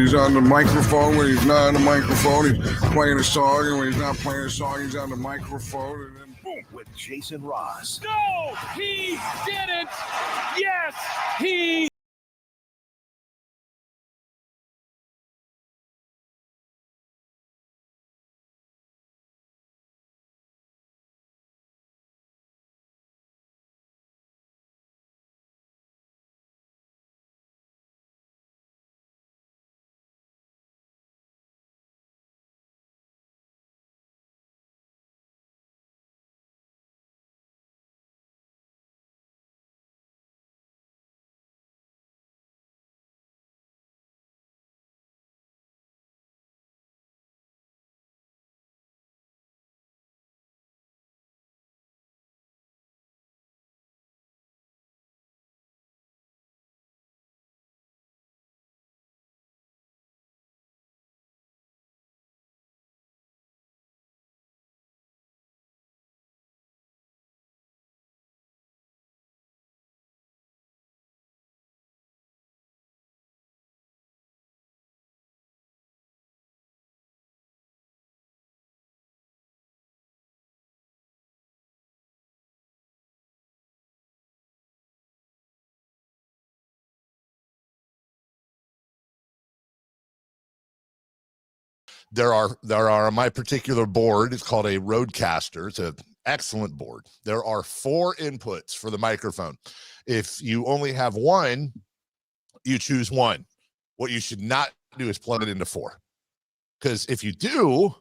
he's on the microphone, when he's not on the microphone, he's playing a song, and when he's not playing a song, he's on the microphone, and then boom. With Jason Ross. No, he didn't. Yes, he. There are my particular board. It's called a Rodecaster. It's an excellent board. There are 4 inputs for the microphone. If you only have one, you choose one. What you should not do is plug it into 4, because if you do,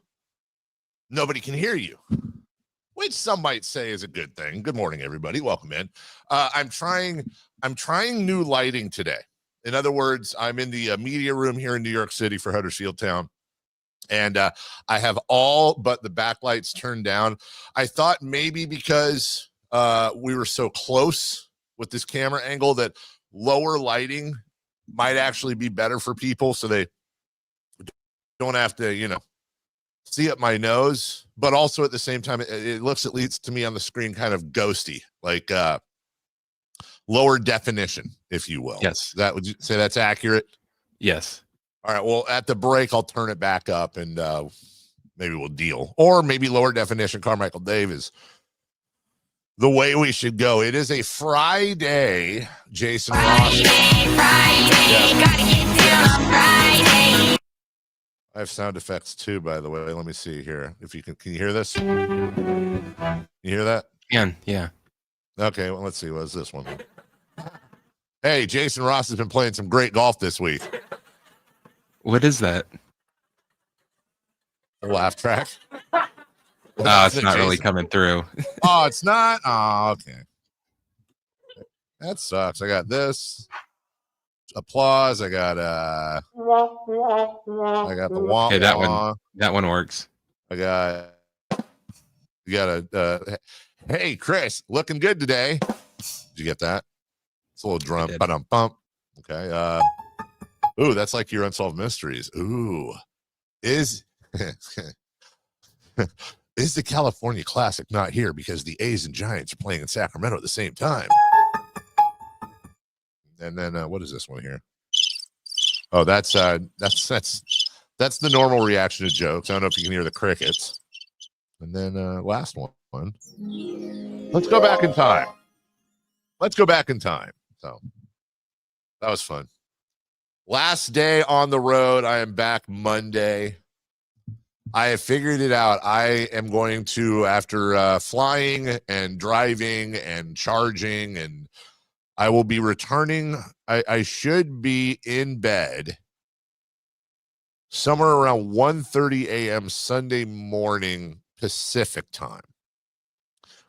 nobody can hear you, which some might say is a good thing. Good morning, everybody. Welcome in. I'm trying new lighting today. In other words, I'm in the media room here in New York City for Huddersfield Town. And I have all but the backlights turned down. I thought maybe because we were so close with this camera angle that lower lighting might actually be better for people, so they don't have to, see up my nose. But also at the same time, it looks, at least to me on the screen, kind of ghosty, like lower definition, if you will. Yes. Would you say that's accurate? Yes. All right, well, at the break, I'll turn it back up, and maybe we'll deal. Or maybe lower definition Carmichael Dave is the way we should go. It is a Friday, Jason Ross. Friday, gotta get down on Friday. I have sound effects too, by the way. Let me see here. If you can you hear this? You hear that? Yeah. Okay, well, let's see. What's this one? Hey, Jason Ross has been playing some great golf this week. What is that? A laugh track. It's not really coming through. Oh, it's not? Oh, okay. That sucks. I got this. Applause. I got the womp. Okay, that one works. You got a hey, Chris, looking good today. Did you get that? It's a little drum. Bump. Okay. Ooh, that's like your Unsolved Mysteries. Ooh. Is the California Classic not here because the A's and Giants are playing in Sacramento at the same time? And then what is this one here? Oh, that's the normal reaction to jokes. I don't know if you can hear the crickets. And then last one. Let's go back in time. So that was fun. Last day on the road. I am back Monday. I have figured it out. I am going to, after flying and driving and charging, and I will be returning. I should be in bed somewhere around 1:30 a.m. Sunday morning Pacific time,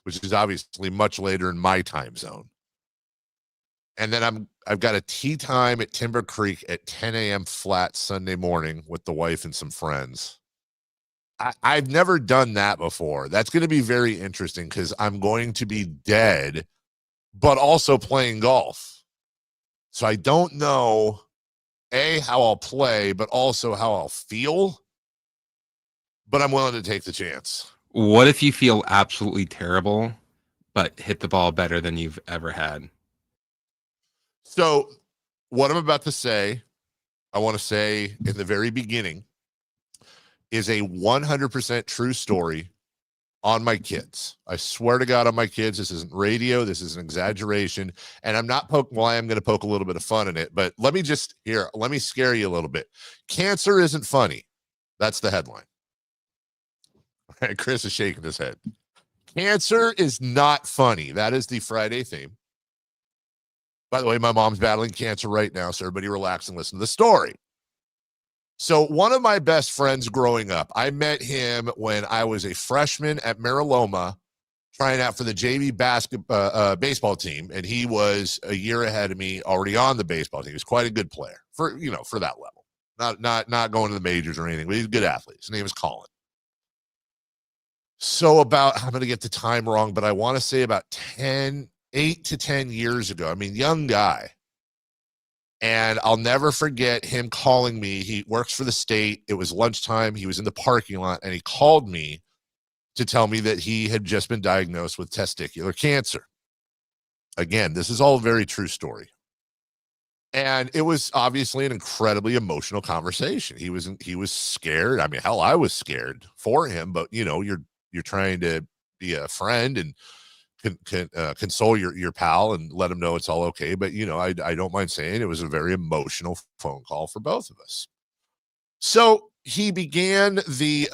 which is obviously much later in my time zone. And then I've got a tea time at Timber Creek at 10 a.m. flat Sunday morning with the wife and some friends. I've never done that before. That's going to be very interesting because I'm going to be dead, but also playing golf. So I don't know, A, how I'll play, but also how I'll feel. But I'm willing to take the chance. What if you feel absolutely terrible, but hit the ball better than you've ever had? So what I'm about to say I want to say in the very beginning, is a 100% true story on my kids. I swear to God on my kids. This isn't radio. This is an exaggeration. And I'm not poking, well, I am going to poke a little bit of fun in it, but let me scare you a little bit. Cancer isn't funny. That's the headline. Chris is shaking his head. Cancer is not funny. That is the Friday theme. By the way, my mom's battling cancer right now, so everybody relax and listen to the story. So one of my best friends growing up, I met him when I was a freshman at Mariloma trying out for the JV baseball team, and he was a year ahead of me already on the baseball team. He was quite a good player for that level. Not going to the majors or anything, but he's a good athlete. His name is Colin. So I'm going to get the time wrong, but I want to say about 8 to 10 years ago. I mean, young guy. And I'll never forget him calling me. He works for the state. It was lunchtime. He was in the parking lot, and he called me to tell me that he had just been diagnosed with testicular cancer. Again, this is all a very true story. And it was obviously an incredibly emotional conversation. He was scared. I mean, hell, I was scared for him, but you're trying to be a friend and console your pal and let him know it's all okay. But I don't mind saying it was a very emotional phone call for both of us. So he began the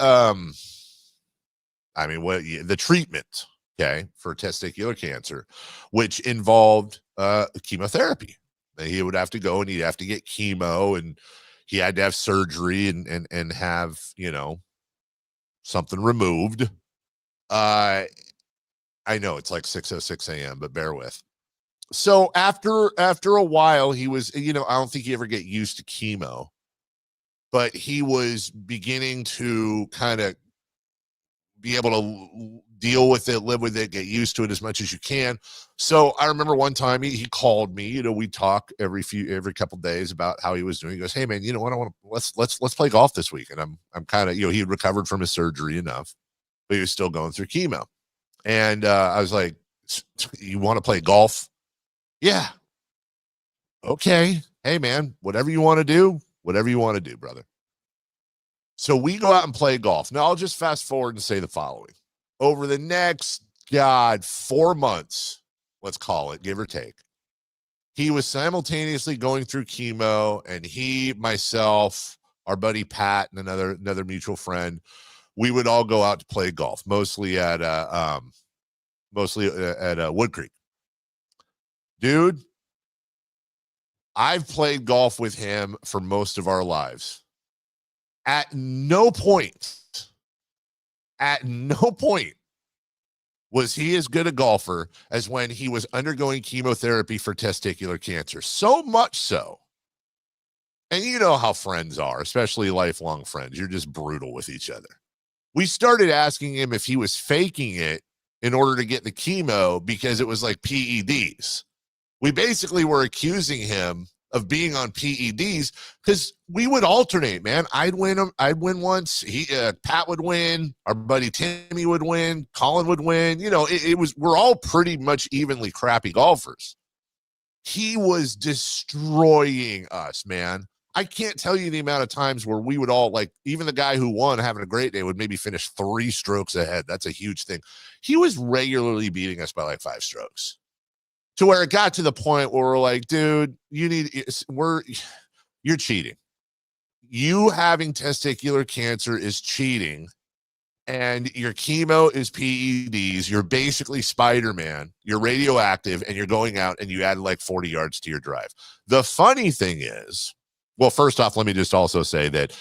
the treatment, okay, for testicular cancer, which involved chemotherapy. He would have to go and he'd have to get chemo, and he had to have surgery and have something removed. I know it's like 6:06 a.m., but bear with. So after a while, he was, I don't think he ever get used to chemo, but he was beginning to kind of be able to deal with it, live with it, get used to it as much as you can. So I remember one time he called me, we talk every couple of days about how he was doing. He goes, "Hey man, you know what? Let's play golf this week." And I'm kind of, he had recovered from his surgery enough, but he was still going through chemo. And I was like, "You want to play golf?" "Yeah." "Okay. Hey, man, whatever you want to do, brother." So we go out and play golf. Now, I'll just fast forward and say the following. Over the next, 4 months, let's call it, give or take, he was simultaneously going through chemo, and he, myself, our buddy Pat, and another mutual friend, we would all go out to play golf, mostly at Wood Creek. Dude, I've played golf with him for most of our lives. At no point was he as good a golfer as when he was undergoing chemotherapy for testicular cancer. So much so. And you know how friends are, especially lifelong friends. You're just brutal with each other. We started asking him if he was faking it in order to get the chemo because it was like PEDs. We basically were accusing him of being on PEDs because we would alternate, man. I'd win once. Pat would win. Our buddy Timmy would win. Colin would win. We're all pretty much evenly crappy golfers. He was destroying us, man. I can't tell you the amount of times where we would all, like, even the guy who won having a great day would maybe finish 3 strokes ahead. That's a huge thing. He was regularly beating us by like 5 strokes, to where it got to the point where we're like, dude, you're cheating. You having testicular cancer is cheating, and your chemo is PEDs. You're basically Spider-Man. You're radioactive, and you're going out and you added like 40 yards to your drive. The funny thing is, well, first off, let me just also say that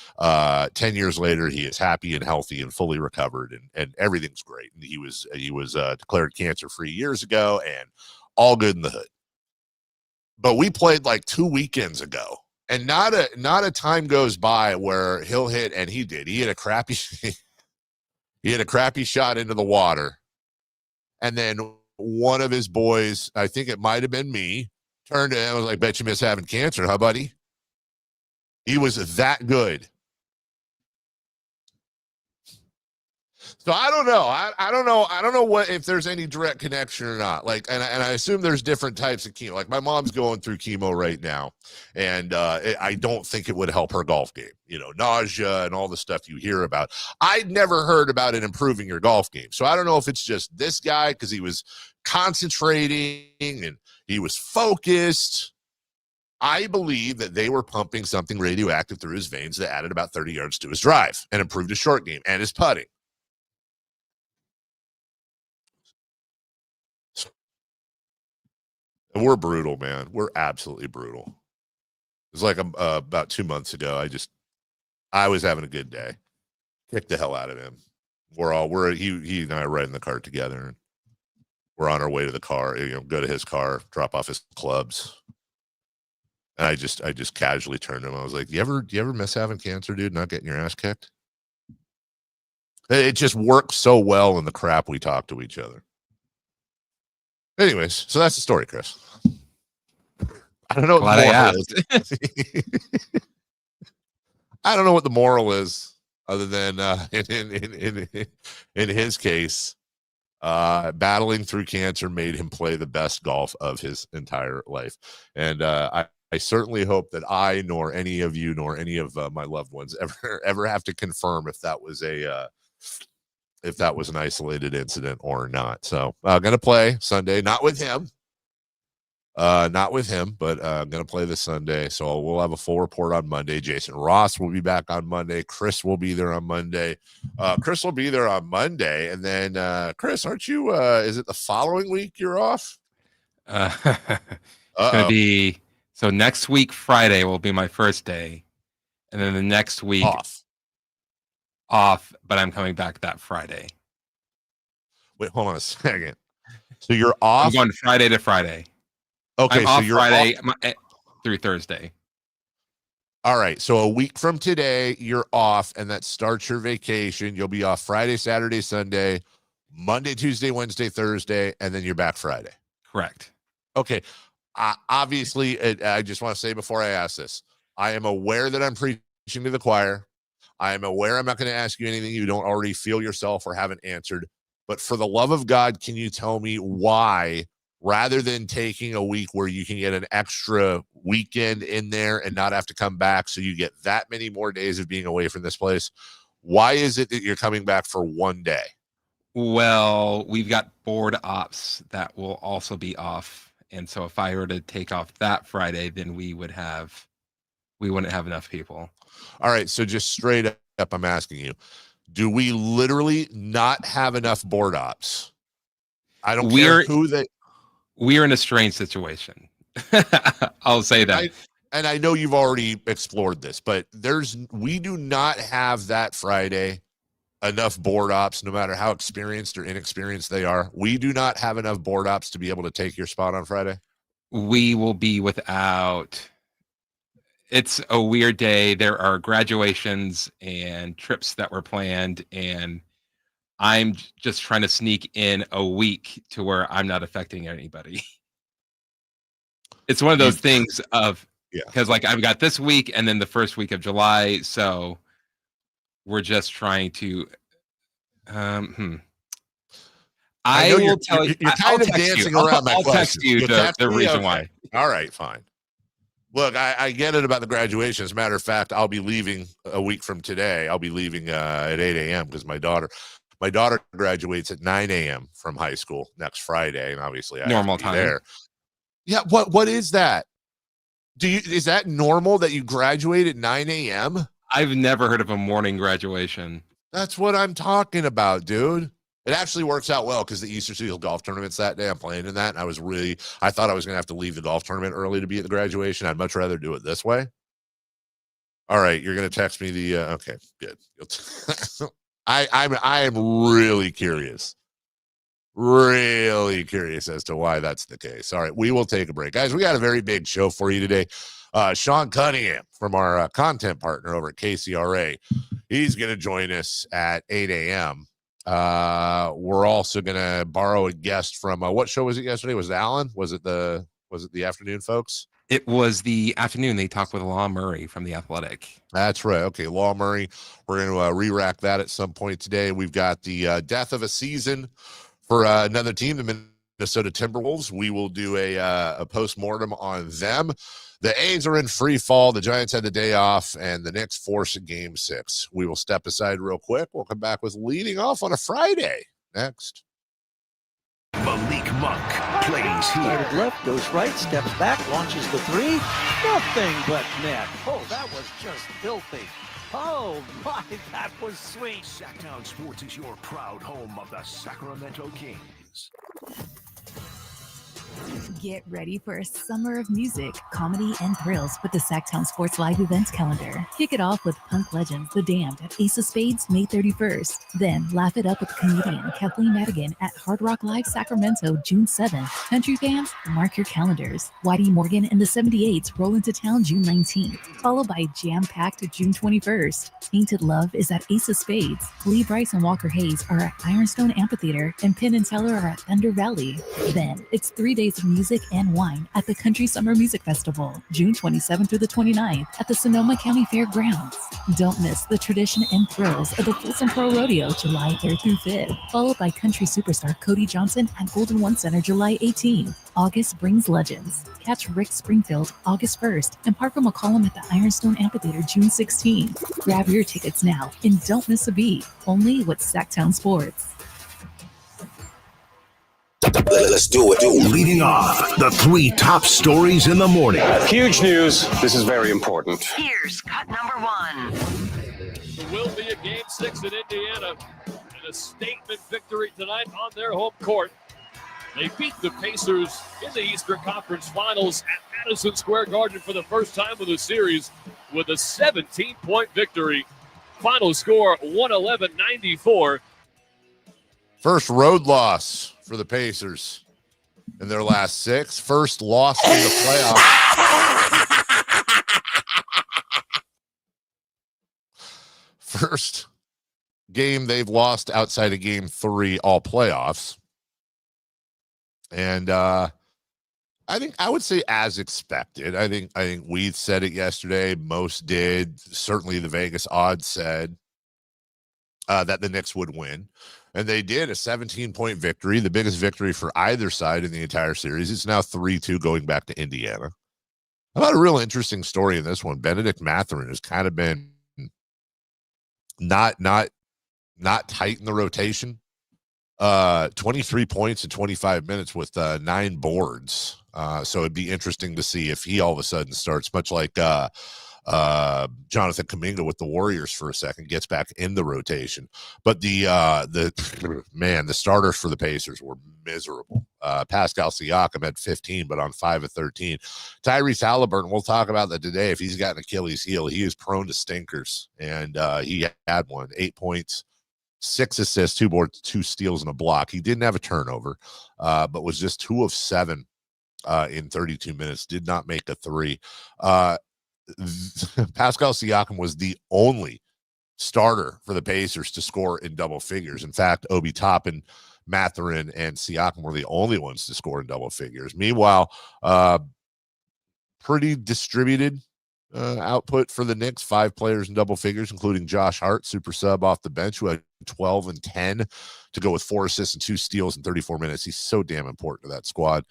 10 years later, he is happy and healthy and fully recovered, and everything's great. And he was declared cancer-free years ago, and all good in the hood. But we played like 2 weekends ago, and not a time goes by where he'll hit, and he did. He had a crappy shot into the water, and then one of his boys, I think it might have been me, turned to him and was like, "Bet you miss having cancer, huh, buddy?" He was that good. So I don't know. I don't know. I don't know what if there's any direct connection or not. Like, and I assume there's different types of chemo. Like my mom's going through chemo right now, and I don't think it would help her golf game. You know, nausea and all the stuff you hear about. I'd never heard about it improving your golf game. So I don't know if it's just this guy because he was concentrating and he was focused. I believe that they were pumping something radioactive through his veins that added about 30 yards to his drive and improved his short game and his putting. And we're brutal, man. We're absolutely brutal. It was like about 2 months ago. I was having a good day. Kicked the hell out of him. He and I are riding the car together. And we're on our way to the car. You know, go to his car, drop off his clubs. And I just casually turned to him. I was like, "Do you ever miss having cancer, dude? Not getting your ass kicked?" It just works so well in the crap we talk to each other. Anyways, so that's the story, Chris. I don't know what the moral is. I don't know what the moral is, other than in his case, battling through cancer made him play the best golf of his entire life. And I certainly hope that I, nor any of you, nor any of my loved ones ever have to confirm if that was an isolated incident or not. So I'm going to play Sunday, not with him, but I'm going to play this Sunday. So we'll have a full report on Monday. Jason Ross will be back on Monday. Chris will be there on Monday. And then Chris, aren't you, is it the following week you're off? It's going to be, so next week, Friday will be my first day. And then the next week off, but I'm coming back that Friday. Wait, hold on a second. So you're off? I'm going Friday to Friday. Okay, I'm so off you're Friday off through Thursday. All right, so a week from today, you're off, and that starts your vacation. You'll be off Friday, Saturday, Sunday, Monday, Tuesday, Wednesday, Thursday, and then you're back Friday. Correct. Okay. Obviously, I just want to say before I ask this, I am aware that I'm preaching to the choir. I am aware I'm not going to ask you anything you don't already feel yourself or haven't answered. But for the love of God, can you tell me why, rather than taking a week where you can get an extra weekend in there and not have to come back so you get that many more days of being away from this place, why is it that you're coming back for one day? Well, we've got board ops that will also be off. And so if I were to take off that Friday, then we wouldn't have enough people. All right. So just straight up, I'm asking you, do we literally not have enough board ops? I don't care who they. We're in a strange situation. I'll say that. And I know you've already explored this, but we do not have that Friday enough board ops, no matter how experienced or inexperienced they are. We do not have enough board ops to be able to take your spot on Friday. We will be without. It's a weird day. There are graduations and trips that were planned, and I'm just trying to sneak in a week to where I'm not affecting anybody. It's one of those things of, because like I've got this week and then the first week of July, so we're just trying to. I will tell you. You're kind of dancing around my question. I'll text you the reason why. All right, fine. Look, I get it about the graduation. As a matter of fact, I'll be leaving a week from today. I'll be leaving at 8 a.m. because my daughter graduates at 9 a.m. from high school next Friday, and obviously I normal have to be time there. Yeah, what is that? Is that normal that you graduate at 9 a.m.? I've never heard of a morning graduation. That's what I'm talking about, dude. It actually works out well because the Easter Seal golf tournament's that day. I'm playing in that. And I thought I was going to have to leave the golf tournament early to be at the graduation. I'd much rather do it this way. All right. You're going to text me the, okay, good. I am really curious as to why that's the case. All right. We will take a break, guys. We got a very big show for you today. Sean Cunningham from our content partner over at KCRA. He's going to join us at 8 a.m. We're also going to borrow a guest from what show was it yesterday? Was it Alan? Was it the afternoon folks? It was the afternoon. They talked with Law Murray from The Athletic. That's right. Okay, Law Murray. We're going to re-rack that at some point today. We've got the death of a season for another team, the Minnesota Timberwolves. We will do a post-mortem on them. The A's are in free fall. The Giants had the day off, and the Knicks force Game 6. We will step aside real quick. We'll come back with leading off on a Friday next. Malik Monk plays here. Started left, goes right, steps back, launches the three. Nothing but net. Oh, that was just filthy. Oh, my, that was sweet. Sacktown Sports is your proud home of the Sacramento Kings. Get ready for a summer of music, comedy, and thrills with the Sacktown Sports Live events calendar. Kick it off with punk legends The Damned at Ace of Spades May 31st. Then laugh it up with comedian Kathleen Madigan at Hard Rock Live Sacramento June 7th. Country fans, mark your calendars. Whitey Morgan and the 78s roll into town June 19th, followed by jam-packed June 21st. Tainted Love is at Ace of Spades. Lee Bryce and Walker Hayes are at Ironstone Amphitheater, and Penn and Teller are at Thunder Valley. Then it's 3 days of music and wine at the Country Summer Music Festival, June 27th through the 29th at the Sonoma County Fairgrounds. Don't miss the tradition and thrills of the Folsom Pro Rodeo, July 3rd through 5th, followed by country superstar Cody Johnson at Golden One Center, July 18th. August brings legends. Catch Rick Springfield August 1st and Parker McCollum at the Ironstone Amphitheater June 16th. Grab your tickets now and don't miss a beat. Only with Sacktown Sports. Let's do it. Leading off, the 3 top stories in the morning. Huge news. This is very important. Here's cut number 1. There will be a Game 6 in Indiana and a statement victory tonight on their home court. They beat the Pacers in the Eastern Conference Finals at Madison Square Garden for the first time of the series with a 17-point victory. Final score 111-94. First road loss for the Pacers in their last 6. First loss in the playoffs. First game they've lost outside of Game 3 all playoffs. And I would say as expected. I think we said it yesterday. Most did. Certainly the Vegas odds said that the Knicks would win. And they did, a 17-point victory, the biggest victory for either side in the entire series. It's now 3-2 going back to Indiana. How about a real interesting story in this one? Benedict Mathurin has kind of been not tight in the rotation. 23 points in 25 minutes with 9 boards. So it'd be interesting to see if he all of a sudden starts, much like Jonathan Kuminga with the Warriors for a second, gets back in the rotation. But the starters for the Pacers were miserable. Pascal Siakam had 15, but on 5 of 13. Tyrese Haliburton, we'll talk about that today. If he's got an Achilles heel, he is prone to stinkers, and he had one. 8 points, 6 assists, 2 boards, 2 steals, and a block. He didn't have a turnover, but was just 2 of 7 in 32 minutes. Did not make a 3. Pascal Siakam was the only starter for the Pacers to score in double figures. In fact, Obi Toppin, Mathurin, and Siakam were the only ones to score in double figures. Meanwhile, pretty distributed output for the Knicks. 5 players in double figures, including Josh Hart, super sub off the bench, who had 12 and 10 to go with 4 assists and 2 steals in 34 minutes. He's so damn important to that squad.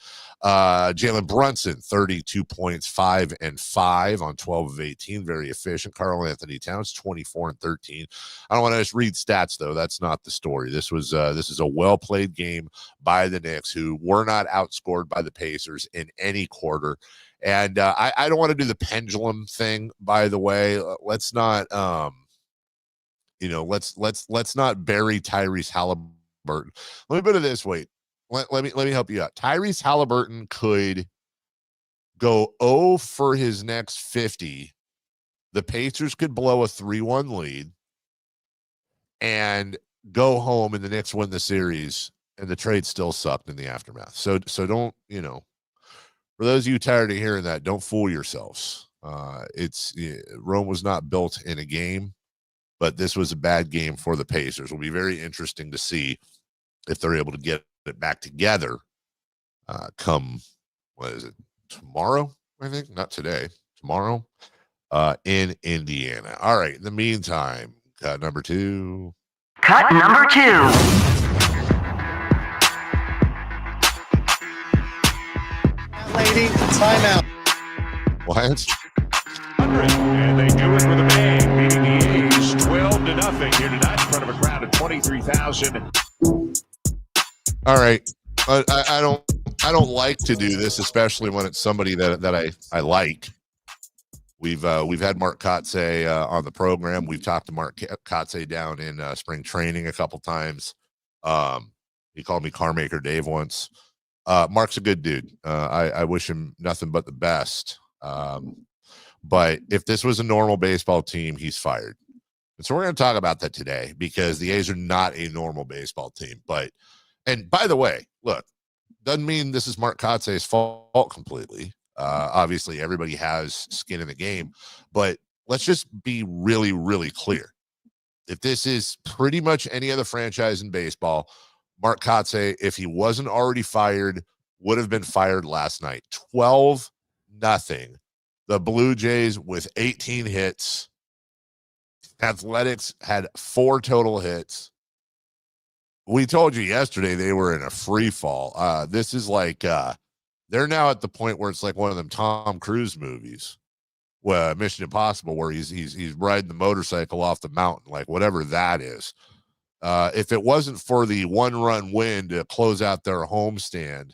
Jalen Brunson, 32 points, 5 and 5 on 12 of 18. Very efficient. Karl Anthony Towns, 24 and 13. I don't want to just read stats, though. That's not the story. This is a well-played game by the Knicks, who were not outscored by the Pacers in any quarter. And I don't want to do the pendulum thing, by the way. Let's not let's not bury Tyrese Haliburton. Let me put it this way. Let me help you out. Tyrese Haliburton could go 0 for his next 50. The Pacers could blow a 3-1 lead and go home, and the Knicks win the series, and the trade still sucked in the aftermath. So don't, for those of you tired of hearing that, don't fool yourselves. Rome was not built in a game, but this was a bad game for the Pacers. It'll be very interesting to see if they're able to get it back together come, what is it, tomorrow, I think. Not today. Tomorrow in Indiana. All right. In the meantime, cut number 2. Cut number 2. Lady, timeout. What? And they do it with a bang, beating the A's 12-0 here tonight in front of a crowd of 23,000. All right. I don't like to do this, especially when it's somebody that I like. We've had Mark Kotze on the program. We've talked to Mark Kotze down in spring training a couple times. He called me Carmichael Dave once. Mark's a good dude. I wish him nothing but the best. But if this was a normal baseball team, he's fired. And so we're going to talk about that today because the A's are not a normal baseball team. And by the way, look, doesn't mean this is Mark Kotze's fault completely. Obviously, everybody has skin in the game, but let's just be really, really clear. If this is pretty much any other franchise in baseball, Mark Kotze, if he wasn't already fired, would have been fired last night. 12-0. The Blue Jays with 18 hits. Athletics had 4 total hits. We told you yesterday they were in a free fall. This is like they're now at the point where it's like one of them Tom Cruise movies, Mission Impossible, where he's riding the motorcycle off the mountain, like whatever that is. If it wasn't for the 1-run win to close out their homestand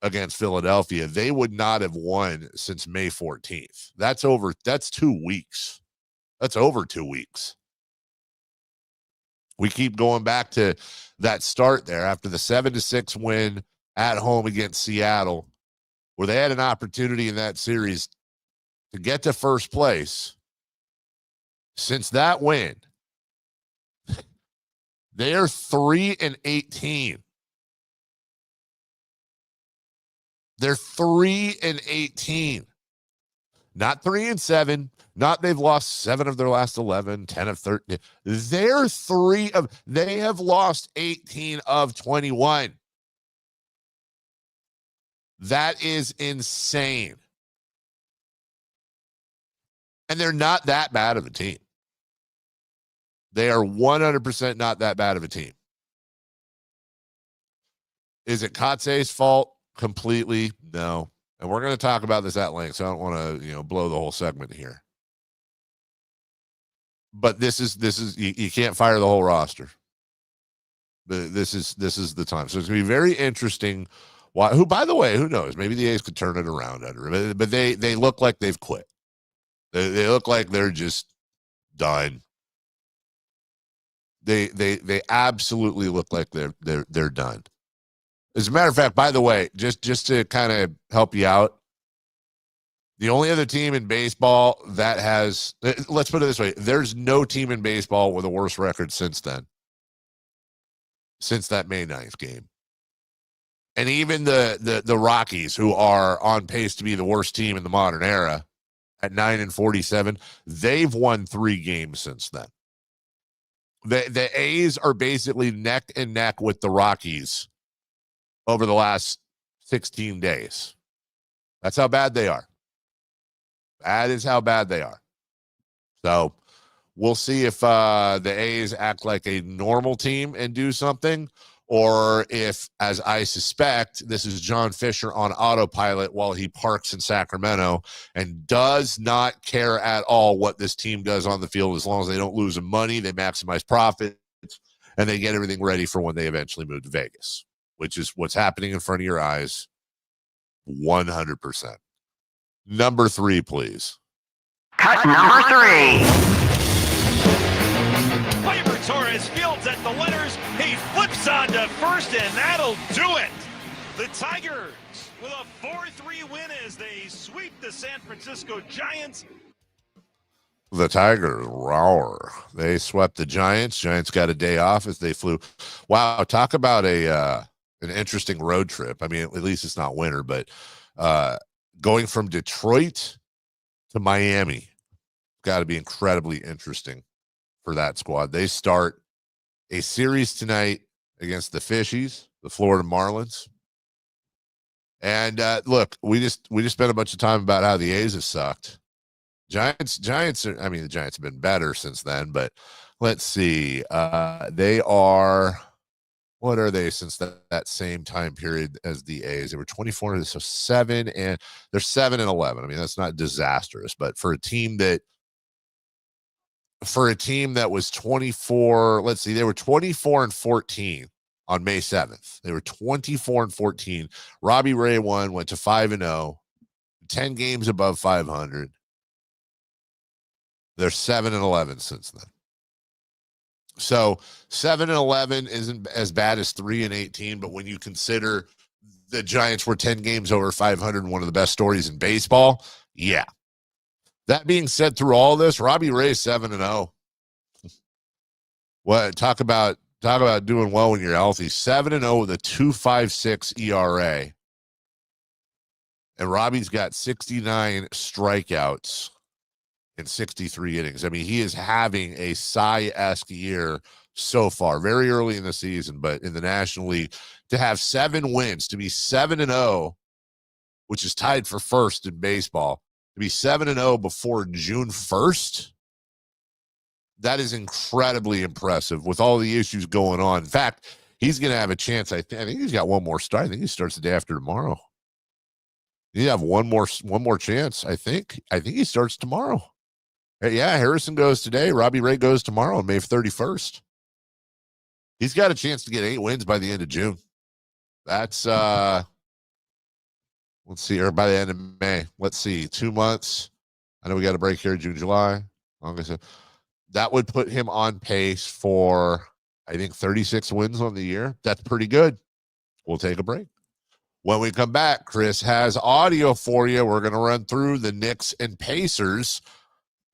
against Philadelphia, they would not have won since May 14th. That's 2 weeks. That's over 2 weeks. We keep going back to that start there after the 7-6 win at home against Seattle, where they had an opportunity in that series to get to first place. Since that win, they are 3-18. They're 3-18. Not 3-7. Not they've lost 7 of their last 11, 10 of 13. They have lost 18 of 21. That is insane. And they're not that bad of a team. They are 100% not that bad of a team. Is it Kotze's fault? Completely no. And we're going to talk about this at length, so I don't want to, blow the whole segment here. But this is you can't fire the whole roster. This is the time. So it's going to be very interesting. Who, by the way, who knows? Maybe the A's could turn it around under it. But they look like they've quit. They look like they're just done. They absolutely look like they're done. As a matter of fact, by the way, just to kind of help you out, the only other team in baseball that has, let's put it this way, there's no team in baseball with a worse record since then, since that May 9th game. And even the Rockies, who are on pace to be the worst team in the modern era at 9-47, they've won 3 games since then. The A's are basically neck and neck with the Rockies over the last 16 days. That's how bad they are. That is how bad they are. So we'll see if the A's act like a normal team and do something, or if, as I suspect, this is John Fisher on autopilot while he parks in Sacramento and does not care at all what this team does on the field. As long as they don't lose money, they maximize profits, and they get everything ready for when they eventually move to Vegas, which is what's happening in front of your eyes 100%. Number 3, please. Cut number 3. Gleyber Torres fields at the letters. He flips on to first, and that'll do it. The Tigers with a 4-3 win as they sweep the San Francisco Giants. The Tigers roar. They swept the Giants. Giants got a day off as they flew. Wow, talk about an interesting road trip. I mean, at least it's not winter, but going from Detroit to Miami got to be incredibly interesting for that squad. They start a series tonight against the Fishies, the Florida Marlins. And look, we just spent a bunch of time about how the A's have sucked. Giants are, I mean, the Giants have been better since then, but let's see. They are, what are they since that same time period as the A's? They were 24, so 7, and they're 7-11. I mean, that's not disastrous, but for a team that was 24, let's see, they were 24-14 on May 7th. They were 24-14. Robbie Ray went to 5-0, 10 games above 500. They're 7-11 since then. So 7-11 isn't as bad as 3-18, but when you consider the Giants were 10 games over 500 and one of the best stories in baseball, yeah. That being said, through all this, Robbie Ray 7-0. What talk about doing well when you're healthy. 7-0 with a 2.56 ERA. And Robbie's got 69 strikeouts in 63 innings. I mean, he is having a Cy-esque year so far, very early in the season, but in the National League, to have 7 wins, to be 7-0, which is tied for first in baseball, to be 7-0 before June 1st, that is incredibly impressive with all the issues going on. In fact, he's going to have a chance. I think he's got one more start. I think he starts the day after tomorrow. You have one more chance. I think he starts tomorrow. Yeah, Harrison goes today. Robbie Ray goes tomorrow on May 31st. He's got a chance to get 8 wins by the end of June. That's let's see, or by the end of May. Let's see, 2 months. I know we got a break here, June, July. August. That would put him on pace for, I think, 36 wins on the year. That's pretty good. We'll take a break. When we come back, Chris has audio for you. We're going to run through the Knicks and Pacers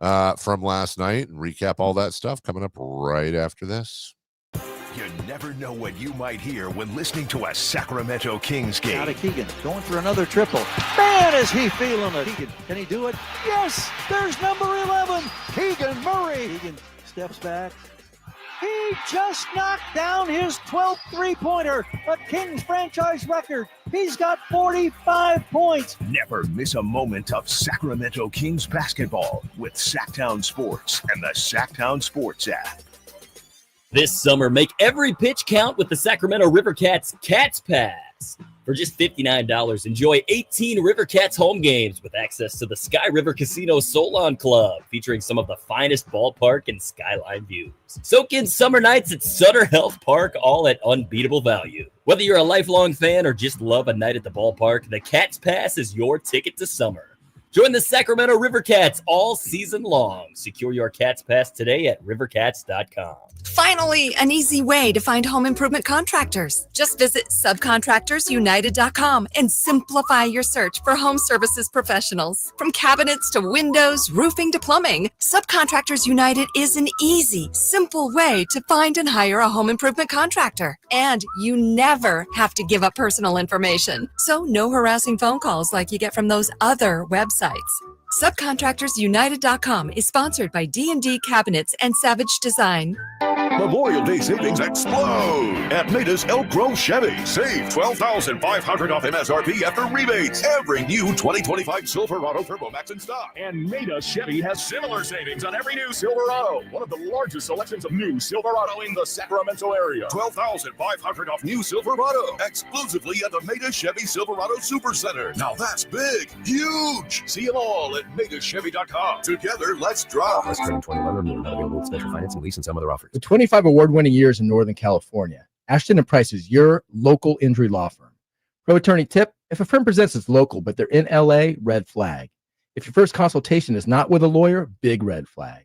from last night and recap all that stuff coming up right after this. You never know what you might hear when listening to a Sacramento Kings game. Out of Keegan, going for another triple. Man, is he feeling it. Keegan, can he do it? Yes, there's number 11, Keegan Murray. Keegan steps back. He just knocked down his 12th three-pointer, a Kings franchise record. He's got 45 points. Never miss a moment of Sacramento Kings basketball with Sacktown Sports and the Sacktown Sports app. This summer, make every pitch count with the Sacramento River Cats Cats Pass. For just $59, enjoy 18 River Cats home games with access to the Sky River Casino Solon Club, featuring some of the finest ballpark and skyline views. Soak in summer nights at Sutter Health Park, all at unbeatable value. Whether you're a lifelong fan or just love a night at the ballpark, the Cats Pass is your ticket to summer. Join the Sacramento River Cats all season long. Secure your Cats Pass today at rivercats.com. Finally, an easy way to find home improvement contractors. Just visit subcontractorsunited.com and simplify your search for home services professionals. From cabinets to windows, roofing to plumbing, Subcontractors United is an easy, simple way to find and hire a home improvement contractor. And you never have to give up personal information. So no harassing phone calls like you get from those other websites. Subcontractorsunited.com is sponsored by D&D Cabinets and Savage Design. Memorial Day savings explode at Maida's Elk Grove Chevy. Save $12,500 off MSRP after rebates. Every new 2025 Silverado Turbo Max in stock. And Maida Chevy has similar savings on every new Silverado. One of the largest selections of new Silverado in the Sacramento area. $12,500 off new Silverado. Exclusively at the Maida Chevy Silverado Supercenter. Now that's big, huge. See them all at MaidaChevy.com. Together, let's drive. Plus, turning 21 removed. Not available with special financing, lease, and some other offers. With 25 award-winning years in Northern California, Ashton & Price is your local injury law firm. Pro attorney tip: if a firm presents as local but they're in LA, red flag. If your first consultation is not with a lawyer, big red flag.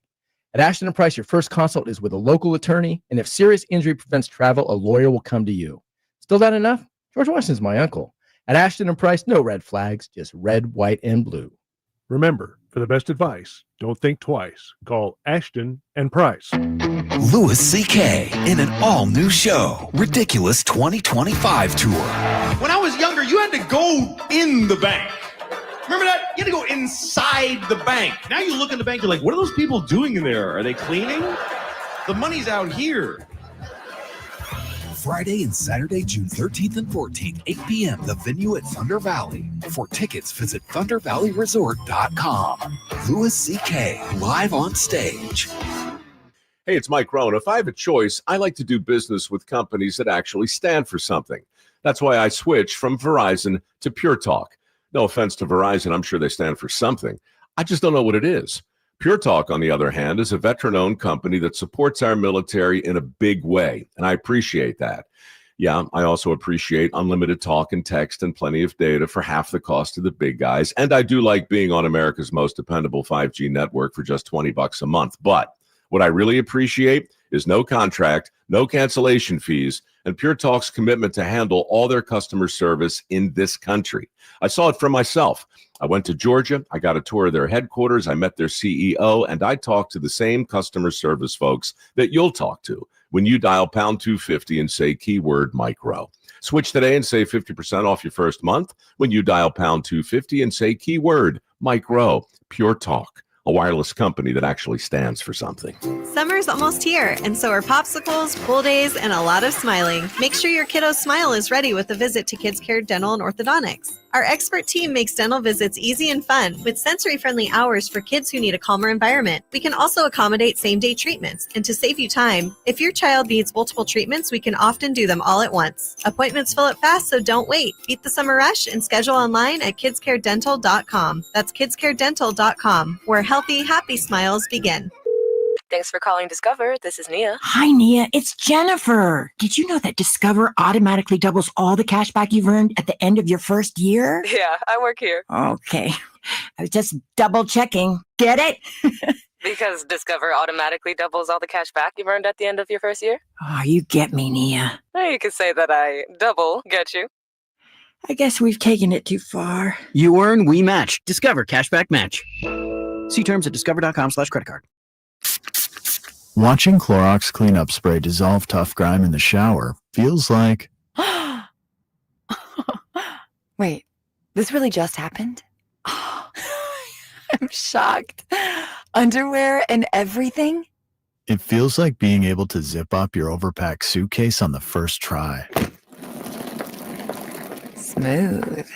At Ashton & Price, your first consult is with a local attorney, and if serious injury prevents travel, a lawyer will come to you. Still not enough? George Washington's my uncle. At Ashton & Price, no red flags, just red, white, and blue. Remember, for the best advice, don't think twice. Call Ashton & Price. Louis C.K. in an all-new show, Ridiculous 2025 Tour. When I was younger, you had to go in the bank. Remember that? You had to go inside the bank. Now you look in the bank, you're like, what are those people doing in there? Are they cleaning? The money's out here. Friday and Saturday, June 13th and 14th, 8 p.m. The venue at Thunder Valley. For tickets, visit ThunderValleyResort.com. Louis C.K. live on stage. Hey, it's Mike Rohn. If I have a choice, I like to do business with companies that actually stand for something. That's why I switched from Verizon to Pure Talk. No offense to Verizon, I'm sure they stand for something. I just don't know what it is. Pure Talk, on the other hand, is a veteran-owned company that supports our military in a big way, and I appreciate that. Yeah, I also appreciate unlimited talk and text and plenty of data for half the cost of the big guys, and I do like being on America's most dependable 5G network for just $20 a month. But what I really appreciate is no contract, no cancellation fees, and Pure Talk's commitment to handle all their customer service in this country. I saw it for myself. I went to Georgia. I got a tour of their headquarters. I met their CEO, and I talked to the same customer service folks that you'll talk to when you dial pound 250 and say keyword Mike Rowe. Switch today and save 50% off your first month when you dial pound 250 and say keyword Mike Rowe. Pure Talk, a wireless company that actually stands for something. Summer's almost here, and so are popsicles, pool days, and a lot of smiling. Make sure your kiddo's smile is ready with a visit to Kids Care Dental and Orthodontics. Our expert team makes dental visits easy and fun with sensory-friendly hours for kids who need a calmer environment. We can also accommodate same-day treatments, and to save you time, if your child needs multiple treatments, we can often do them all at once. Appointments fill up fast, so don't wait. Beat the summer rush and schedule online at kidscaredental.com. That's kidscaredental.com, where healthy, happy smiles begin. Thanks for calling Discover. This is Nia. Hi, Nia. It's Jennifer. Did you know that Discover automatically doubles all the cash back you've earned at the end of your first year? Yeah, I work here. Okay. I was just double checking. Get it? Because Discover automatically doubles all the cash back you've earned at the end of your first year? Oh, you get me, Nia. You could say that I double get you. I guess we've taken it too far. You earn, we match. Discover Cashback Match. See terms at discover.com/credit card. Watching Clorox cleanup spray dissolve tough grime in the shower feels like... Wait, this really just happened? I'm shocked. Underwear and everything? It feels like being able to zip up your overpacked suitcase on the first try. Smooth.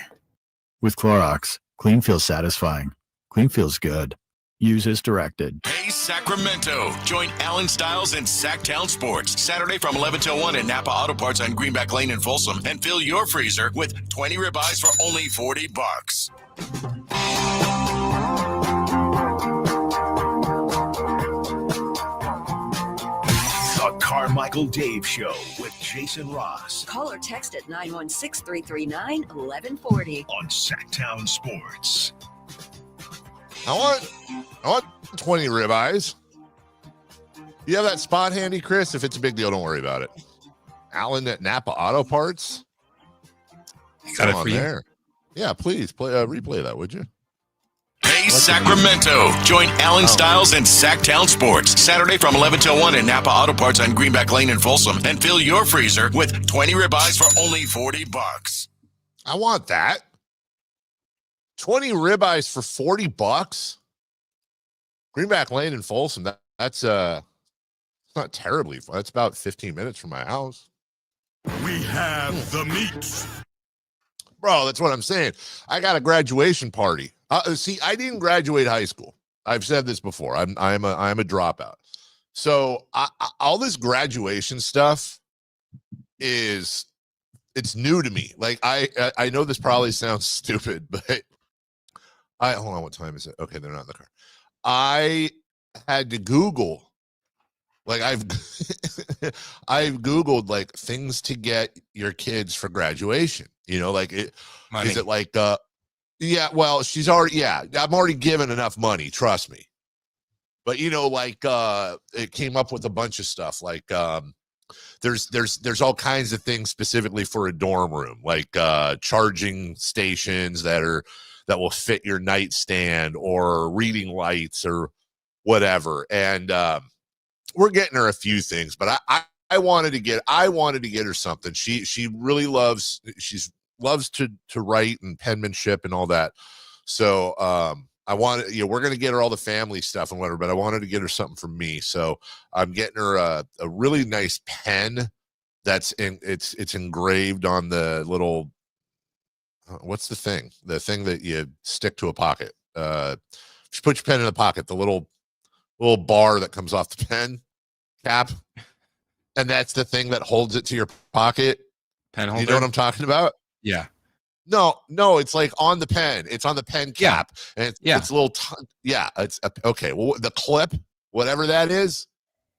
With Clorox, clean feels satisfying. Clean feels good. Use as directed. Hey, Sacramento. Join Alan Stiles in Sacktown Sports Saturday from 11 till 1 at Napa Auto Parts on Greenback Lane in Folsom, and fill your freezer with 20 ribeyes for only $40. The Carmichael Dave Show with Jason Ross Call or text at 916-339-1140. on Sacktown Sports. I want 20 ribeyes. You have that spot handy, Chris? If it's a big deal, don't worry about it. Alan at Napa Auto Parts. Got it for you. There. Yeah, please replay that, would you? Hey, Sacramento. Join Alan Stiles in Sacktown Sports Saturday from 11 till 1 at Napa Auto Parts on Greenback Lane in Folsom, and fill your freezer with 20 ribeyes for only $40. I want that. 20 ribeyes for $40. Greenback Lane in Folsom. That's not terribly far. That's about 15 minutes from my house. We have the meat. Bro, that's what I'm saying. I got a graduation party. See, I didn't graduate high school. I've said this before. I'm a dropout. So all this graduation stuff it's new to me. Like I know this probably sounds stupid, but hold on. What time is it? Okay, they're not in the car. I had to Google. Like I've Googled like things to get your kids for graduation. You know, like Money. Is it like yeah, well, she's already I'm already given enough money, trust me. But you know, like it came up with a bunch of stuff like there's all kinds of things specifically for a dorm room, like charging stations that will fit your nightstand, or reading lights or whatever. And we're getting her a few things, but I wanted to get her something. She really loves to write and penmanship and all that. So we're going to get her all the family stuff and whatever, but I wanted to get her something from me. So I'm getting her a really nice pen It's engraved on the little, what's the thing that you stick to a pocket? Just put your pen in the pocket, the little bar that comes off the pen cap, and that's the thing that holds it to your pocket. Pen holder. You know what I'm talking about? Yeah. No, it's like on the pen. It's on the pen cap, and it's a little. It's okay. Well, the clip, whatever that is.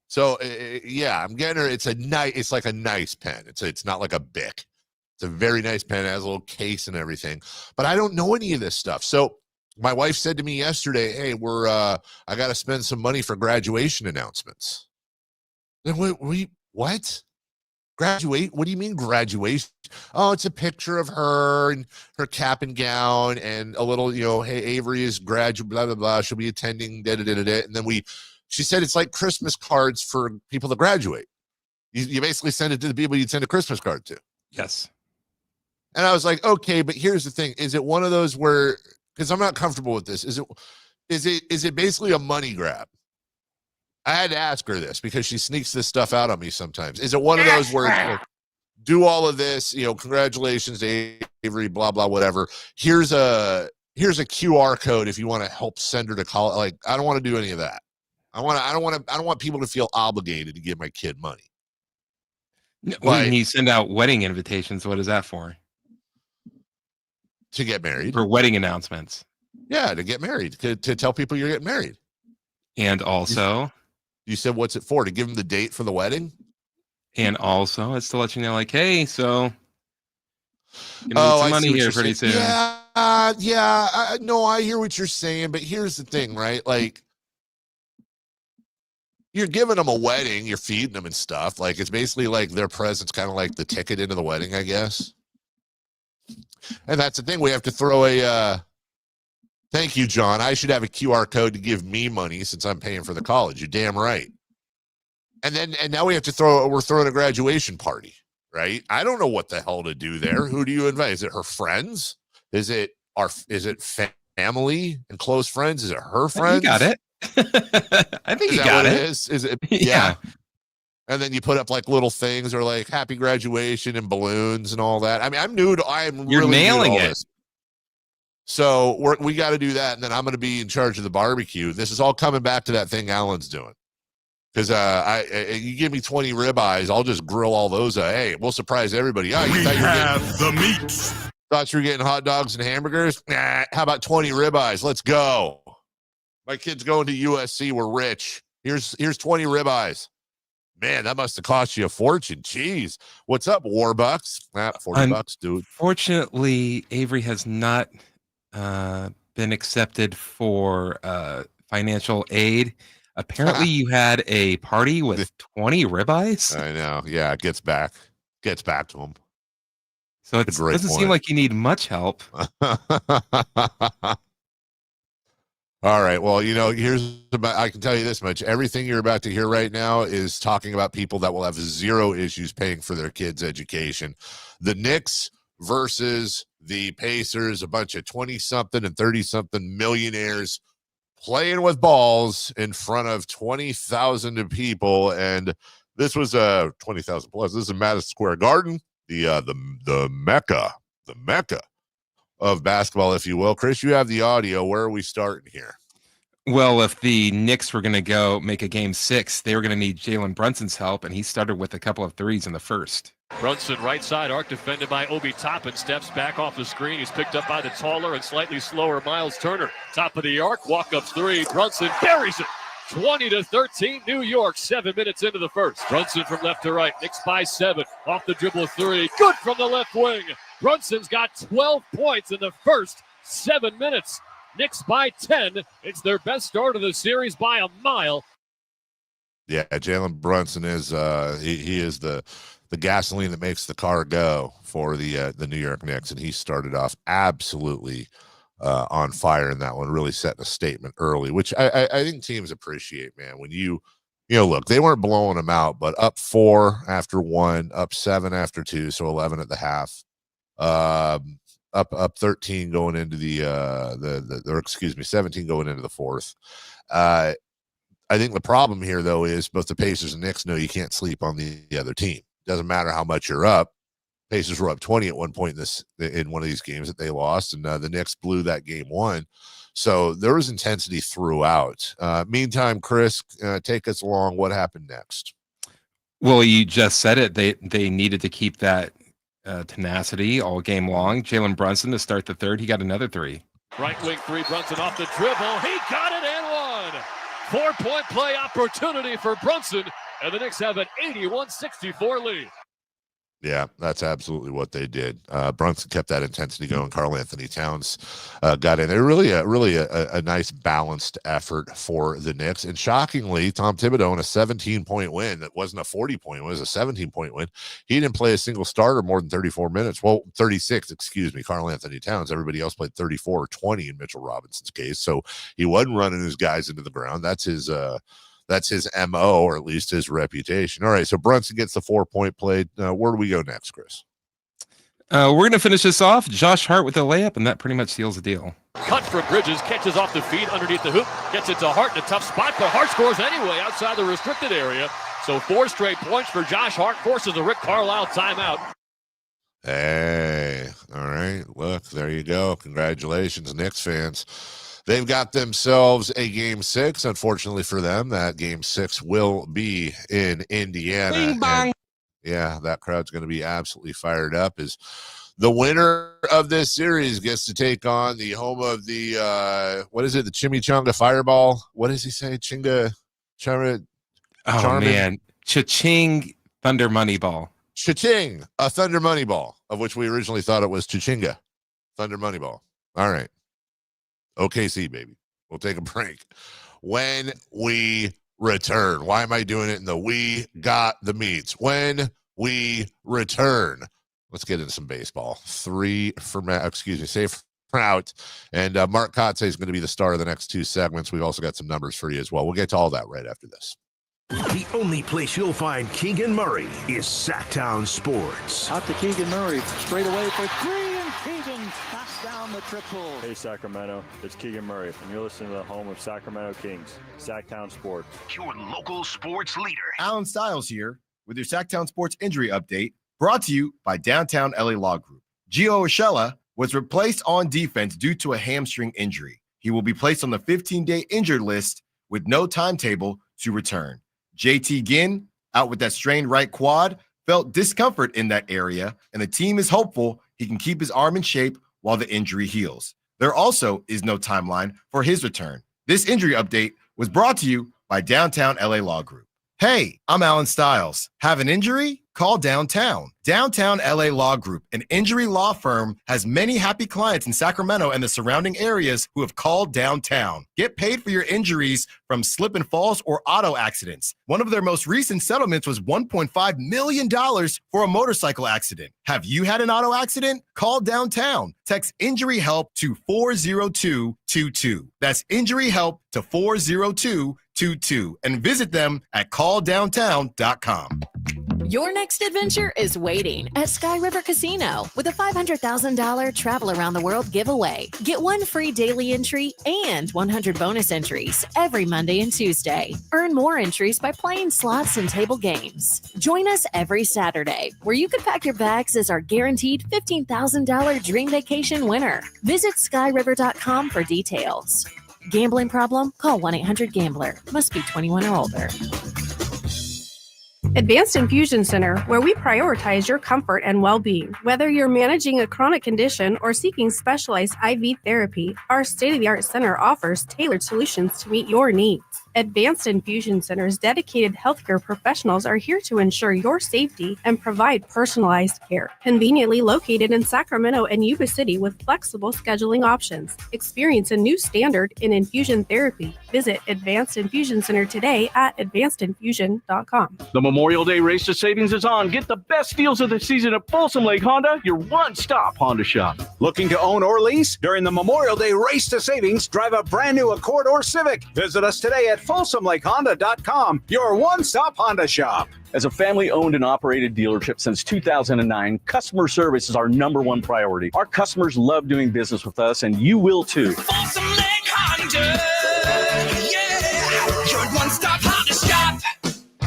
So I'm getting her. It's like a nice pen. It's not like a Bic. It's a very nice pen. It has a little case and everything. But I don't know any of this stuff. So my wife said to me yesterday, "Hey, I got to spend some money for graduation announcements." Then what? Graduate? What do you mean graduation? Oh, it's a picture of her and her cap and gown and a little, hey, Avery is graduate, blah, blah, blah. She'll be attending, da, da, da, da, da. And then she said it's like Christmas cards for people to graduate. You basically send it to the people you'd send a Christmas card to. Yes. And I was like, okay, but here's the thing. Is it one of those where, because I'm not comfortable with this, is it basically a money grab? I had to ask her this because she sneaks this stuff out on me sometimes. Is it one of those where it's like, do all of this, congratulations to Avery, blah, blah, whatever. Here's a QR code if you want to help send her to college. Like, I don't want to do any of that. I don't want people to feel obligated to give my kid money. When you send out wedding invitations, what is that for? To get married. For wedding announcements. Yeah, to get married, to tell people you're getting married. And also, you said, what's it for? To give them the date for the wedding? And also, it's to let you know, like, hey, so some money here pretty soon. Yeah. No, I hear what you're saying, but here's the thing, right? Like, you're giving them a wedding, you're feeding them and stuff. Like, it's basically like their present's kind of like the ticket into the wedding, I guess. And that's the thing. We have to throw thank you, John. I should have a QR code to give me money since I'm paying for the college. You're damn right. And now we're throwing a graduation party, right? I don't know what the hell to do there. Who do you invite? Is it her friends? Is it family and close friends? Is it her friends? You got it. I think you got it. Is it? Yeah. And then you put up like little things or like happy graduation and balloons and all that. I mean, You're really nailing new to all it. this. So we got to do that, and then I'm going to be in charge of the barbecue. This is all coming back to that thing Alan's doing. Because you give me 20 ribeyes, I'll just grill all those. Hey, we'll surprise everybody. Oh, We have the meat. Thought you were getting hot dogs and hamburgers? Nah, how about 20 ribeyes? Let's go. My kid's going to USC. We're rich. Here's 20 ribeyes. Man, that must have cost you a fortune. Jeez. What's up, Warbucks? $40, dude. Fortunately, Avery has not been accepted for financial aid. Apparently, you had a party with 20 ribeyes. I know. Yeah, it gets back to him. So it doesn't seem like you need much help. All right. Well, I can tell you this much. Everything you're about to hear right now is talking about people that will have zero issues paying for their kids' education. The Knicks versus the Pacers, a bunch of 20-something and 30-something millionaires playing with balls in front of 20,000 people. And this was 20,000 plus. This is Madison Square Garden, the mecca of basketball, if you will. Chris, you have the audio. Where are we starting here? Well, if the Knicks were going to go make a game 6, they were going to need Jalen Brunson's help, and he started with a couple of threes in the first. Brunson right side arc defended by Obi Toppin, steps back off the screen. He's picked up by the taller and slightly slower Miles Turner. Top of the arc, walk-up three. Brunson buries it. 20-13, New York, 7 minutes into the first. Brunson from left to right, Knicks by 7. Off the dribble three, good from the left wing. Brunson's got 12 points in the first 7 minutes. Knicks by 10. It's their best start of the series by a mile. Yeah, Jalen Brunson is he is the gasoline that makes the car go for the New York Knicks, and he started off absolutely on fire in that one, really setting a statement early, which I think teams appreciate, man. When you look, they weren't blowing them out, but up 4 after 1, up 7 after 2, so 11 at the half, up 13 going into the 17 going into the fourth. I think the problem here, though, is both the Pacers and Knicks know you can't sleep on the other team. Doesn't matter how much you're up. Pacers were up 20 at one point in one of these games that they lost, and the Knicks blew that game 1. So there was intensity throughout. Meantime, Chris, take us along. What happened next? Well, you just said it. They needed to keep that tenacity all game long. Jalen Brunson to start the third. He got another 3. Right wing 3, Brunson off the dribble. He got it and one. 4-point play opportunity for Brunson, and the Knicks have an 81-64 lead. Yeah, that's absolutely what they did. Brunson kept that intensity going. Karl Anthony Towns got in there. Really a nice balanced effort for the Knicks. And shockingly, Tom Thibodeau in a 17-point win. That wasn't a 40-point win. It was a 17-point win. He didn't play a single starter more than 34 minutes. Well, 36, excuse me, Karl Anthony Towns. Everybody else played 34 or 20 in Mitchell Robinson's case. So he wasn't running his guys into the ground. That's his MO, or at least his reputation. All right, so Brunson gets the 4-point play. Where do we go next, Chris? We're going to finish this off. Josh Hart with a layup, and that pretty much seals the deal. Cut for Bridges, catches off the feet underneath the hoop, gets it to Hart in a tough spot, but Hart scores anyway outside the restricted area. So 4 straight points for Josh Hart, forces a Rick Carlisle timeout. Hey, all right, look, there you go. Congratulations, Knicks fans. They've got themselves a Game 6. Unfortunately for them, that Game 6 will be in Indiana. Bing bong. Yeah, that crowd's going to be absolutely fired up as the winner of this series gets to take on the home of the, what is it, the Chimichanga Fireball? What does he say? Oh, man. Cha-ching Thunder Moneyball. Cha-ching, a Thunder Moneyball, of which we originally thought it was Cha-chinga. Thunder Moneyball. All right. OKC, baby. We'll take a break. When we return, why am I doing it in the we got the meats? When we return, let's get into some baseball. 3 for safe for out. And Mark Kotze is going to be the star of the next 2 segments. We've also got some numbers for you as well. We'll get to all that right after this. The only place you'll find Keegan Murray is Sacktown Sports. Out to Keegan Murray, straight away for 3, and Keegan knocks down the triple. Hey Sacramento, it's Keegan Murray, and you're listening to the home of Sacramento Kings, Sacktown Sports. Your local sports leader. Alan Stiles here with your Sacktown Sports injury update, brought to you by Downtown LA Law Group. Gio Urshela was replaced on defense due to a hamstring injury. He will be placed on the 15-day injured list with no timetable to return. JT Ginn, out with that strained right quad, felt discomfort in that area, and the team is hopeful he can keep his arm in shape while the injury heals. There also is no timeline for his return. This injury update was brought to you by Downtown LA Law Group. Hey, I'm Alan Stiles. Have an injury? Call Downtown. Downtown LA Law Group, an injury law firm, has many happy clients in Sacramento and the surrounding areas who have called Downtown. Get paid for your injuries from slip and falls or auto accidents. One of their most recent settlements was $1.5 million for a motorcycle accident. Have you had an auto accident? Call Downtown. Text injury help to 40222. That's injury help to 40222 and visit them at calldowntown.com. Your next adventure is waiting at Sky River Casino with a $500,000 travel around the world giveaway. Get 1 free daily entry and 100 bonus entries every Monday and Tuesday. Earn more entries by playing slots and table games. Join us every Saturday, where you can pack your bags as our guaranteed $15,000 dream vacation winner. Visit skyriver.com for details. Gambling problem? Call 1-800-GAMBLER. Must be 21 or older. Advanced Infusion Center, where we prioritize your comfort and well-being. Whether you're managing a chronic condition or seeking specialized IV therapy, our state-of-the-art center offers tailored solutions to meet your needs. Advanced Infusion Center's dedicated healthcare professionals are here to ensure your safety and provide personalized care. Conveniently located in Sacramento and Yuba City with flexible scheduling options. Experience a new standard in infusion therapy. Visit Advanced Infusion Center today at advancedinfusion.com. The Memorial Day Race to Savings is on. Get the best deals of the season at Folsom Lake Honda, your one-stop Honda shop. Looking to own or lease? During the Memorial Day Race to Savings, drive a brand new Accord or Civic. Visit us today at FolsomLakeHonda.com, your one-stop Honda shop. As a family-owned and operated dealership since 2009, customer service is our #1 priority. Our customers love doing business with us, and you will too. Folsom Lake Honda, yeah, your one-stop Honda shop.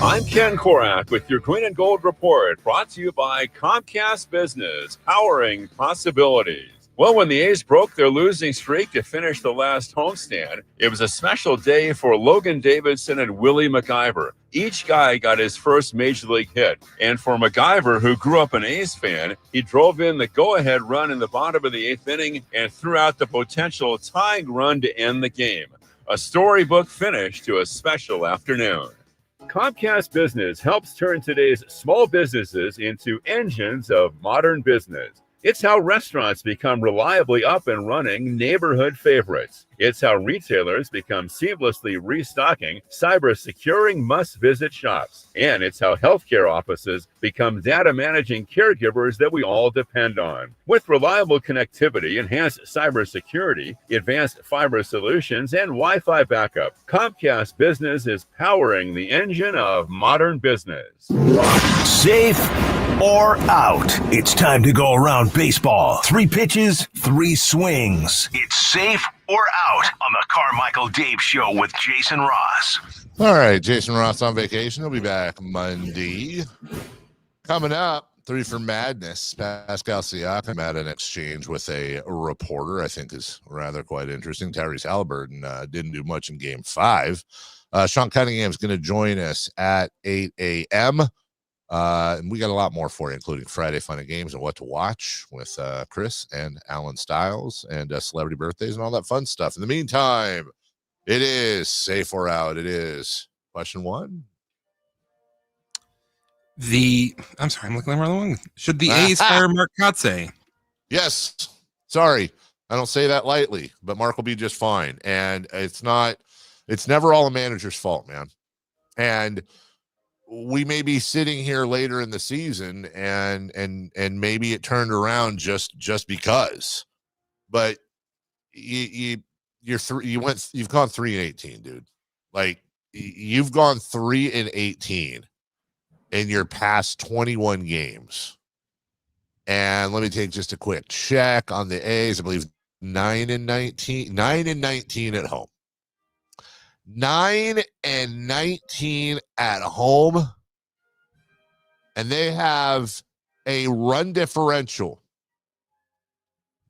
I'm Ken Korak with your Green and Gold Report, brought to you by Comcast Business, powering possibilities. Well, when the A's broke their losing streak to finish the last homestand, it was a special day for Logan Davidson and Willie McIver. Each guy got his first major league hit. And for McIver, who grew up an A's fan, he drove in the go-ahead run in the bottom of the 8th inning and threw out the potential tying run to end the game. A storybook finish to a special afternoon. Comcast Business helps turn today's small businesses into engines of modern business. It's how restaurants become reliably up and running neighborhood favorites. It's how retailers become seamlessly restocking, cyber-securing must-visit shops. And it's how healthcare offices become data-managing caregivers that we all depend on. With reliable connectivity, enhanced cybersecurity, advanced fiber solutions, and Wi-Fi backup, Comcast Business is powering the engine of modern business. Safe or out? It's time to go around baseball. 3 pitches, 3 swings. It's safe or out on the Carmichael Dave Show with Jason Ross. All right, Jason Ross on vacation. He'll be back Monday. Coming up, 3 for Madness. Pascal Siakam had an exchange with a reporter I think is rather quite interesting. Tyrese Haliburton didn't do much in Game 5. Sean Cunningham's going to join us at 8 a.m., and we got a lot more for you, including Friday Fun and Games and what to watch with Chris and Alan Stiles and celebrity birthdays and all that fun stuff. In the meantime, it is safe or out. It is question 1. I'm sorry, I'm looking at the wrong one. Should the A's fire Mark Kotsay? Yes. Sorry, I don't say that lightly, but Mark will be just fine. And it's never all a manager's fault, man. And we may be sitting here later in the season and maybe it turned around just because, but you've gone 3-18, dude. Like you've gone 3-18 in your past 21 games. And let me take just a quick check on the A's. I believe 9-19 at home. 9-19 at home, and they have a run differential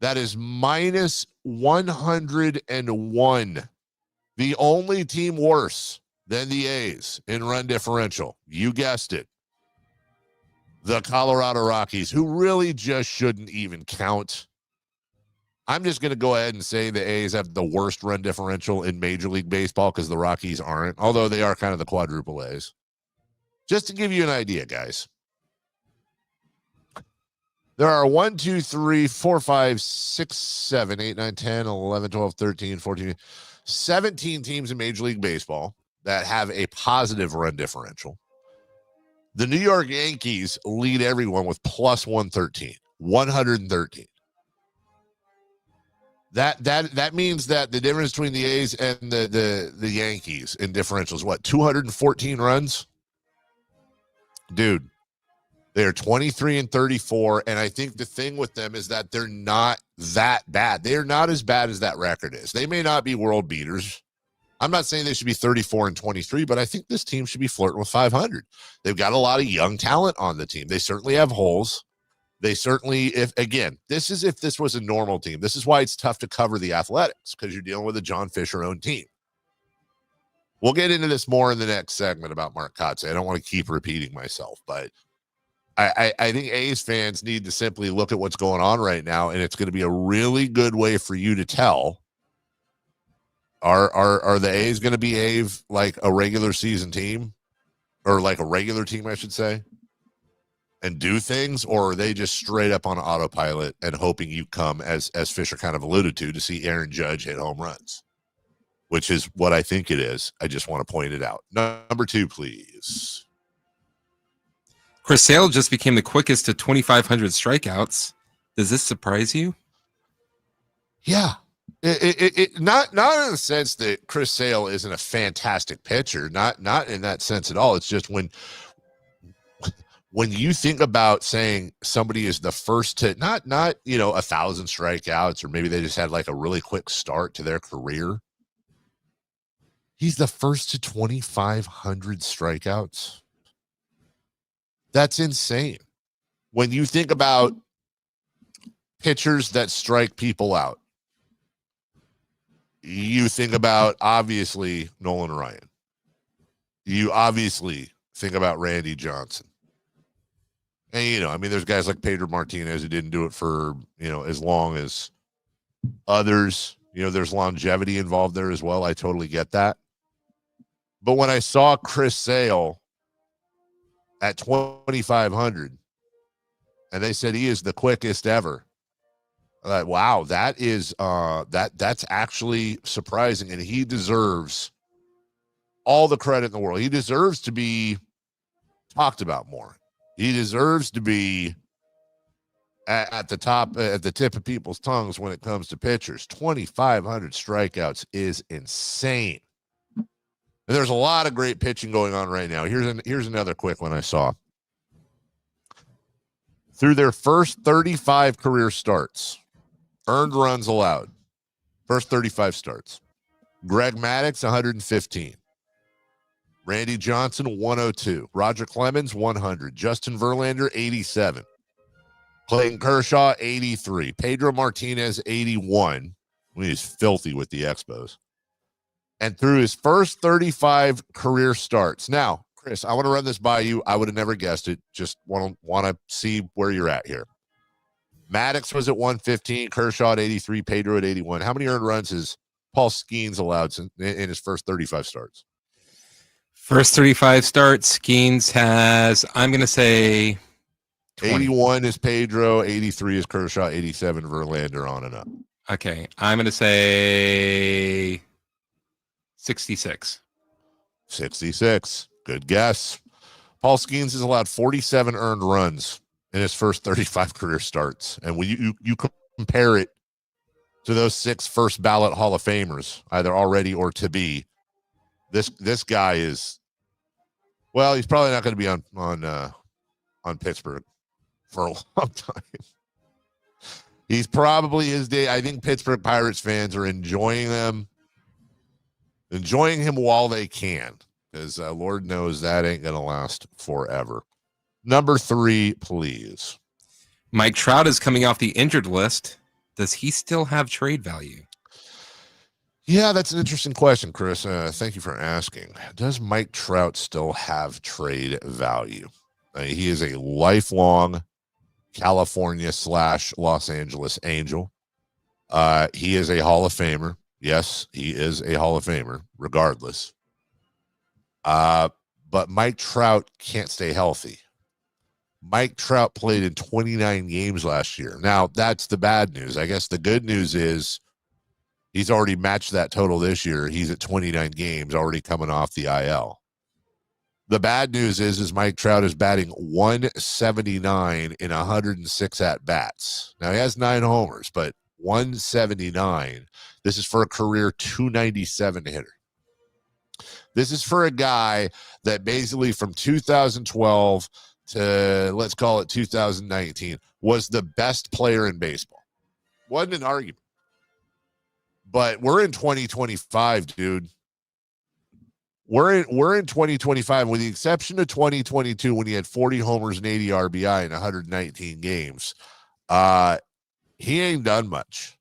that is minus 101. The only team worse than the A's in run differential. You guessed it. The Colorado Rockies, who really just shouldn't even count. I'm just going to go ahead and say the A's have the worst run differential in Major League Baseball because the Rockies aren't, although they are kind of the quadruple A's. Just to give you an idea, guys. There are 1, 2, 3, 4, 5, 6, 7, 8, 9, 10, 11, 12, 13, 14, 17 teams in Major League Baseball that have a positive run differential. The New York Yankees lead everyone with plus 113. That means that the difference between the A's and the Yankees in differentials, what, 214 runs? Dude, they're 23-34, and I think the thing with them is that they're not that bad. They're not as bad as that record is. They may not be world beaters. I'm not saying they should be 34-23, but I think this team should be flirting with 500. They've got a lot of young talent on the team. They certainly have holes. They certainly, if this was a normal team. This is why it's tough to cover the Athletics, because you're dealing with a John Fisher-owned team. We'll get into this more in the next segment about Mark Kotsay. I don't want to keep repeating myself, but I think A's fans need to simply look at what's going on right now, and it's going to be a really good way for you to tell, are the A's going to behave like a regular season team, or like a regular team, I should say, and do things, or are they just straight up on autopilot and hoping you come, as Fisher kind of alluded to see Aaron Judge hit home runs, which is what I think it is. I just want to point it out. Number 2, please. Chris Sale just became the quickest to 2,500 strikeouts. Does this surprise you? Yeah. It not in the sense that Chris Sale isn't a fantastic pitcher, not in that sense at all. It's just when you think about saying somebody is the first to not 1,000 strikeouts, or maybe they just had like a really quick start to their career. He's the first to 2,500 strikeouts. That's insane. When you think about pitchers that strike people out, you think about, obviously, Nolan Ryan. You obviously think about Randy Johnson. And, I mean, there's guys like Pedro Martinez who didn't do it for, as long as others. There's longevity involved there as well. I totally get that. But when I saw Chris Sale at 2,500, and they said he is the quickest ever, I thought, wow, that is that's actually surprising, and he deserves all the credit in the world. He deserves to be talked about more. He deserves to be at the top, at the tip of people's tongues when it comes to pitchers. 2,500 strikeouts is insane. And there's a lot of great pitching going on right now. Here's another quick one I saw. Through their first 35 career starts, earned runs allowed, first 35 starts. Greg Maddux, 115. Randy Johnson, 102. Roger Clemens, 100. Justin Verlander, 87. Clayton Kershaw, 83. Pedro Martinez, 81. He's filthy with the Expos. And through his first 35 career starts. Now, Chris, I want to run this by you. I would have never guessed it. Just want to see where you're at here. Maddux was at 115. Kershaw at 83. Pedro at 81. How many earned runs has Paul Skeens allowed in his first 35 starts? First 35 starts, Skeens has, I'm going to say 20. 81 is Pedro, 83 is Kershaw, 87 Verlander, on and up. Okay, I'm going to say 66. 66. Good guess. Paul Skeens has allowed 47 earned runs in his first 35 career starts. And when you compare it to those 6 first ballot Hall of Famers, either already or to be, this guy is, well, he's probably not going to be on Pittsburgh for a long time. He's probably his day. I think Pittsburgh Pirates fans are enjoying him while they can, because Lord knows that ain't going to last forever. Number 3, please. Mike Trout is coming off the injured list. Does he still have trade value? Yeah, that's an interesting question, Chris. Thank you for asking. Does Mike Trout still have trade value? He is a lifelong California/Los Angeles Angel. He is a Hall of Famer. Yes, he is a Hall of Famer, regardless. But Mike Trout can't stay healthy. Mike Trout played in 29 games last year. Now, that's the bad news. I guess the good news is he's already matched that total this year. He's at 29 games, already coming off the IL. The bad news is Mike Trout is batting 179 in 106 at-bats. Now, he has 9 homers, but 179. This is for a career 297 hitter. This is for a guy that basically from 2012 to, let's call it 2019, was the best player in baseball. Wasn't an argument. But we're in 2025, dude. We're in 2025, with the exception of 2022 when he had 40 homers and 80 RBI in 119 games. He ain't done much.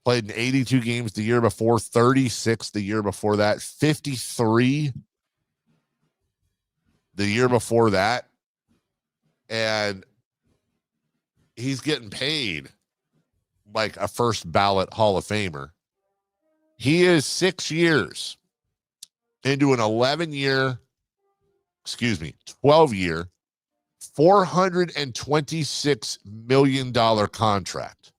Played in 82 games the year before, 36 the year before that, 53 the year before that. And he's getting paid like a first ballot Hall of Famer. He is 6 years into an 12-year, $426 million contract.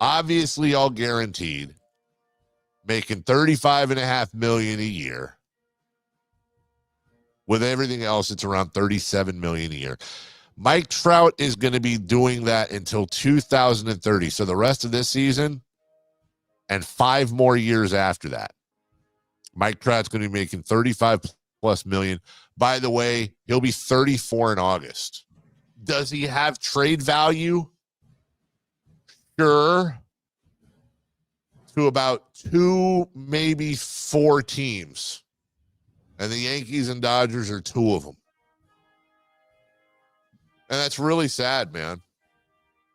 Obviously, all guaranteed, making $35.5 million a year. With everything else, it's around $37 million a year. Mike Trout is going to be doing that until 2030. So the rest of this season and 5 more years after that, Mike Trout's going to be making $35+ million. By the way, he'll be 34 in August. Does he have trade value? Sure. To about 2, maybe 4 teams. And the Yankees and Dodgers are 2 of them. And that's really sad, man.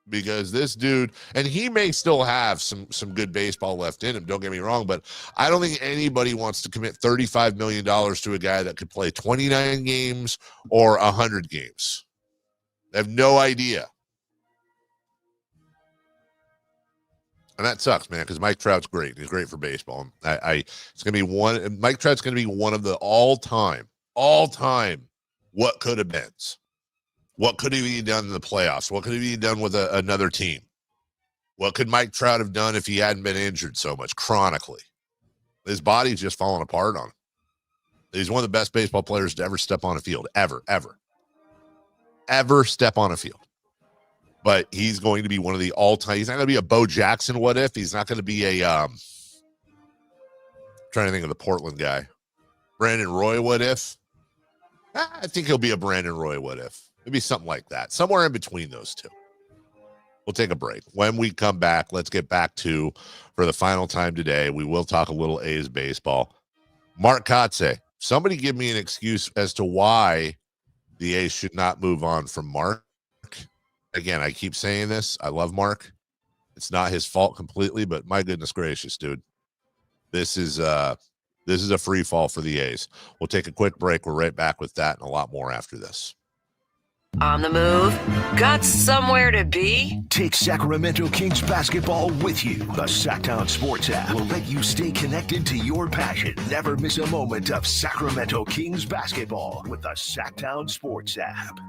Because this dude, and he may still have some good baseball left in him, don't get me wrong, but I don't think anybody wants to commit $35 million to a guy that could play 29 games or 100 games. They have no idea. And that sucks, man, because Mike Trout's great. He's great for baseball. It's going to be Mike Trout's going to be one of the all-time what could have been. What could he have done in the playoffs? What could he have done with another team? What could Mike Trout have done if he hadn't been injured so much chronically? His body's just falling apart on him. He's one of the best baseball players to ever step on a field, ever step on a field. But he's going to be one of the all-time. He's not going to be a Bo Jackson what if. He's not going to be a trying to think of the Portland guy. Brandon Roy what if. I think he'll be a Brandon Roy what if. Maybe something like that. Somewhere in between those two. We'll take a break. When we come back, let's get back to, for the final time today, we will talk a little A's baseball. Mark Kotze. Somebody give me an excuse as to why the A's should not move on from Mark. Again, I keep saying this. I love Mark. It's not his fault completely, but my goodness gracious, dude. This is a free fall for the A's. We'll take a quick break. We're right back with that and a lot more after this. On the move? Got somewhere to be? Take Sacramento Kings basketball with you. The Sacktown Sports app will let you stay connected to your passion. Never miss a moment of Sacramento Kings basketball with the Sacktown Sports app.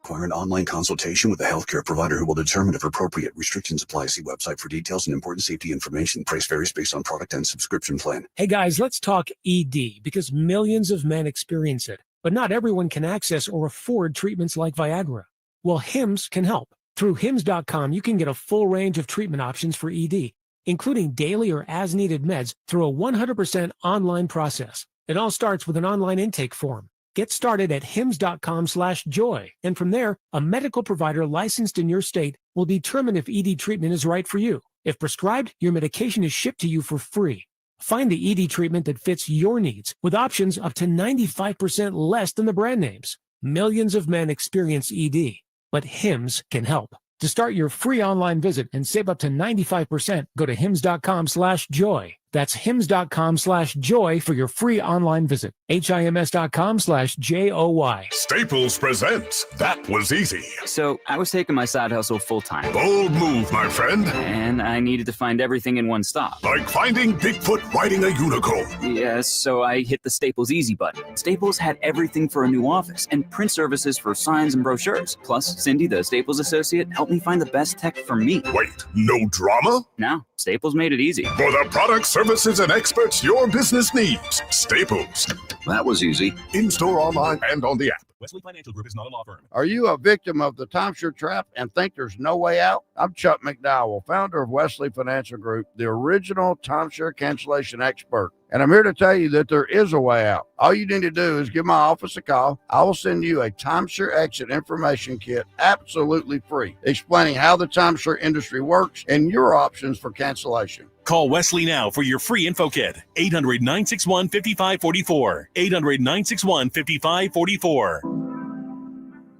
Require an online consultation with a healthcare provider who will determine if appropriate. Restrictions apply. See website for details and important safety information. Price varies based on product and subscription plan. Hey guys, let's talk ED because millions of men experience it. But not everyone can access or afford treatments like Viagra. Well, Hims can help. Through Hims.com, you can get a full range of treatment options for ED, including daily or as-needed meds through a 100% online process. It all starts with an online intake form. Get started at hims.com/joy. And from there, a medical provider licensed in your state will determine if ED treatment is right for you. If prescribed, your medication is shipped to you for free. Find the ED treatment that fits your needs with options up to 95% less than the brand names. Millions of men experience ED, but Hims can help. To start your free online visit and save up to 95%, go to hims.com/joy. That's hims.com/joy for your free online visit. HIMS.com/JOY. Staples presents That Was Easy. So I was taking my side hustle full time. Bold move, my friend. And I needed to find everything in one stop. Like finding Bigfoot riding a unicorn. Yes, so I hit the Staples Easy button. Staples had everything for a new office and print services for signs and brochures. Plus, Cindy, the Staples associate, helped me find the best tech for me. Wait, no drama? No, Staples made it easy. For the products, services, and experts your business needs. Staples. That was easy. In-store, online, and on the app. Wesley Financial Group is not a law firm. Are you a victim of the timeshare trap and think there's no way out? I'm Chuck McDowell, founder of Wesley Financial Group, the original timeshare cancellation expert. And I'm here to tell you that there is a way out. All you need to do is give my office a call. I will send you a timeshare exit information kit absolutely free, explaining how the timeshare industry works and your options for cancellation. Call Wesley now for your free info kit. 800-961-5544. 800-961-5544.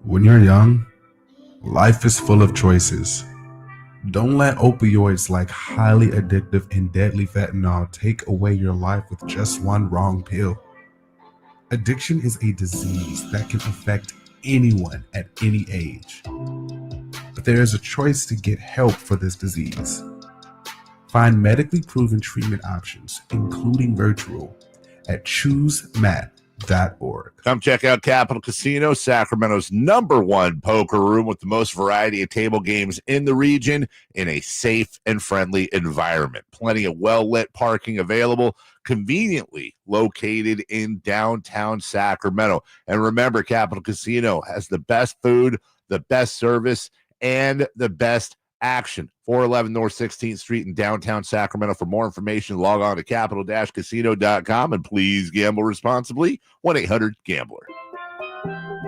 When you're young, life is full of choices. Don't let opioids like highly addictive and deadly fentanyl take away your life with just one wrong pill. Addiction is a disease that can affect anyone at any age. But there is a choice to get help for this disease. Find medically proven treatment options, including virtual, at choosemat.org. Come check out Capital Casino, Sacramento's #1 poker room with the most variety of table games in the region in a safe and friendly environment. Plenty of well-lit parking available, conveniently located in downtown Sacramento. And remember, Capital Casino has the best food, the best service, and the best action. 411 North 16th Street in downtown Sacramento. For more information, log on to capital-casino.com and please gamble responsibly. 1-800-GAMBLER.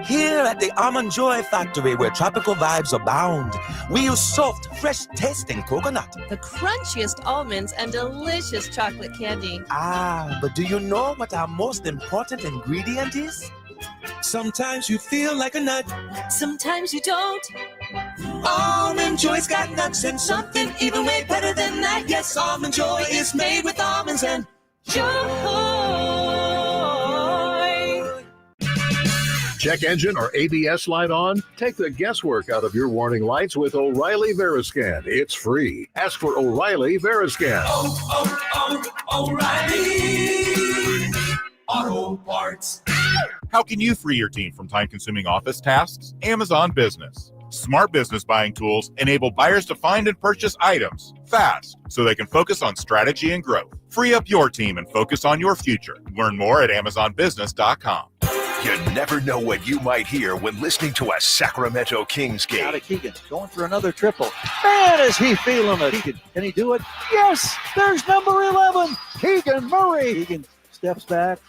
Here at the Almond Joy Factory, where tropical vibes abound, we use soft, fresh-tasting coconut. The crunchiest almonds and delicious chocolate candy. Ah, but do you know what our most important ingredient is? Sometimes you feel like a nut. Sometimes you don't. Almond Joy's got nuts and something even way better than that. Yes, Almond Joy is made with almonds and joy. Check engine or ABS light on? Take the guesswork out of your warning lights with O'Reilly Veriscan. It's free. Ask for O'Reilly Veriscan. O'Reilly Auto Parts. How can you free your team from time-consuming office tasks? Amazon Business. Smart business buying tools enable buyers to find and purchase items fast so they can focus on strategy and growth. Free up your team and focus on your future. Learn more at AmazonBusiness.com. You never know what you might hear when listening to a Sacramento Kings game. Out of Keegan, going for another triple. Man, is he feeling it. Keegan, can he do it? Yes, there's number 11, Keegan Murray. Keegan steps back.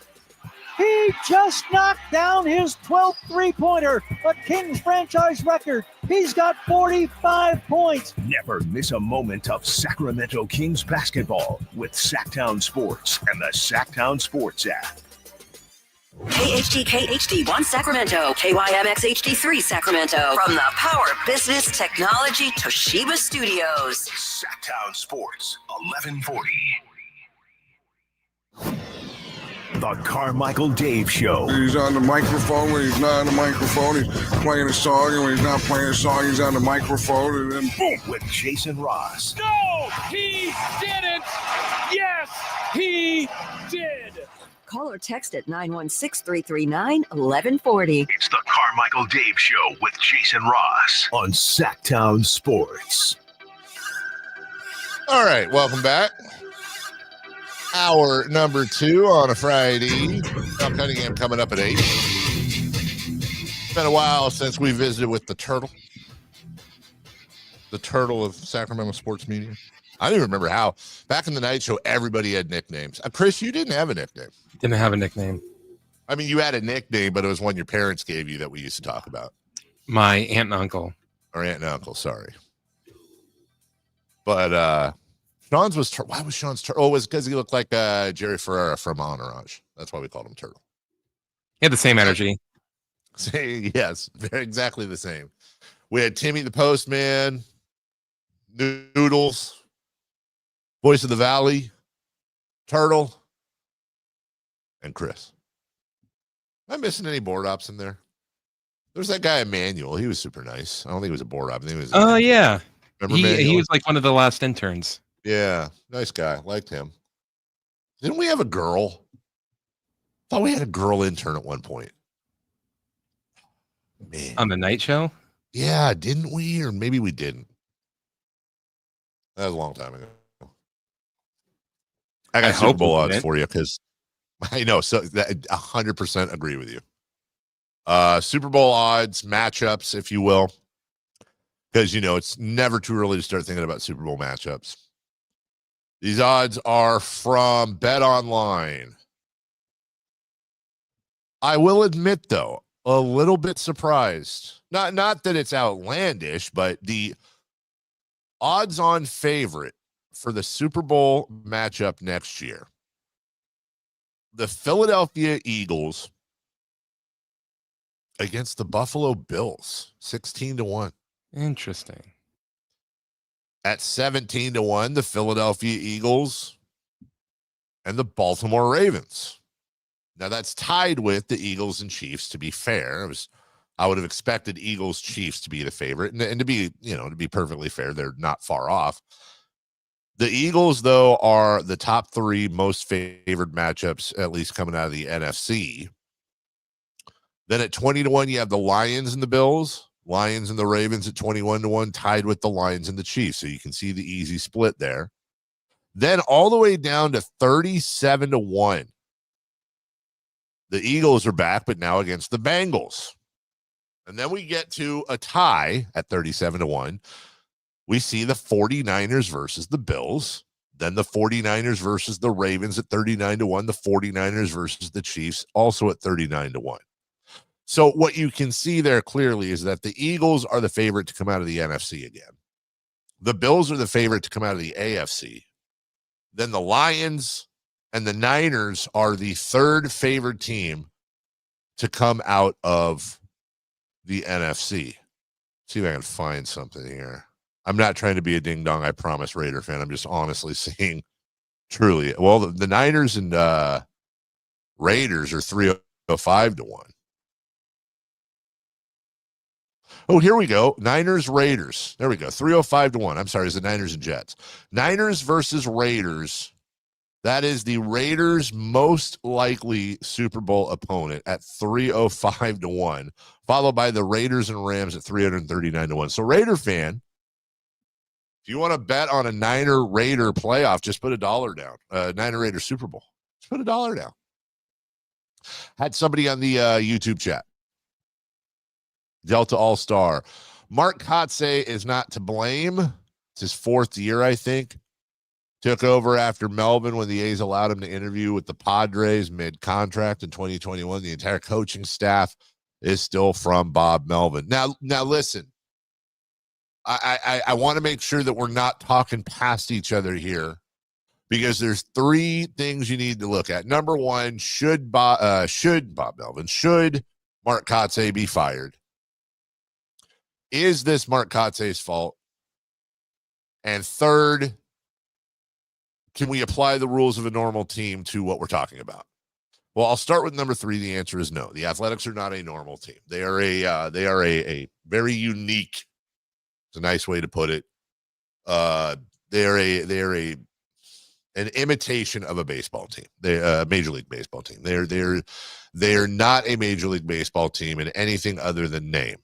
He just knocked down his 12th three-pointer, a Kings franchise record. He's got 45 points. Never miss a moment of Sacramento Kings basketball with Sacktown Sports and the Sacktown Sports app. KHTK HD1 Sacramento, KYMX HD3 Sacramento. From the Power Business Technology Toshiba Studios. Sacktown Sports, 1140. The Carmichael Dave Show. He's on the microphone when he's not on the microphone. He's playing a song, and when he's not playing a song, he's on the microphone. And then boom, with Jason Ross. No, he didn't. Yes, he did. Call or text at 916-339-1140. It's the Carmichael Dave Show with Jason Ross on Sacktown Sports. All right, welcome back. Hour number 2 on a Friday. Tom Cunningham coming up at 8. It's been a while since we visited with the turtle of Sacramento sports media. I don't even remember how. Back in the night show, everybody had nicknames. Chris, you didn't have a nickname. Didn't have a nickname. I mean, you had a nickname, but it was one your parents gave you that we used to talk about. My aunt and uncle. Or aunt and uncle, sorry. But Sean's was, why was Sean's turtle? Oh, it was because he looked like Jerry Ferrara from Entourage. That's why we called him Turtle. He had the same energy. Yes, exactly the same. We had Timmy the Postman, Noodles, Voice of the Valley, Turtle, and Chris. Am I missing any board ops in there? There's that guy Emmanuel. He was super nice. I don't think he was a board op. I think he was. Oh yeah. Remember he was like one of the last interns. Yeah, nice guy. Liked him. Didn't we have a girl? Thought we had a girl intern at one point. Man. On the night show? Yeah, didn't we? Or maybe we didn't. That was a long time ago. I got Super Bowl odds for you because I know. So 100% agree with you. Super Bowl odds, matchups, if you will. Because, it's never too early to start thinking about Super Bowl matchups. These odds are from Bet Online. I will admit, though, a little bit surprised. Not that it's outlandish, but the odds-on favorite for the Super Bowl matchup next year, the Philadelphia Eagles against the Buffalo Bills, 16-1. Interesting. At 17-1, the Philadelphia Eagles and the Baltimore Ravens. Now that's tied with the Eagles and Chiefs, to be fair. I would have expected Eagles Chiefs to be the favorite, and to be, to be perfectly fair, they're not far off. The Eagles, though, are the top 3 most favored matchups, at least coming out of the NFC. Then at 20-1, you have the Lions and the Bills. Lions and the Ravens at 21-1, tied with the Lions and the Chiefs. So you can see the easy split there. Then all the way down to 37-1. The Eagles are back, but now against the Bengals. And then we get to a tie at 37-1. We see the 49ers versus the Bills. Then the 49ers versus the Ravens at 39-1. The 49ers versus the Chiefs also at 39-1. So what you can see there clearly is that the Eagles are the favorite to come out of the NFC again. The Bills are the favorite to come out of the AFC. Then the Lions and the Niners are the third favored team to come out of the NFC. See if I can find something here. I'm not trying to be a ding dong, I promise, Raider fan. I'm just honestly saying, truly. Well, the Niners and Raiders are 305 to 1. Oh, here we go. Niners, Raiders. There we go. 305 to 1. I'm sorry, it's the Niners and Jets. Niners versus Raiders. That is the Raiders' most likely Super Bowl opponent at 305 to 1, followed by the Raiders and Rams at 339 to 1. So, Raider fan, if you want to bet on a Niner-Raider playoff, just put $1 down. Niner-Raider Super Bowl. Just put $1 down. Had somebody on the YouTube chat. Delta All-Star. Mark Kotze is not to blame. It's his 4th year, I think. Took over after Melvin when the A's allowed him to interview with the Padres mid-contract in 2021. The entire coaching staff is still from Bob Melvin. Now listen. I want to make sure that we're not talking past each other here, because there's 3 things you need to look at. Number one, should Mark Kotze be fired? Is this Mark Kotze's fault? And third, can we apply the rules of a normal team to what we're talking about? Well, I'll start with number 3. The answer is no. The Athletics are not a normal team. They are a very unique. It's a nice way to put it. They are an imitation of a baseball team. They're a Major League Baseball team. They're not a Major League Baseball team in anything other than name.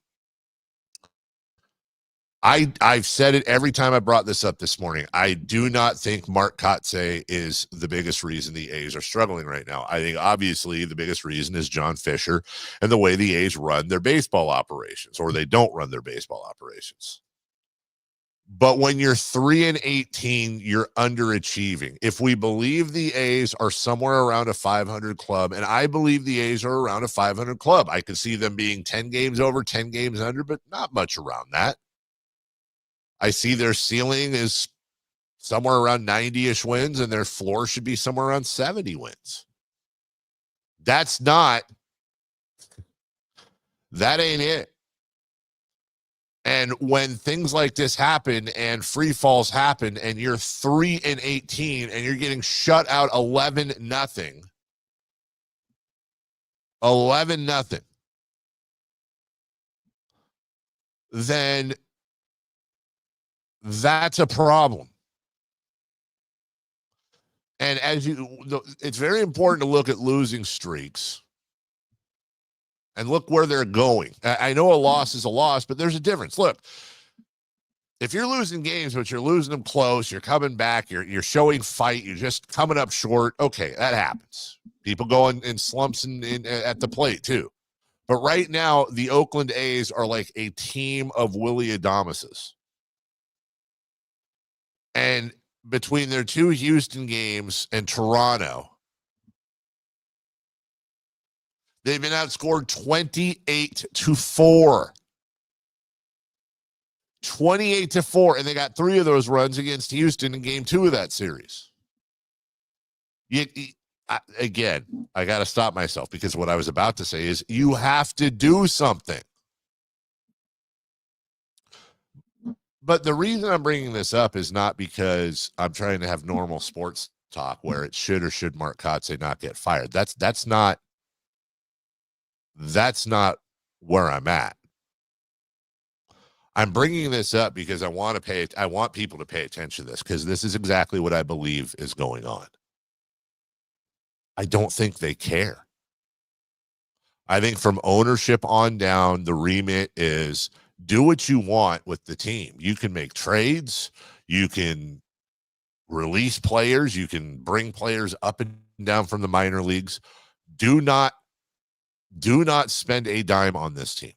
I've said it every time I brought this up this morning. I do not think Mark Kotze is the biggest reason the A's are struggling right now. I think obviously the biggest reason is John Fisher and the way the A's run their baseball operations, or they don't run their baseball operations. But when you're 3-18, you're underachieving. If we believe the A's are somewhere around a 500 club, and I believe the A's are around a 500 club, I could see them being 10 games over, 10 games under, but not much around that. I see their ceiling is somewhere around 90-ish wins, and their floor should be somewhere around 70 wins. That ain't it. And when things like this happen and free falls happen and you're 3-18 and you're getting shut out 11-0, then that's a problem. And it's very important to look at losing streaks and look where they're going. I know a loss is a loss, but there's a difference. Look, if you're losing games, but you're losing them close, you're coming back, you're showing fight, you're just coming up short. Okay, that happens. People go in slumps at the plate too. But right now, the Oakland A's are like a team of Willie Adameses. And between their 2 Houston games and Toronto, they've been outscored 28-4. 28-4, and they got 3 of those runs against Houston in game 2 of that series. Again, I got to stop myself, because what I was about to say is you have to do something. But the reason I'm bringing this up is not because I'm trying to have normal sports talk where it should or should Mark Kotze not get fired. That's not where I'm at. I'm bringing this up because I want people to pay attention to this, because this is exactly what I believe is going on. I don't think they care. I think from ownership on down, the remit is do what you want with the team. You can make trades. You can release players. You can bring players up and down from the minor leagues. Do not spend a dime on this team.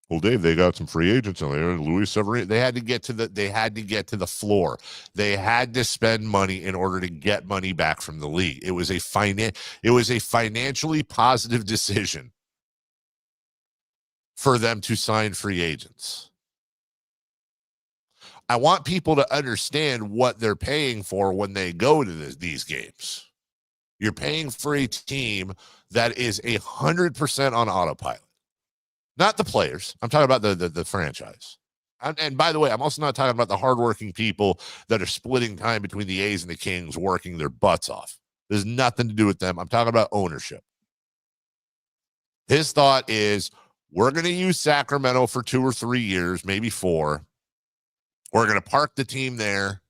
Well, Dave, they got some free agents on there. Luis Severino. They had to get to the floor. They had to spend money in order to get money back from the league. It was a financially positive decision for them to sign free agents. I want people to understand what they're paying for when they go to these games. You're paying for a team that is 100% on autopilot. Not the players. I'm talking about the franchise. And by the way, I'm also not talking about the hardworking people that are splitting time between the A's and the Kings, working their butts off. There's nothing to do with them. I'm talking about ownership. His thought is, we're going to use Sacramento for 2 or 3 years, maybe 4. We're going to park the team there.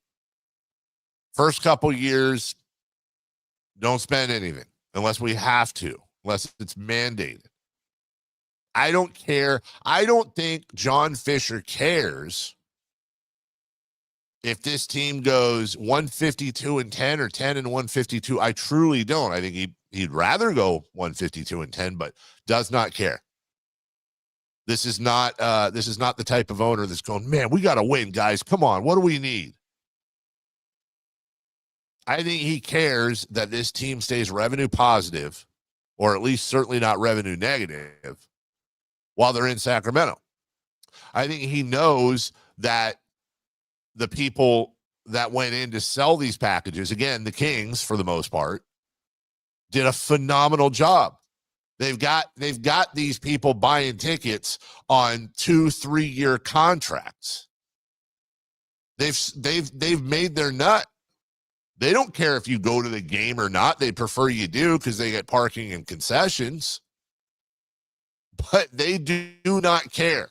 First couple years, don't spend anything unless we have to, unless it's mandated. I don't care. I don't think John Fisher cares if this team goes 152-10 or 10-152. I truly don't. I think he'd rather go 152-10, but does not care. This is not the type of owner that's going, man, we got to win, guys. Come on, what do we need? I think he cares that this team stays revenue positive, or at least certainly not revenue negative, while they're in Sacramento. I think he knows that the people that went in to sell these packages, again, the Kings for the most part, did a phenomenal job. They've got these people buying tickets on 2-3 year contracts. They've made their nut. They don't care if you go to the game or not. They prefer you do because they get parking and concessions. But they do not care.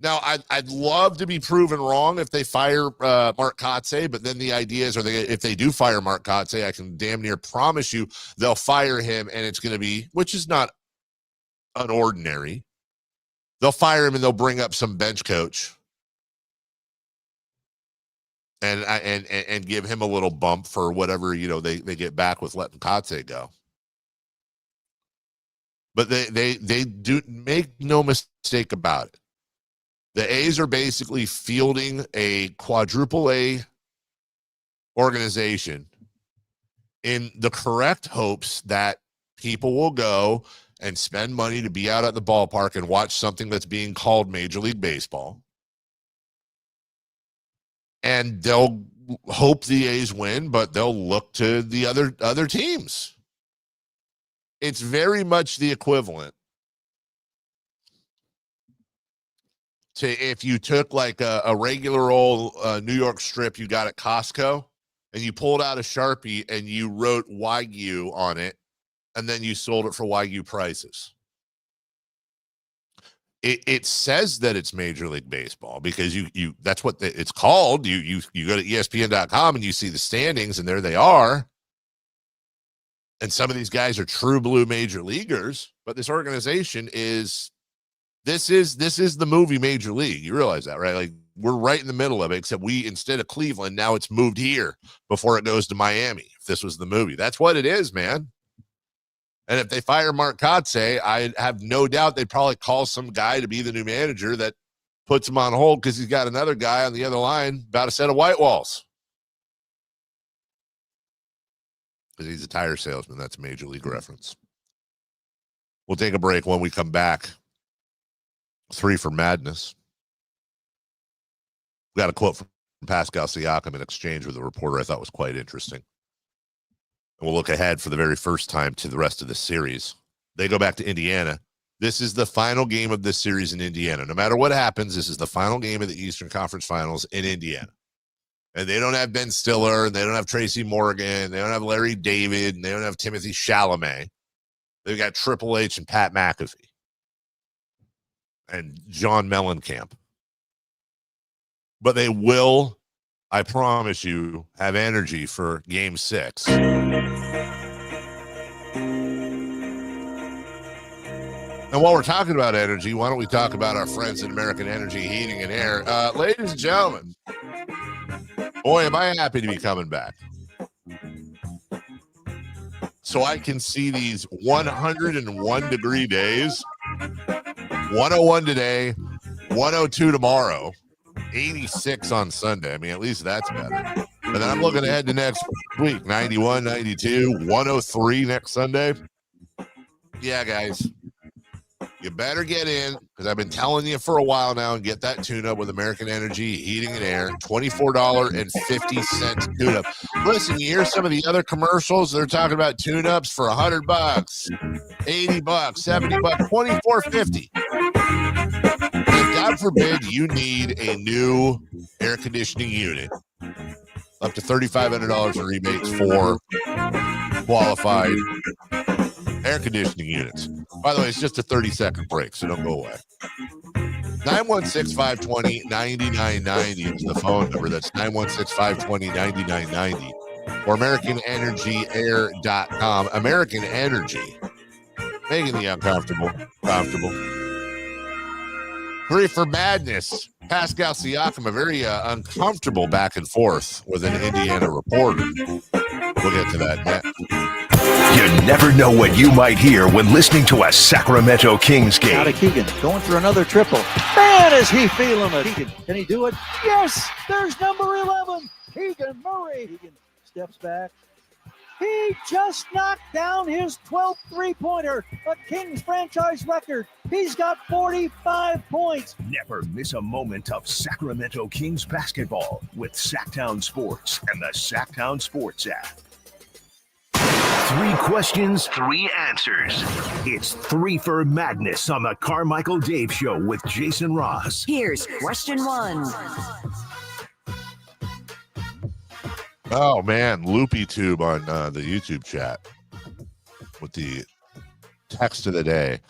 Now, I'd love to be proven wrong if they fire Mark Kotsay, but then the idea is, if they do fire Mark Kotsay, I can damn near promise you they'll fire him, and it's going to be, which is not unordinary, they'll fire him and they'll bring up some bench coach and give him a little bump for whatever, they get back with letting Kotsay go. But they do, make no mistake about it. The A's are basically fielding a quadruple A organization in the correct hopes that people will go and spend money to be out at the ballpark and watch something that's being called Major League Baseball. And they'll hope the A's win, but they'll look to the other teams. It's very much the equivalent to if you took like a regular old New York strip you got at Costco and you pulled out a Sharpie and you wrote Wagyu on it, and then you sold it for Wagyu prices. It says that it's Major League Baseball because you that's what it's called. You go to ESPN.com and you see the standings, and there they are. And some of these guys are true blue major leaguers, but this organization is the movie Major League. You realize that, right? Like, we're right in the middle of it, except instead of Cleveland, now it's moved here before it goes to Miami. If this was the movie, that's what it is, man. And if they fire Mark Kotsay, I have no doubt they'd probably call some guy to be the new manager that puts him on hold because he's got another guy on the other line about a set of white walls. Because he's a tire salesman. That's a Major League reference. We'll take a break. When we come back, 3 for Madness. We got a quote from Pascal Siakam in exchange with a reporter I thought was quite interesting. And we'll look ahead for the very first time to the rest of the series. They go back to Indiana. This is the final game of this series in Indiana. No matter what happens, this is the final game of the Eastern Conference Finals in Indiana. And they don't have Ben Stiller, and they don't have Tracy Morgan, they don't have Larry David, and they don't have Timothy Chalamet. They've got Triple H and Pat McAfee and John Mellencamp. But they will, I promise you, have energy for Game 6. And while we're talking about energy, why don't we talk about our friends at American Energy Heating and Air? Ladies and gentlemen, boy, am I happy to be coming back. So I can see these 101 degree days, 101 today, 102 tomorrow, 86 on Sunday. I mean, at least that's better. And then I'm looking ahead to next week, 91, 92, 103 next Sunday. Yeah, guys, you better get in, because I've been telling you for a while now, and get that tune-up with American Energy Heating and Air, $24.50 tune-up. Listen, you hear some of the other commercials. They're talking about tune-ups for $100, $80, $70, $24.50. If God forbid you need a new air conditioning unit, up to $3,500 in rebates for qualified air conditioning units. By the way, it's just a 30-second break, so don't go away. 916-520-9990 is the phone number. That's 916-520-9990 or AmericanEnergyAir.com. American Energy, making the uncomfortable comfortable. Three for Madness. Pascal Siakam, a very uncomfortable back and forth with an Indiana reporter. We'll get to that next. You never know what you might hear when listening to a Sacramento Kings game. Out of Keegan, going for another triple. Man, is he feeling it. Keegan, can he do it? Yes, there's number 11, Keegan Murray. Keegan steps back. He just knocked down his 12th three-pointer, a Kings franchise record. He's got 45 points. Never miss a moment of Sacramento Kings basketball with Sacktown Sports and the Sacktown Sports app. 3 questions, 3 answers. It's 3 for Madness on the Carmichael Dave Show with Jason Ross. Here's question 1. Oh, man, Loopy Tube on the YouTube chat with the text of the day.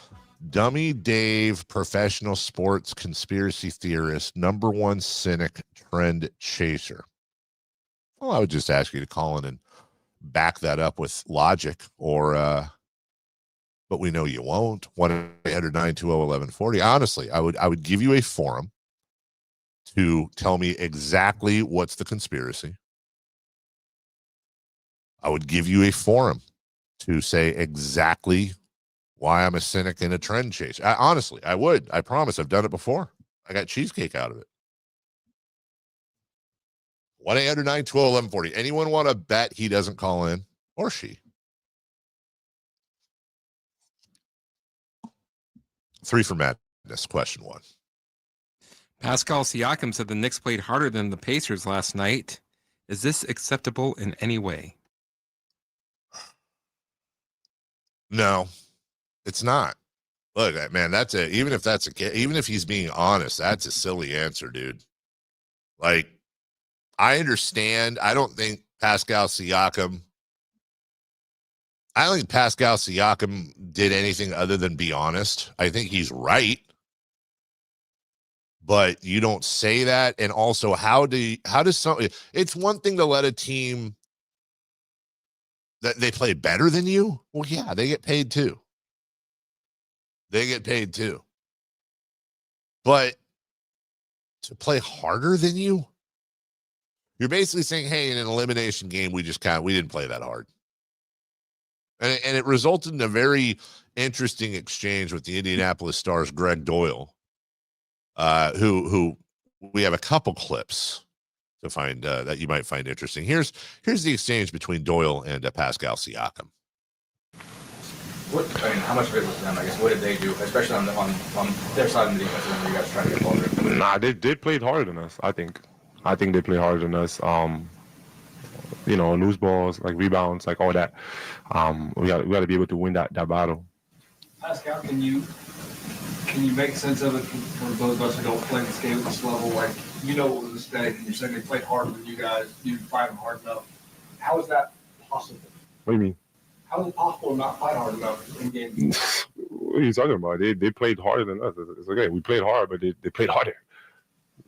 Dummy Dave, professional sports conspiracy theorist, number 1 cynic, trend chaser. Well, I would just ask you to call in and back that up with logic, or but we know you won't. 1-800-920-1140. Honestly, I would give you a forum to tell me exactly what's the conspiracy. I would give you a forum to say exactly why I'm a cynic and a trend chaser. Honestly, I would. I promise. I've done it before. I got cheesecake out of it. 1-800-920-1140. Anyone want to bet he doesn't call in, or she? 3 for Madness. Question 1. Pascal Siakam said the Knicks played harder than the Pacers last night. Is this acceptable in any way? No, it's not. Look, man, even if he's being honest, that's a silly answer, dude. Like, I understand. I don't think Pascal Siakam did anything other than be honest. I think he's right. But you don't say that. And also, it's one thing to let a team that they play better than you. Well, yeah, they get paid too. But to play harder than you, you're basically saying, hey, in an elimination game, we didn't play that hard. And it resulted in a very interesting exchange with the Indianapolis Stars' Greg Doyle, who we have a couple clips to find that you might find interesting. Here's the exchange between Doyle and Pascal Siakam. How much of it was them? I guess what did they do, especially on their side of the defense when you guys trying to get closer? Nah, they played harder than us. I think they played harder than us. Loose balls, like rebounds, like all that. We got to be able to win that battle. Pascal, can you make sense of it for those of us who don't play this game at this level? Like, what was the mistake, and you're saying they played harder than you guys. You didn't fight them hard enough. How is that possible? What do you mean? How is it possible to not fight hard enough in games? What are you talking about? They played harder than us. It's okay. We played hard, but they played harder.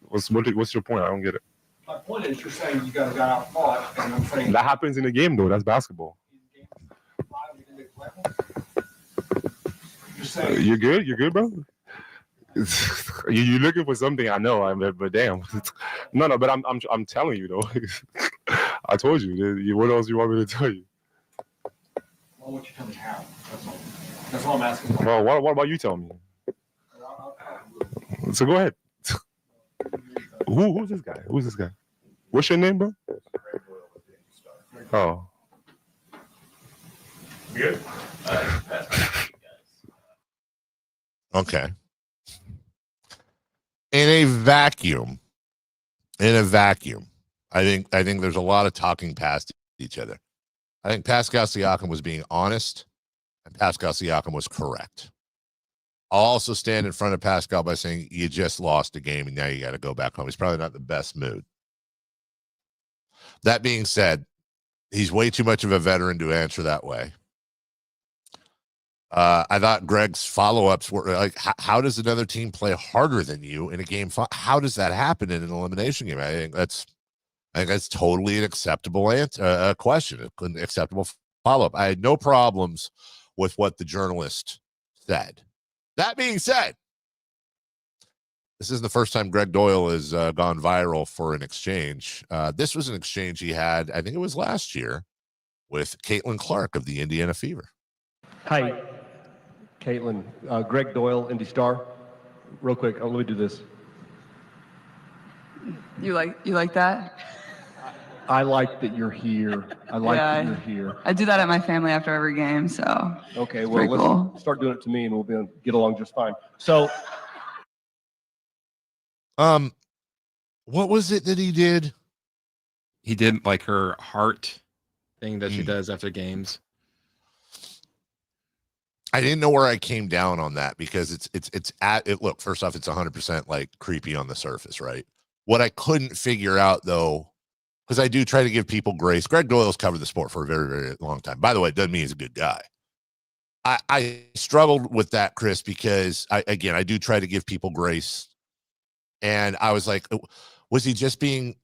What's your point? I don't get it. My point is, you're saying you guys got out fought, and I'm saying that happens in the game, though. That's basketball. You're good. You're good, bro. You're looking for something. I know. But damn. No. But I'm telling you though. I told you. What else you want me to tell you? Well, what you tell me how? That's all I'm asking. Well, what about you telling me? So go ahead. Who's this guy? What's your name, bro? Oh. Good. Okay. In a vacuum, I think there's a lot of talking past each other. I think Pascal Siakam was being honest, and Pascal Siakam was correct. I'll also stand in front of Pascal by saying you just lost a game and now you got to go back home. He's probably not in the best mood. That being said, he's way too much of a veteran to answer that way. I thought Greg's follow-ups were like, how does another team play harder than you in a game? How does that happen in an elimination game? I think that's totally an acceptable question, an acceptable follow-up. I had no problems with what the journalist said. That being said, this isn't the first time Greg Doyle has gone viral for an exchange. This was an exchange he had, I think it was last year, with Caitlin Clark of the Indiana Fever. Hi, Caitlin. Greg Doyle, Indy Star. Real quick, let me do this. You like that? I like that you're here. I like that you're here. I do that at my family after every game, so. Okay, well, let's start doing it to me and we'll be able to get along just fine. So. What was it that he did? He did like her heart thing that she does after games. I didn't know where I came down on that because look, first off, it's 100% like creepy on the surface, right? What I couldn't figure out though, because I do try to give people grace. Greg Doyle's covered the sport for a very, very long time. By the way, it doesn't mean he's a good guy. I struggled with that, Chris, because I do try to give people grace. And I was like, was he just being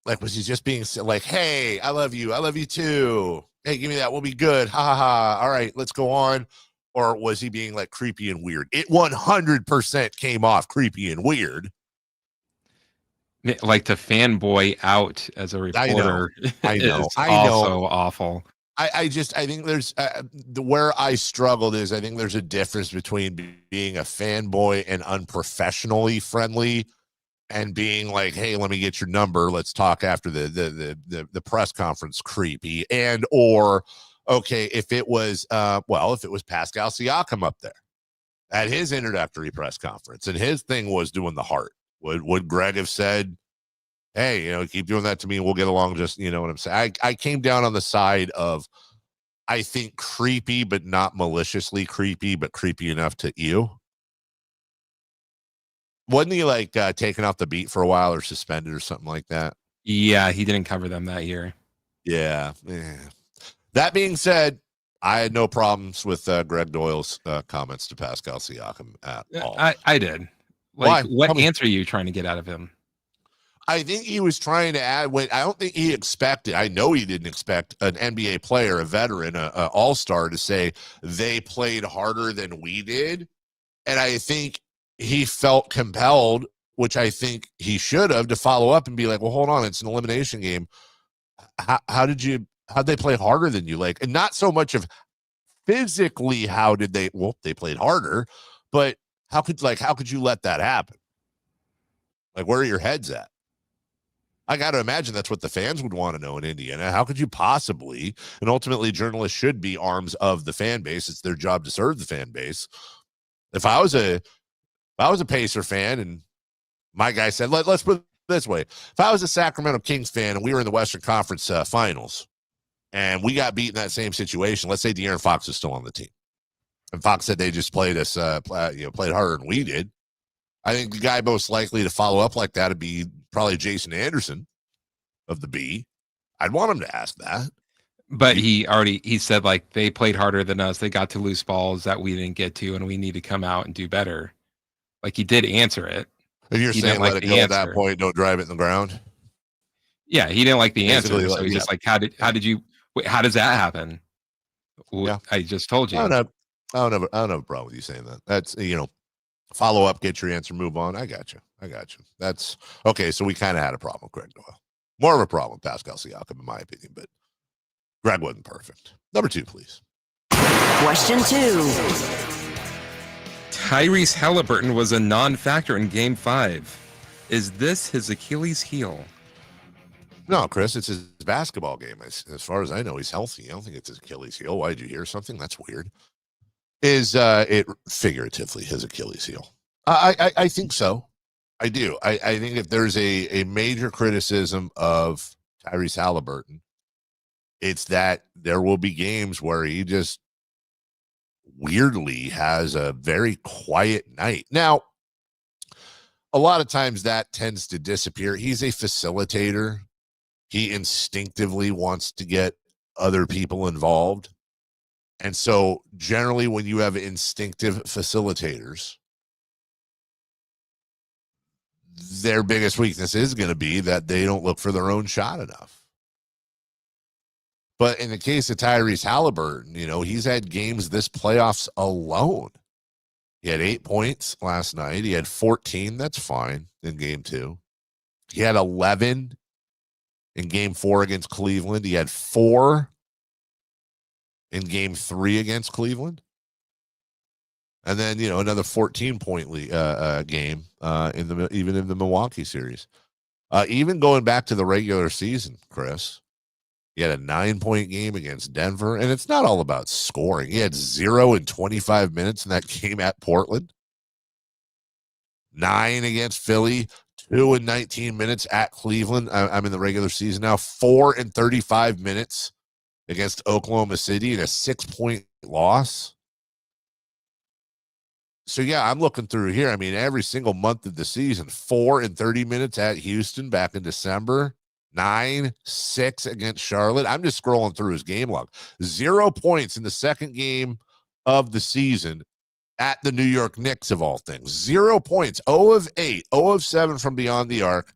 like, hey, I love you too. Hey, give me that. We'll be good. Ha ha ha. All right, let's go on. Or was he being like creepy and weird? It 100% came off creepy and weird. Like to fanboy out as a reporter. I know. Is also awful. I think there's where I struggled is I think there's a difference between being a fanboy and unprofessionally friendly and being like, hey, let me get your number. Let's talk after the press conference creepy. And or okay, if it was Pascal Siakam up there at his introductory press conference and his thing was doing the heart, would Greg have said, hey, keep doing that to me and we'll get along, just, you know what I'm saying? I came down on the side of, I think, creepy, but not maliciously creepy, but creepy enough to you. Wasn't he like taken off the beat for a while or suspended or something like that? Yeah, he didn't cover them that year. Yeah. That being said, I had no problems with Greg Doyle's comments to Pascal Siakam at all. I did. Like, what answer are you trying to get out of him? I think he was trying to add weight. I don't think he expected, I know he didn't expect an NBA player, a veteran, an all-star to say they played harder than we did. And I think he felt compelled, which I think he should have, to follow up and be like, well, hold on, it's an elimination game. How'd they play harder than you? Like, and not so much of physically how did they, well, they played harder, but how could you let that happen? Like, where are your heads at? I got to imagine that's what the fans would want to know in Indiana. How could you possibly, and ultimately journalists should be arms of the fan base. It's their job to serve the fan base. If I was a Pacer fan and my guy said, let's put it this way. If I was a Sacramento Kings fan and we were in the Western Conference Finals and we got beat in that same situation, let's say De'Aaron Fox is still on the team. And Fox said they just played us, played harder than we did. I think the guy most likely to follow up like that would be probably Jason Anderson of the B. I'd want him to ask that. But he said, like, they played harder than us. They got to loose balls that we didn't get to, and we need to come out and do better. Like, he did answer it. And you're saying let it go at that point, don't drive it in the ground? Yeah, he didn't like the Basically, answer. So he's just like, how does that happen? Well, Yeah. I just told you. I don't have a problem with you saying that. That's, follow up, get your answer, move on. I got you. That's okay. So we kind of had a problem with Greg Doyle. More of a problem with Pascal Siakam, in my opinion, but Greg wasn't perfect. Number 2, please. Question 2. Tyrese Haliburton was a non-factor in Game 5. Is this his Achilles heel? No, Chris, it's his basketball game. As far as I know, he's healthy. I don't think it's his Achilles heel. Why did you hear something? That's weird. Is it figuratively his Achilles heel? I think so. I do. I think if there's a major criticism of Tyrese Haliburton. It's that there will be games where he just weirdly has a very quiet night. Now, a lot of times that tends to disappear. He's a facilitator. He instinctively wants to get other people involved. And so generally when you have instinctive facilitators, their biggest weakness is going to be that they don't look for their own shot enough. But in the case of Tyrese Haliburton, he's had games this playoffs alone. He had 8 points last night. He had 14. That's fine in game 2. He had 11 in game 4 against Cleveland. He had 4 in game 3 against Cleveland. And then, another 14-point game even in the Milwaukee series. Even going back to the regular season, Chris, he had a 9-point game against Denver, and it's not all about scoring. He had 0 in 25 minutes in that game at Portland. 9 against Philly, 2 in 19 minutes at Cleveland. I'm in the regular season now. 4 in 35 minutes against Oklahoma City in a 6-point loss. So, yeah, I'm looking through here. I mean, every single month of the season, 4 in 30 minutes at Houston back in December. 9, 6 against Charlotte. I'm just scrolling through his game log. 0 points in the second game of the season at the New York Knicks, of all things. 0 points. 0 of 8. 0 of 7 from beyond the arc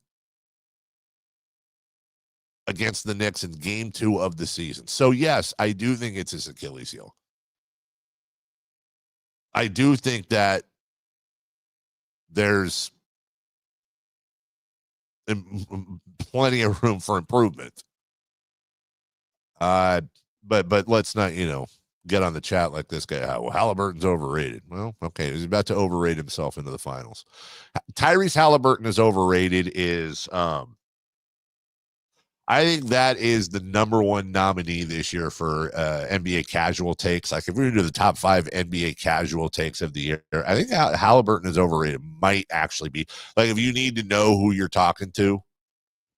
against the Knicks in game 2 of the season. So, yes, I do think it's his Achilles heel. I do think that there's plenty of room for improvement. But let's not, get on the chat like this guy. Well, Haliburton's overrated. Well, okay, he's about to overrate himself into the finals. Tyrese Haliburton is overrated is I think that is the number one nominee this year for NBA casual takes. Like if we were to do the top 5 NBA casual takes of the year, I think Haliburton is overrated. Might actually be. Like if you need to know who you're talking to,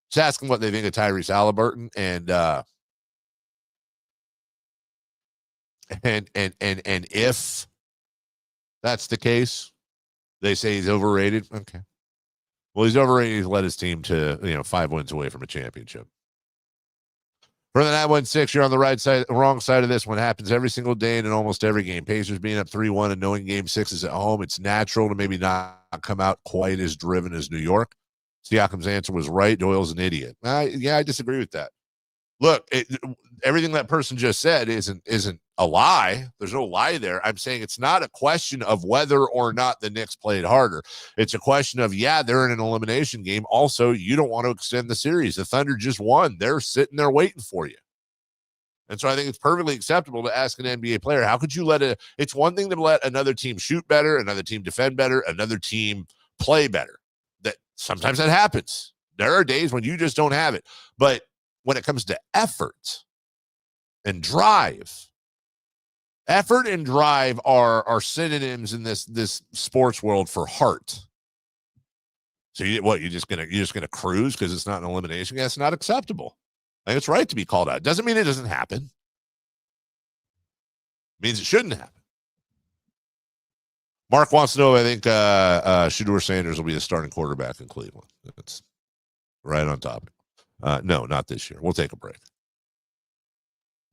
just ask them what they think of Tyrese Haliburton, and if that's the case, they say he's overrated. Okay. Well, he's overrated. He's led his team to 5 wins away from a championship. For the 916, you're on the wrong side of this one. Happens every single day and in almost every game. Pacers being up 3-1 and knowing game 6 is at home, it's natural to maybe not come out quite as driven as New York. Siakam's answer was right. Doyle's an idiot. I disagree with that. Look, everything that person just said isn't a lie. There's no lie there. I'm saying it's not a question of whether or not the Knicks played harder. It's a question of, they're in an elimination game. Also, you don't want to extend the series. The Thunder just won. They're sitting there waiting for you. And so I think it's perfectly acceptable to ask an NBA player, how could you it's one thing to let another team shoot better, another team defend better, another team play better. That sometimes that happens. There are days when you just don't have it. But when it comes to effort and drive are synonyms in this sports world for heart. So you're just gonna cruise because it's not an elimination? That's not acceptable. I think it's right to be called out. Doesn't mean it doesn't happen. It means it shouldn't happen. Mark wants to know, I think Shedeur Sanders will be the starting quarterback in Cleveland. That's right on topic. No, not this year. We'll take a break.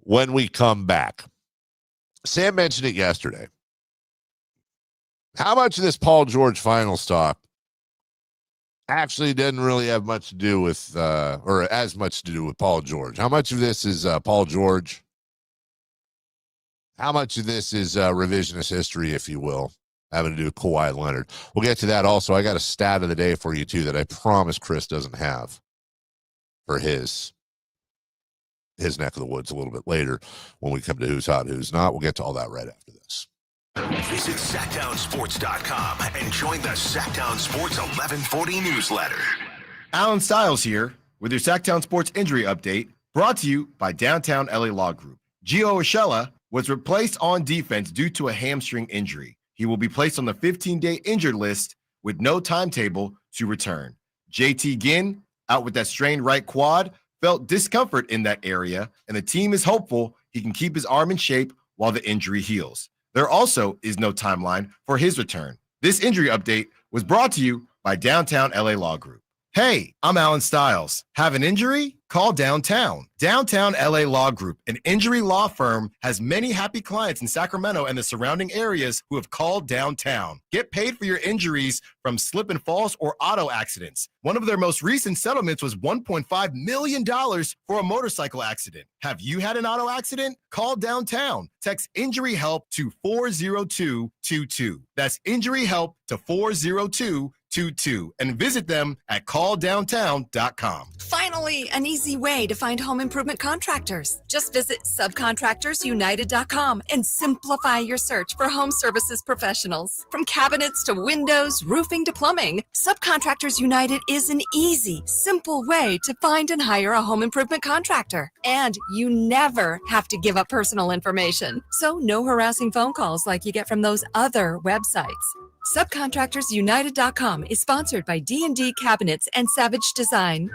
When we come back, Sam mentioned it yesterday. How much of this Paul George finals talk actually doesn't really have much to do with, or as much to do with Paul George? How much of this is Paul George? How much of this is revisionist history, if you will, having to do with Kawhi Leonard? We'll get to that also. I got a stat of the day for you, too, that I promise Chris doesn't have for his neck of the woods a little bit later when we come to Who's Hot, Who's Not. We'll get to all that right after this. Visit SackdownSports.com and join the Sackdown Sports 1140 newsletter. Alan Stiles here with your Sacktown Sports injury update, brought to you by Downtown LA Law Group. Gio Urshela was replaced on defense due to a hamstring injury. He will be placed on the 15-day injured list with no timetable to return. JT Ginn out with that strained right quad felt discomfort in that area, and the team is hopeful he can keep his arm in shape while the injury heals. There also is no timeline for his return. This injury update was brought to you by Downtown LA Law Group. Hey, I'm Alan Stiles. Have an injury? Call Downtown. Downtown LA Law Group, an injury law firm, has many happy clients in Sacramento and the surrounding areas who have called Downtown. Get paid for your injuries from slip and falls or auto accidents. One of their most recent settlements was $1.5 million for a motorcycle accident. Have you had an auto accident? Call Downtown. Text injury help to 40222. That's injury help to 40222 and visit them at calldowntown.com. Finally, an easy way to find home improvement contractors. Just visit subcontractorsunited.com and simplify your search for home services professionals. From cabinets to windows, roofing to plumbing, Subcontractors United is an easy, simple way to find and hire a home improvement contractor. And you never have to give up personal information. So no harassing phone calls like you get from those other websites. Subcontractorsunited.com is sponsored by D&D Cabinets and Savage Design.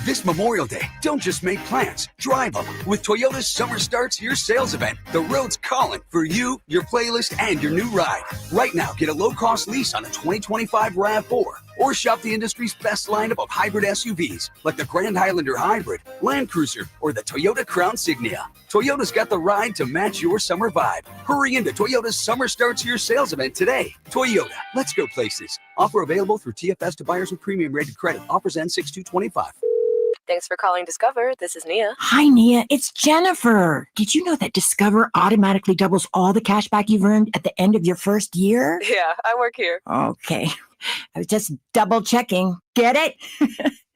This Memorial Day, don't just make plans, drive them. With Toyota's Summer Starts Here sales event, the road's calling for you, your playlist, and your new ride. Right now, get a low-cost lease on a 2025 RAV4, or shop the industry's best lineup of hybrid SUVs, like the Grand Highlander Hybrid, Land Cruiser, or the Toyota Crown Signia. Toyota's got the ride to match your summer vibe. Hurry into Toyota's Summer Starts Here sales event today. Toyota, let's go places. Offer available through TFS to buyers with premium rated credit. Offers end 6/2/25. Thanks for calling Discover. This is Nia. Hi, Nia. It's Jennifer. Did you know that Discover automatically doubles all the cash back you've earned at the end of your first year? Yeah, I work here. Okay. I was just double checking. Get it?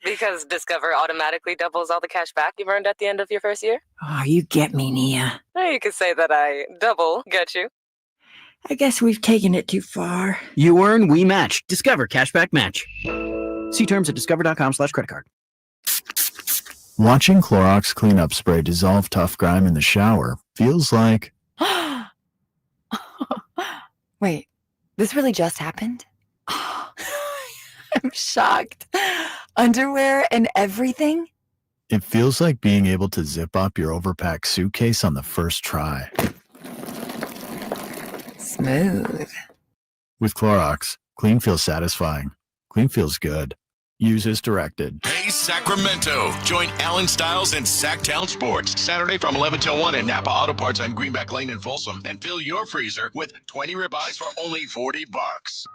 Because Discover automatically doubles all the cash back you've earned at the end of your first year? Oh, you get me, Nia. You could say that I double get you. I guess we've taken it too far. You earn, we match. Discover Cashback Match. See terms at discover.com/creditcard. Watching Clorox cleanup spray dissolve tough grime in the shower feels like... Wait, this really just happened? I'm shocked. Underwear and everything? It feels like being able to zip up your overpacked suitcase on the first try. Smooth. With Clorox, clean feels satisfying. Clean feels good. Use as directed. Hey, Sacramento. Join Alan Stiles and Sacktown Sports Saturday from 11 till 1 in Napa Auto Parts on Greenback Lane in Folsom, and fill your freezer with 20 ribeyes for only $40.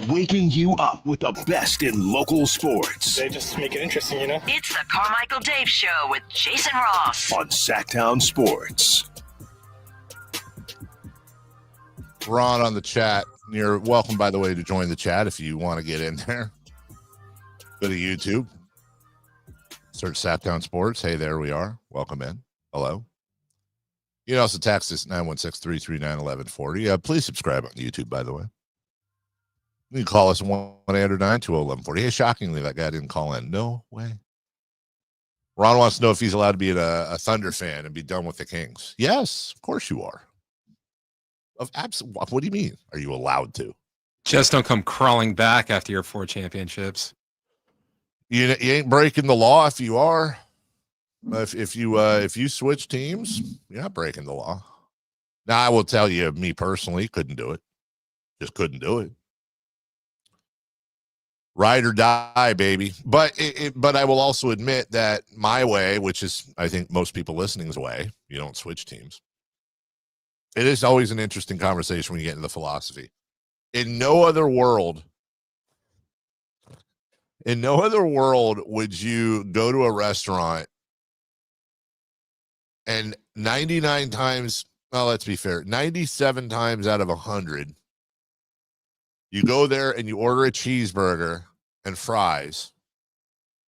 Waking you up with the best in local sports. They just make it interesting, you know? It's the Carmichael Dave Show with Jason Ross on Sacktown Sports. Ron on the chat. You're welcome, by the way, to join the chat if you want to get in there. Go to YouTube. Search Sacktown Sports. Hey, there we are. Welcome in. Hello. You can also text us 916-339-1140. Please subscribe on YouTube, by the way. You can call us 1-809-201-1140. Hey, shockingly, that guy didn't call in. No way. Ron wants to know if he's allowed to be a Thunder fan and be done with the Kings. Yes, of course you are. What do you mean? Are you allowed to? Just don't come crawling back after your 4 championships. You ain't breaking the law if you are. If you switch teams, you're not breaking the law. Now, I will tell you, me personally, couldn't do it. Just couldn't do it. Ride or die, baby. But I will also admit that my way, which is, I think, most people listening's way, you don't switch teams. It is always an interesting conversation when you get into the philosophy. In no other world would you go to a restaurant and 99 times, well, let's be fair, 97 times out of 100, you go there and you order a cheeseburger and fries.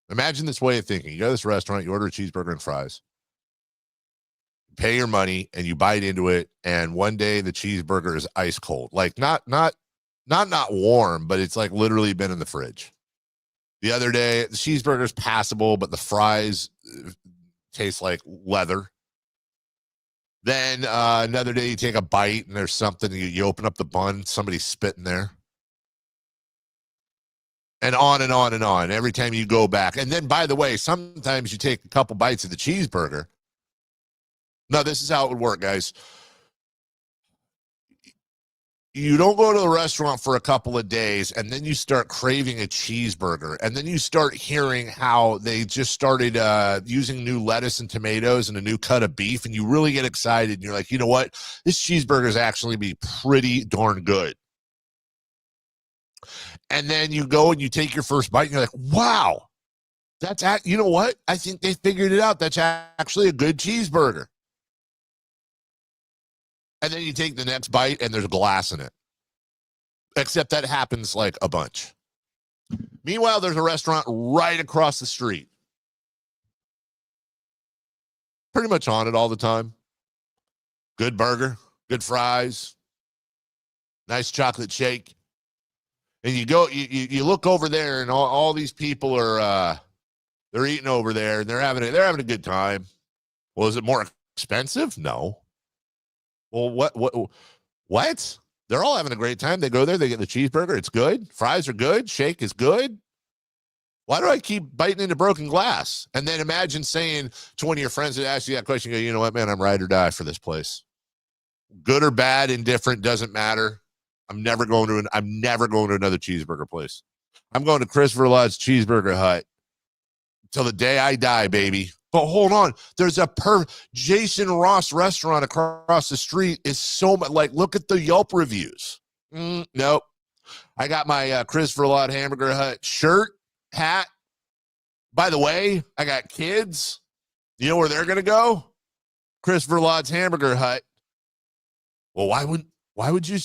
Imagine this way of thinking. You go to this restaurant, you order a cheeseburger and fries, pay your money, and you bite into it, and one day the cheeseburger is ice cold. Like not warm, but it's like literally been in the fridge. The other day, the cheeseburger's passable, but the fries taste like leather. Then another day, you take a bite and there's something, you open up the bun, somebody's spitting there. And on and on and on every time you go back. And then, by the way, sometimes you take a couple bites of the cheeseburger. No, this is how it would work, guys. You don't go to the restaurant for a couple of days, and then you start craving a cheeseburger. And then you start hearing how they just started using new lettuce and tomatoes and a new cut of beef, and you really get excited. And you're like, you know what? This cheeseburger is actually be pretty darn good. And then you go and you take your first bite, and you're like, wow, you know what? I think they figured it out. That's actually a good cheeseburger. And then you take the next bite, and there's glass in it. Except that happens like a bunch. Meanwhile, there's a restaurant right across the street. Pretty much on it all the time. Good burger, good fries, nice chocolate shake. And you go, you look over there, and all these people are they're eating over there, and they're having a good time. Well, is it more expensive? No. Well, what? They're all having a great time. They go there, they get the cheeseburger. It's good. Fries are good. Shake is good. Why do I keep biting into broken glass? And then imagine saying to one of your friends that asked you that question, you go, you know what, man, I'm ride or die for this place. Good or bad, indifferent, doesn't matter. I'm never going to another cheeseburger place. I'm going to Chris Verlaud's Cheeseburger Hut till the day I die, baby. But hold on, there's a Jason Ross restaurant across the street is so much like, look at the Yelp reviews. Nope. I got my Chris Verlaud Hamburger Hut shirt, hat. By the way, I got kids. You know where they're gonna go? Chris Verlaud's Hamburger Hut. Well, why would you?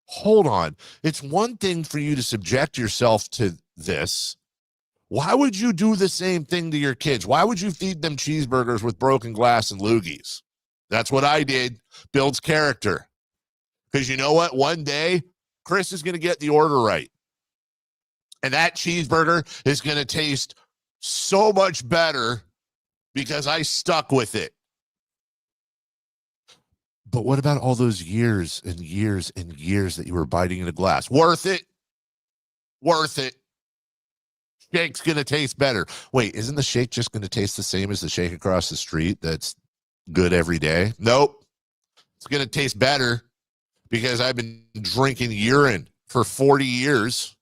Hold on. It's one thing for you to subject yourself to this. Why would you do the same thing to your kids? Why would you feed them cheeseburgers with broken glass and loogies? That's what I did. Builds character. Because you know what? One day, Chris is going to get the order right. And that cheeseburger is going to taste so much better because I stuck with it. But what about all those years and years and years that you were biting into glass? Worth it. Worth it. Shake's going to taste better. Wait, isn't the shake just going to taste the same as the shake across the street that's good every day? Nope. It's going to taste better because I've been drinking urine for 40 years.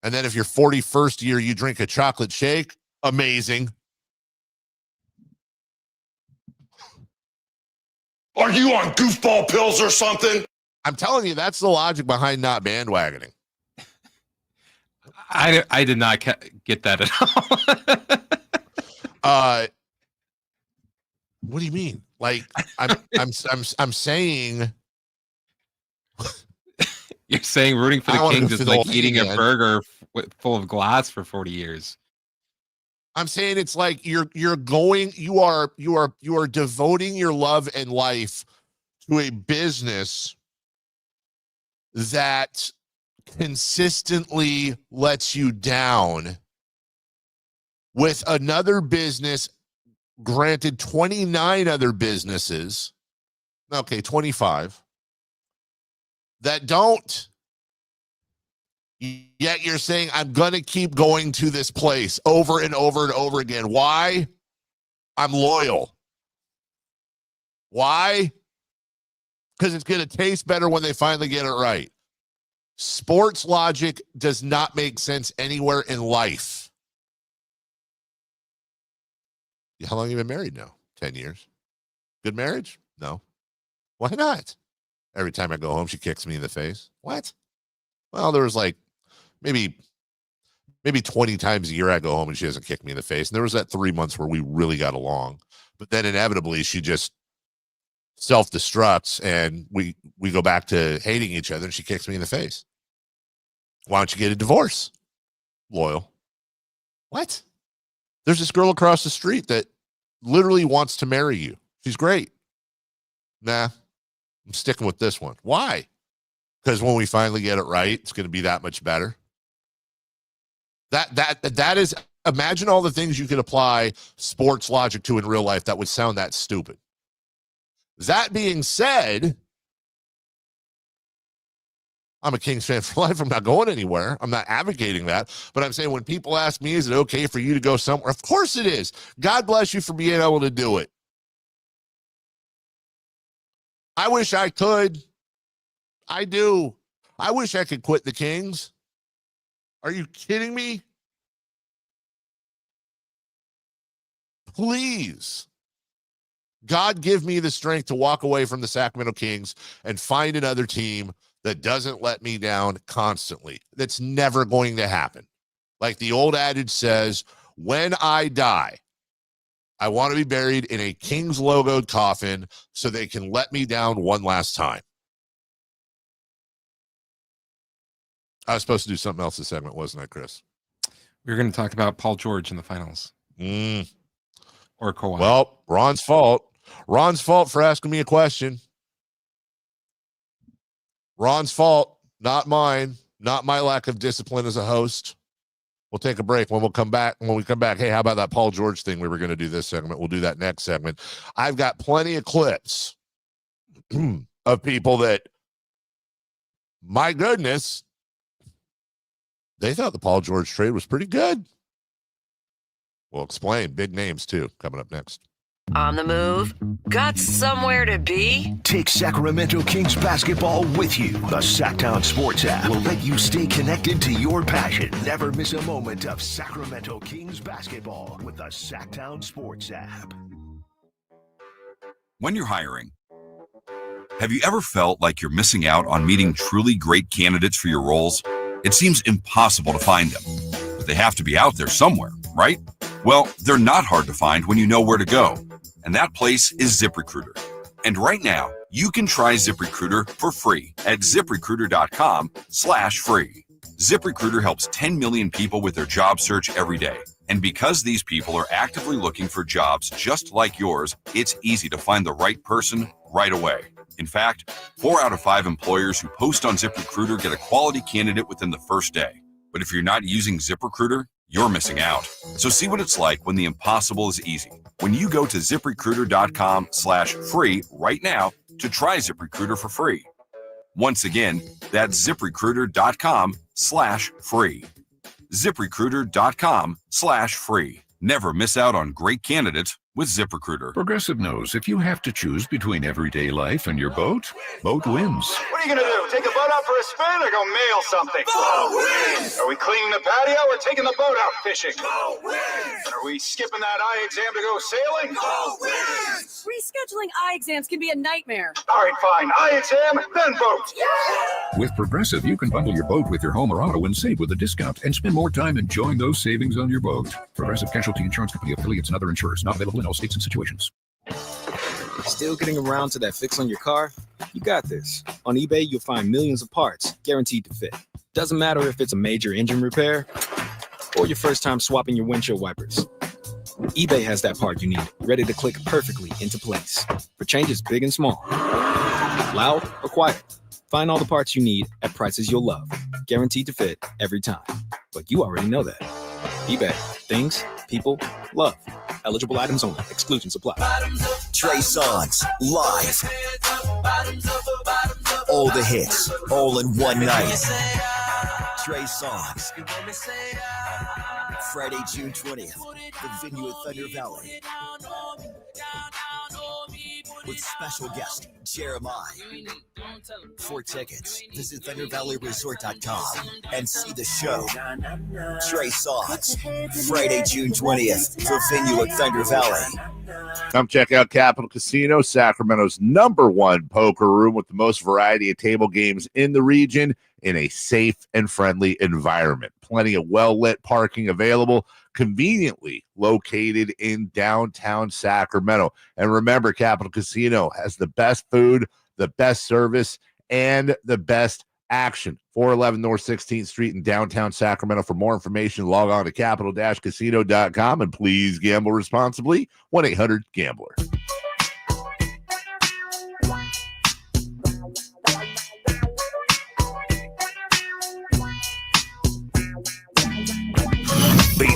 And then if your 41st year you drink a chocolate shake, amazing. Are you on goofball pills or something? I'm telling you, that's the logic behind not bandwagoning. I did not get that at all. What do you mean? Like I'm saying. You're saying rooting for the Kings is like eating a burger full of glass for 40 years. I'm saying it's like you are devoting your love and life to a business that consistently lets you down with another business, granted 29 other businesses, okay, 25, that don't. Yet you're saying, I'm going to keep going to this place over and over and over again. Why? I'm loyal. Why? Because it's going to taste better when they finally get it right. Sports logic does not make sense anywhere in life. How long have you been married now? 10 years. Good marriage? No. Why not? Every time I go home, she kicks me in the face. What? Well, there was like maybe 20 times a year I go home and she doesn't kick me in the face. And there was that 3 months where we really got along. But then inevitably she just self-destructs and we go back to hating each other and she kicks me in the face. Why don't you get a divorce? Loyal. What? There's this girl across the street that literally wants to marry you. She's great. Nah, I'm sticking with this one. Why? Because when we finally get it right, it's going to be that much better. That is, imagine all the things you could apply sports logic to in real life that would sound that stupid. That being said, I'm a Kings fan for life. I'm not going anywhere. I'm not advocating that. But I'm saying when people ask me, is it okay for you to go somewhere? Of course it is. God bless you for being able to do it. I wish I could. I do. I wish I could quit the Kings. Are you kidding me? Please. God, give me the strength to walk away from the Sacramento Kings and find another team that doesn't let me down constantly. That's never going to happen. Like the old adage says, when I die, I want to be buried in a Kings logoed coffin so they can let me down one last time. I was supposed to do something else this segment, wasn't I, Chris? We were going to talk about Paul George in the finals. Or Kawhi. Well, Ron's fault. Ron's fault for asking me a question. Ron's fault, not mine. Not my lack of discipline as a host. We'll take a break. When we come back, hey, how about that Paul George thing we were going to do this segment? We'll do that next segment. I've got plenty of clips of people that, my goodness, they thought the Paul George trade was pretty good. We'll explain. Big names, too, coming up next. On the move? Got somewhere to be? Take Sacramento Kings basketball with you. The Sacktown Sports app will let you stay connected to your passion. Never miss a moment of Sacramento Kings basketball with the Sacktown Sports app. When you're hiring, have you ever felt like you're missing out on meeting truly great candidates for your roles? It seems impossible to find them, but they have to be out there somewhere, right? Well, they're not hard to find when you know where to go. And that place is ZipRecruiter. And right now, you can try ZipRecruiter for free at ZipRecruiter.com/free. ZipRecruiter helps 10 million people with their job search every day. And because these people are actively looking for jobs just like yours, it's easy to find the right person right away. In fact, 4 out of 5 employers who post on ZipRecruiter get a quality candidate within the first day. But if you're not using ZipRecruiter, you're missing out. So see what it's like when the impossible is easy. When you go to ZipRecruiter.com/free right now to try ZipRecruiter for free. Once again, that's ZipRecruiter.com/free. ZipRecruiter.com/free. Never miss out on great candidates with ZipRecruiter. Progressive knows if you have to choose between everyday life and your boat, boat wins. What are you going to do? Take the boat out for a spin or go mail something? Boat wins! Are we cleaning the patio or taking the boat out fishing? Boat wins! Are we skipping that eye exam to go sailing? Boat wins! Rescheduling eye exams can be a nightmare. All right, fine. Eye exam, then boat. Yeah! With Progressive, you can bundle your boat with your home or auto and save with a discount and spend more time enjoying those savings on your boat. Progressive Casualty Insurance Company, affiliates, and other insurers. Not available in all states and situations. Still getting around to that fix on your car? You got this. On eBay, you'll find millions of parts guaranteed to fit. Doesn't matter if it's a major engine repair or your first time swapping your windshield wipers. eBay has that part you need, ready to click perfectly into place for changes big and small. Loud or quiet, find all the parts you need at prices you'll love. Guaranteed to fit every time. But you already know that. eBay. Things people love. Eligible items only. Exclusions apply. Trey Songz live. All the hits, all in one night. Trey Songz. Friday, June 20th. The venue at Thunder Valley. With special guest Jeremiah. For tickets, visit ThunderValleyResort.com and see the show. Trey Songz, Friday, June 20th, the venue at Thunder Valley. Come check out Capital Casino, Sacramento's #1 poker room with the most variety of table games in the region in a safe and friendly environment. Plenty of well-lit parking available, conveniently located in downtown Sacramento. And remember, Capital Casino has the best food, the best service, and the best action. 411 North 16th Street in downtown Sacramento. For more information, log on to capital-casino.com, and please gamble responsibly. 1-800-GAMBLER.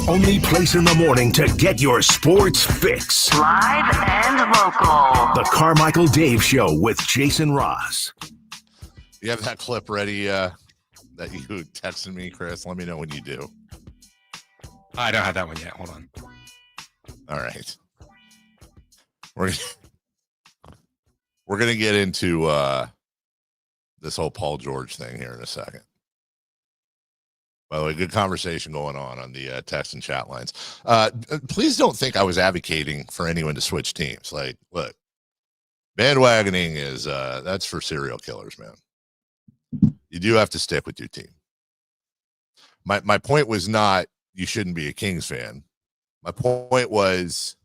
only place in the morning to get your sports fix. Live and local. The Carmichael Dave Show with Jason Ross. You have that clip ready that you texted me, Chris? Let me know when you do. I don't have that one yet. Hold on. All right. We're going to get into this whole Paul George thing here in a second. By the way, good conversation going on the text and chat lines. Please don't think I was advocating for anyone to switch teams. Like, look, bandwagoning is that's for serial killers, man. You do have to stick with your team. My point was not you shouldn't be a Kings fan. My point was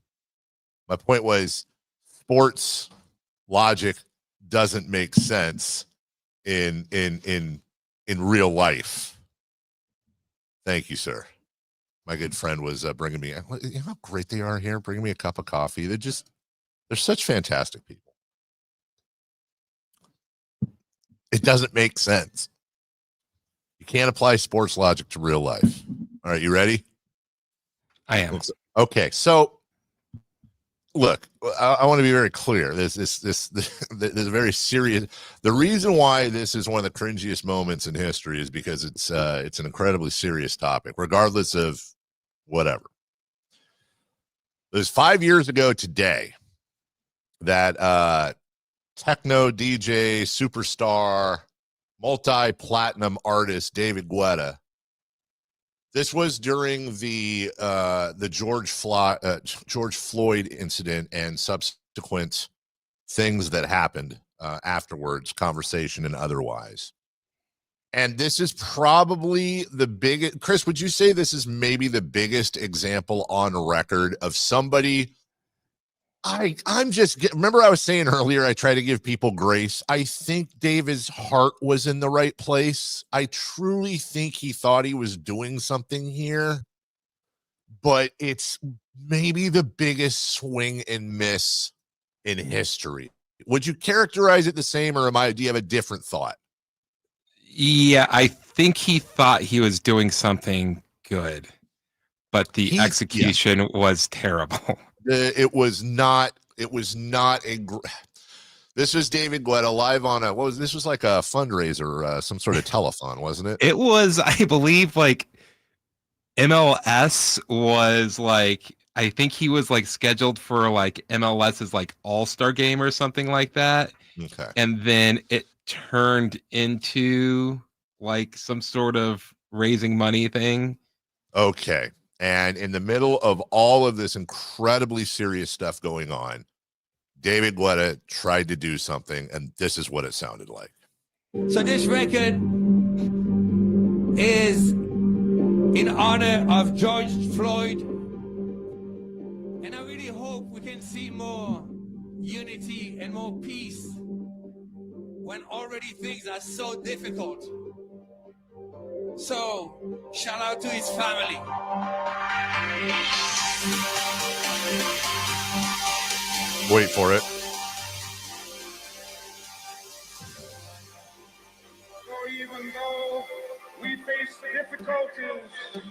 sports logic doesn't make sense in real life. Thank you, sir. My good friend was bringing me, you know how great they are here, bringing me a cup of coffee. They're such fantastic people. It doesn't make sense. You can't apply sports logic to real life. All right, you ready? I am. Okay, so look, I want to be very clear. This is very serious. The reason why this is one of the cringiest moments in history is because it's an incredibly serious topic, regardless of whatever. It was 5 years ago today that techno DJ, superstar, multi-platinum artist David Guetta. This was during the George Floyd incident and subsequent things that happened afterwards, conversation and otherwise. And this is probably the biggest. Chris, would you say this is maybe the biggest example on record of somebody? Remember I was saying earlier, I try to give people grace. I think David's heart was in the right place. I truly think he thought he was doing something here, but it's maybe the biggest swing and miss in history. Would you characterize it the same, or do you have a different thought? Yeah, I think he thought he was doing something good, but the execution was terrible. This was David Guetta live on this was like a fundraiser, some sort of telethon, wasn't it? It was, I believe, like MLS was like, I think he was like scheduled for like MLS's like all-star game or something like that. Okay. And then it turned into like some sort of raising money thing. Okay. And in the middle of all of this incredibly serious stuff going on, David Guetta tried to do something, and this is what it sounded like. So this record is in honor of George Floyd. And I really hope we can see more unity and more peace when already things are so difficult. So, shout out to his family. Wait for it. So even though we face the difficulties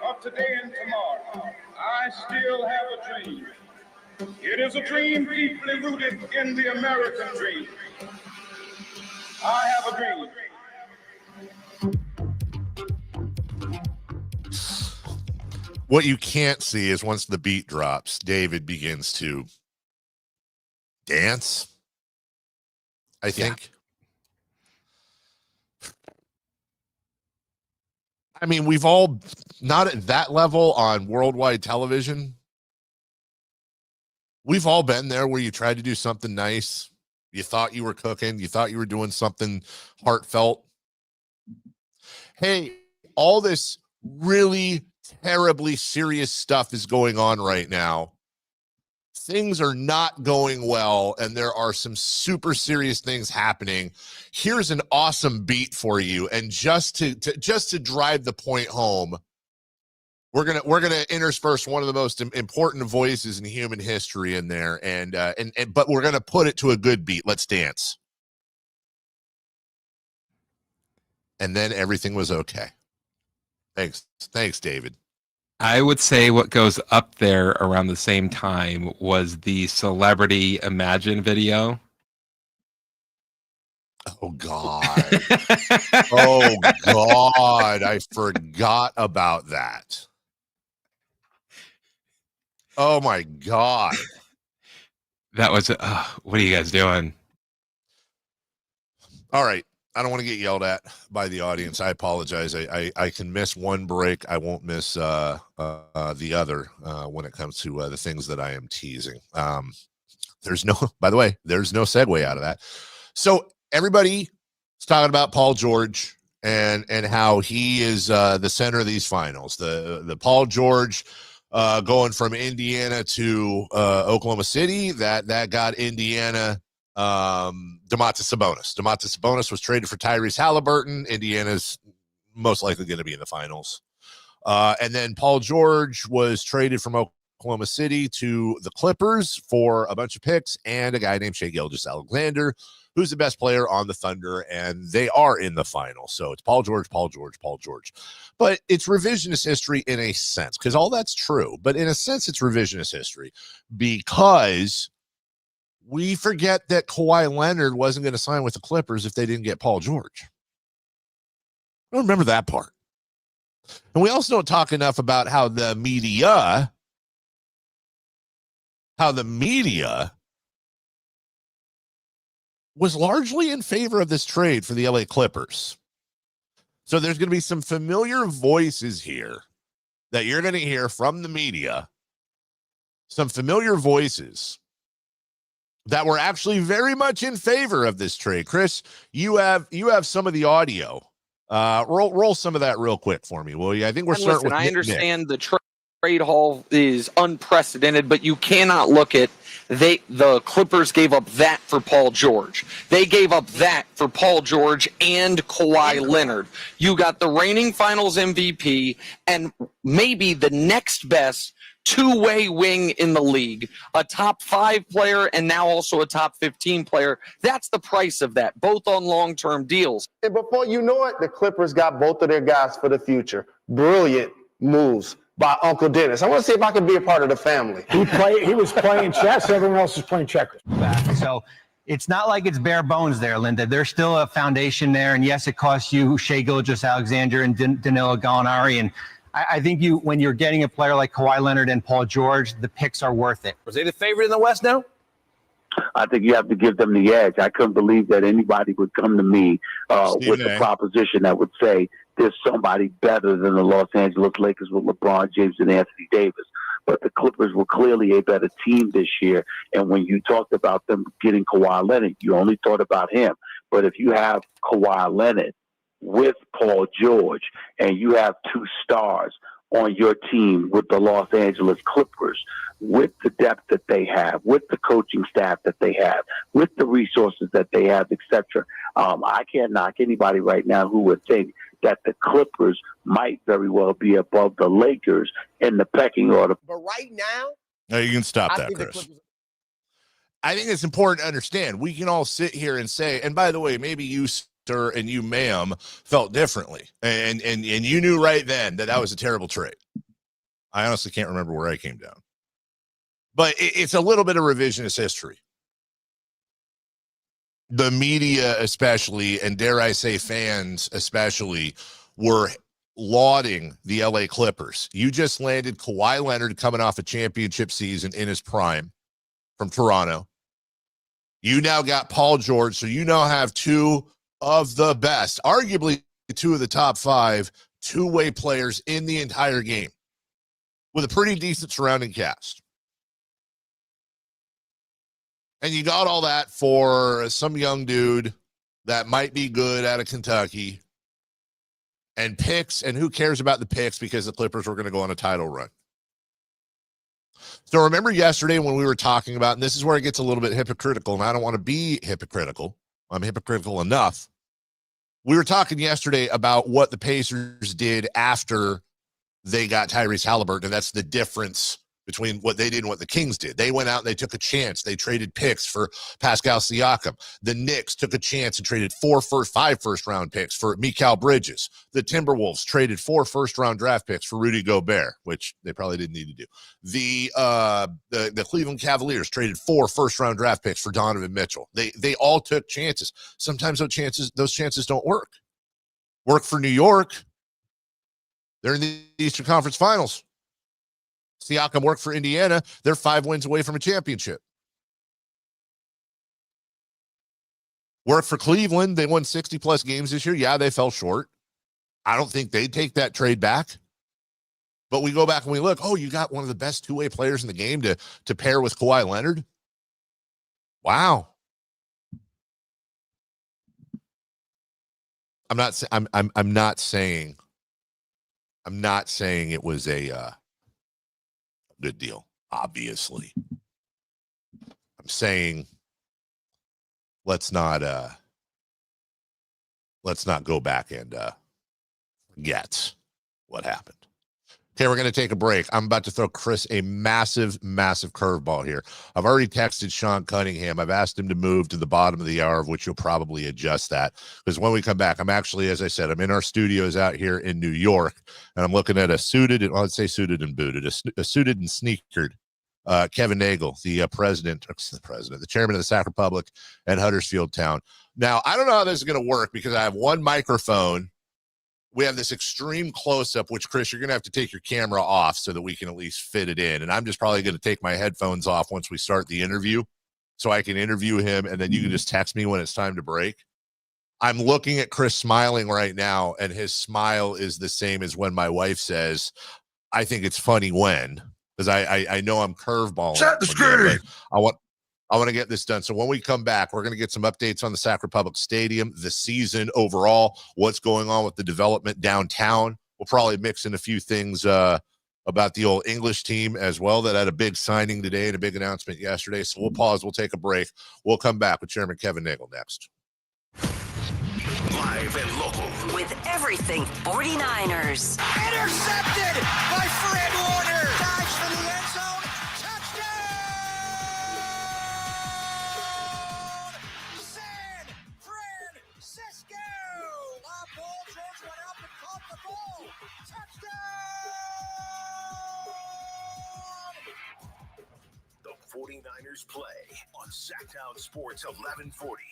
of today and tomorrow, I still have a dream. It is a dream deeply rooted in the American dream. I have a dream. What you can't see is once the beat drops, David begins to dance, I think. I mean, we've all, not at that level on worldwide television, we've all been there where you tried to do something nice. You thought you were cooking. You thought you were doing something heartfelt. Hey, all this really terribly serious stuff is going on right now. Things are not going well, and there are some super serious things happening. Here's an awesome beat for you, and just to drive the point home, we're gonna intersperse one of the most important voices in human history in there, and but we're gonna put it to a good beat. Let's dance. And then everything was okay. Thanks, David. I would say what goes up there around the same time was the Celebrity Imagine video. Oh, God. Oh, God. I forgot about that. Oh, my God. That was, what are you guys doing? All right. I don't want to get yelled at by the audience. I apologize. I can miss one break. I won't miss the other when it comes to the things that I am teasing. There's no segue out of that. So everybody is talking about Paul George and how he is the center of these finals. The Paul George going from Indiana to Oklahoma City, that got Indiana Domantas Sabonis. Domantas Sabonis was traded for Tyrese Haliburton. Indiana's most likely going to be in the finals. And then Paul George was traded from Oklahoma City to the Clippers for a bunch of picks and a guy named Shai Gilgeous-Alexander, who's the best player on the Thunder, and they are in the final. So it's Paul George, Paul George, Paul George. But it's revisionist history in a sense, because all that's true. But in a sense, it's revisionist history because we forget that Kawhi Leonard wasn't going to sign with the Clippers if they didn't get Paul George. I don't remember that part. And we also don't talk enough about how the media was largely in favor of this trade for the LA Clippers. So there's going to be some familiar voices here that you're going to hear from the media, some familiar voices that were actually very much in favor of this trade. Chris, you have some of the audio. Roll some of that real quick for me, will you? I think we're starting with I Nick. understand the trade haul is unprecedented, but you cannot look at the Clippers gave up that for Paul George. They gave up that for Paul George and Kawhi Leonard. You got the reigning finals MVP and maybe the next best two-way wing in the league, a top 5 player and now also a top 15 player. That's the price of that, both on long-term deals. And before you know it, the Clippers got both of their guys for the future. Brilliant moves by Uncle Dennis. I want to see if I can be a part of the family. He was playing chess. Everyone else was playing checkers. So it's not like it's bare bones there, Linda. There's still a foundation there. And yes, it costs you Shai Gilgeous-Alexander and Danilo Gallinari. And I think when you're getting a player like Kawhi Leonard and Paul George, the picks are worth it. Was they the favorite in the West now? I think you have to give them the edge. I couldn't believe that anybody would come to me with a proposition that would say there's somebody better than the Los Angeles Lakers with LeBron James and Anthony Davis. But the Clippers were clearly a better team this year. And when you talked about them getting Kawhi Leonard, you only thought about him. But if you have Kawhi Leonard with Paul George and you have 2 stars on your team with the Los Angeles Clippers, with the depth that they have, with the coaching staff that they have, with the resources that they have, etc. I can't knock anybody right now who would think that the Clippers might very well be above the Lakers in the pecking order. But right now, no, you can stop that, Chris. I think it's important to understand. We can all sit here and say, and by the way, maybe you, sir, and you, ma'am, felt differently, and you knew right then that was a terrible trade. I honestly can't remember where I came down, but it's a little bit of revisionist history. The media, especially, and dare I say fans especially, were lauding the LA Clippers. You just landed Kawhi Leonard coming off a championship season in his prime from Toronto. You now got Paul George, so you now have 2 of the best, arguably 2 of the top 5 two-way players in the entire game with a pretty decent surrounding cast. And you got all that for some young dude that might be good out of Kentucky and picks, and who cares about the picks because the Clippers were going to go on a title run. So remember yesterday when we were talking about, and this is where it gets a little bit hypocritical, and I don't want to be hypocritical. I'm hypocritical enough. We were talking yesterday about what the Pacers did after they got Tyrese Haliburton, and that's the difference between what they did and what the Kings did. They went out and they took a chance. They traded picks for Pascal Siakam. The Knicks took a chance and traded 5 first-round picks for Mikal Bridges. The Timberwolves traded 4 first-round draft picks for Rudy Gobert, which they probably didn't need to do. The Cleveland Cavaliers traded 4 first-round draft picks for Donovan Mitchell. They all took chances. Sometimes those chances don't work. Work for New York. They're in the Eastern Conference Finals. Siakam worked for Indiana. They're 5 wins away from a championship. Worked for Cleveland. They won 60-plus games this year. Yeah, they fell short. I don't think they'd take that trade back. But we go back and we look, oh, you got one of the best two-way players in the game to pair with Kawhi Leonard? Wow. I'm not saying it was a good deal, obviously. I'm saying let's not go back and forget what happened. Okay, we're going to take a break. I'm about to throw Chris a massive curveball here. I've already texted Sean Cunningham. I've asked him to move to the bottom of the hour, of which you'll probably adjust that. Because when we come back, I'm actually, as I said, I'm in our studios out here in New York, and I'm looking at a suited and sneakered Kevin Nagel, the chairman of the Sac Republic and Huddersfield Town. Now, I don't know how this is going to work because I have one microphone. We have this extreme close-up, which, Chris, you're going to have to take your camera off so that we can at least fit it in. And I'm just probably going to take my headphones off once we start the interview so I can interview him, and then you can just text me when it's time to break. I'm looking at Chris smiling right now, and his smile is the same as when my wife says, I think it's funny when, because I know I'm curveballing. Shut the screen. I want to get this done. So when we come back, we're going to get some updates on the Sac Republic Stadium, the season overall, what's going on with the development downtown. We'll probably mix in a few things about the old English team as well that had a big signing today and a big announcement yesterday. So we'll pause. We'll take a break. We'll come back with Chairman Kevin Nagel next. Live and local. With everything 49ers. Intercepted by Fred Warner. Dives for the end zone. San Francisco. Paul George went up and caught the ball. Touchdown. The 49ers play on Sacktown Sports 1140.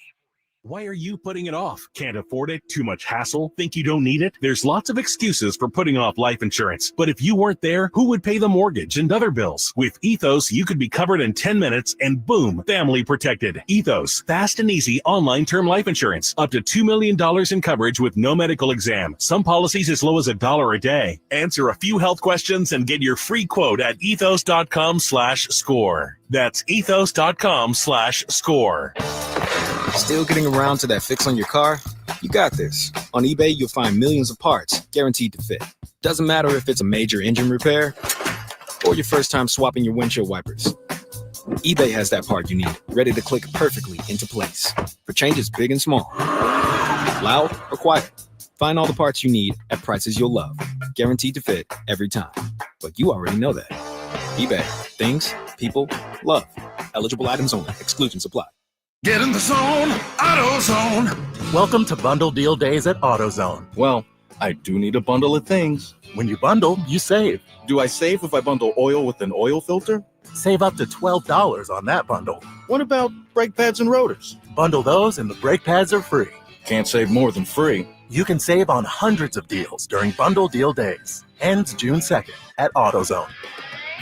Why are you putting it off? Can't afford it? Too much hassle? Think you don't need it? There's lots of excuses for putting off life insurance. But if you weren't there, who would pay the mortgage and other bills? With Ethos, you could be covered in 10 minutes and boom, family protected. Ethos, fast and easy online term life insurance. Up to $2 million in coverage with no medical exam. Some policies as low as $1 a day. Answer a few health questions and get your free quote at ethos.com/score. That's ethos.com/score. Still getting around to that fix on your car? You got this. On eBay, you'll find millions of parts guaranteed to fit. Doesn't matter if it's a major engine repair or your first time swapping your windshield wipers. eBay has that part you need, ready to click perfectly into place for changes big and small. Loud or quiet. Find all the parts you need at prices you'll love. Guaranteed to fit every time. But you already know that. eBay. Things, people, love. Eligible items only. Exclusions apply. Get in the zone, AutoZone. Welcome to Bundle Deal Days at AutoZone. Well, I do need a bundle of things. When you bundle, you save. Do I save if I bundle oil with an oil filter? Save up to $12 on that bundle. What about brake pads and rotors? Bundle those and the brake pads are free. Can't save more than free. You can save on hundreds of deals during Bundle Deal Days. Ends June 2nd at AutoZone.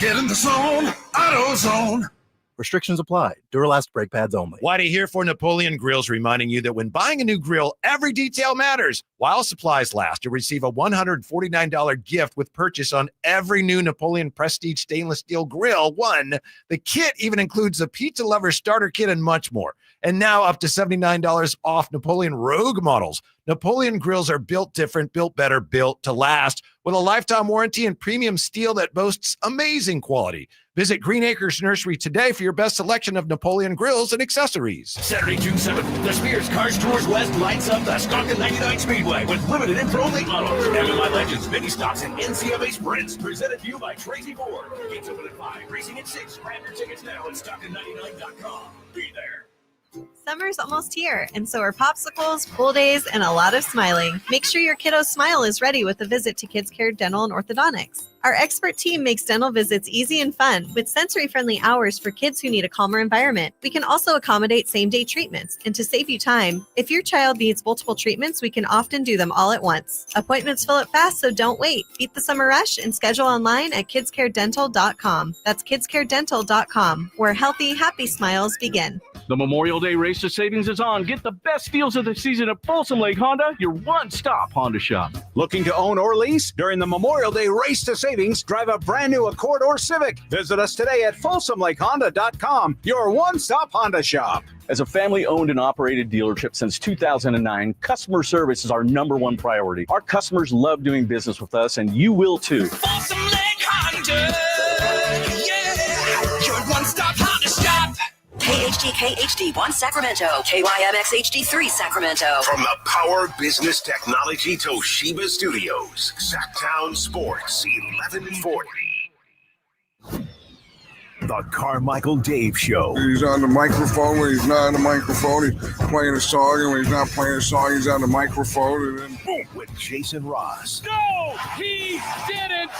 Get in the zone, AutoZone. Restrictions apply. Duralast brake pads only. Whitey here for Napoleon Grills, reminding you that when buying a new grill, every detail matters. While supplies last, you'll receive a $149 gift with purchase on every new Napoleon Prestige stainless steel grill. The kit even includes a pizza lover starter kit and much more. And now up to $79 off Napoleon Rogue models. Napoleon grills are built different, built better, built to last with a lifetime warranty and premium steel that boasts amazing quality. Visit Green Acres Nursery today for your best selection of Napoleon grills and accessories. Saturday, June 7th, the Spears Cars Tours West lights up the Stockton 99 Speedway with limited info late models, MMI Legends, mini stocks, and NCMA Sprints. Presented to you by Tracy Ford. Gates open at 5, racing at 6. Grab your tickets now at Stockton99.com. Be there. Summer's almost here, and so are popsicles, pool days, and a lot of smiling. Make sure your kiddo's smile is ready with a visit to Kids Care Dental and Orthodontics. Our expert team makes dental visits easy and fun with sensory-friendly hours for kids who need a calmer environment. We can also accommodate same-day treatments, and to save you time, if your child needs multiple treatments, we can often do them all at once. Appointments fill up fast, so don't wait. Beat the summer rush and schedule online at kidscaredental.com. That's kidscaredental.com, where healthy, happy smiles begin. The Memorial Day Race to Savings is on. Get the best deals of the season at Folsom Lake Honda, your one-stop Honda shop. Looking to own or lease? During the Memorial Day Race to Savings, drive a brand new Accord or Civic. Visit us today at FolsomLakeHonda.com, your one-stop Honda shop. As a family-owned and operated dealership since 2009, customer service is our #1 priority. Our customers love doing business with us, and you will too. Folsom Lake Honda, yeah, your one-stop Honda shop. KHD KHD1 Sacramento, KYMX HD3 Sacramento. From the Power Business Technology Toshiba Studios, Sacktown Sports 1140. The Carmichael Dave Show. He's on the microphone when he's not on the microphone. He's playing a song, and when he's not playing a song, he's on the microphone. And then boom, with Jason Ross. No, he didn't.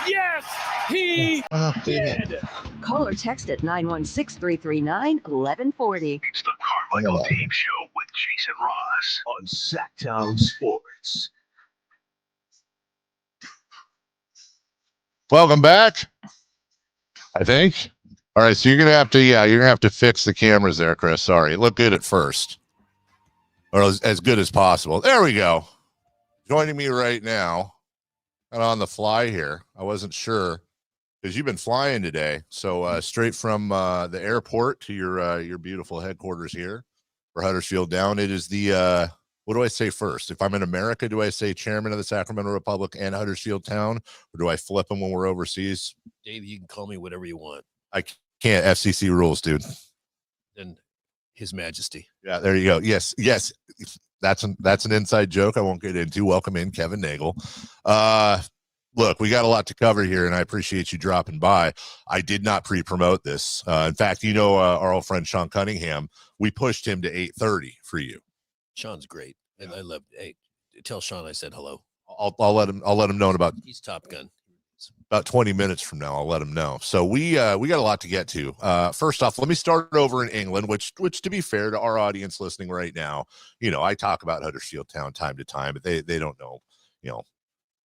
Yes, he did. Call or text at 916-339-1140. It's the Carmichael Dave Show with Jason Ross on Sacktown Sports. Welcome back. I think. All right, so you're gonna have to fix the cameras there, Chris. Sorry, it looked good at first, or as good as possible. There we go. Joining me right now, and on the fly here. I wasn't sure because you've been flying today, so straight from the airport to your beautiful headquarters here for Huddersfield Down. It is the what do I say first? If I'm in America, do I say chairman of the Sacramento Republic and Huddersfield Town, or do I flip them when we're overseas? Dave, you can call me whatever you want. I can't. FCC rules, dude. Then His Majesty. Yeah, there you go. Yes. That's an inside joke I won't get into. Welcome in, Kevin Nagel. Look, we got a lot to cover here, and I appreciate you dropping by. I did not pre-promote this. In fact, our old friend Sean Cunningham, we pushed him to 8:30 for you. Sean's great, and I love. Hey, tell Sean I said hello. I'll let him know in about. He's Top Gun. About 20 minutes from now, I'll let him know. So we got a lot to get to. First off, let me start over in England, which to be fair to our audience listening right now, I talk about Huddersfield Town time to time, but they don't know,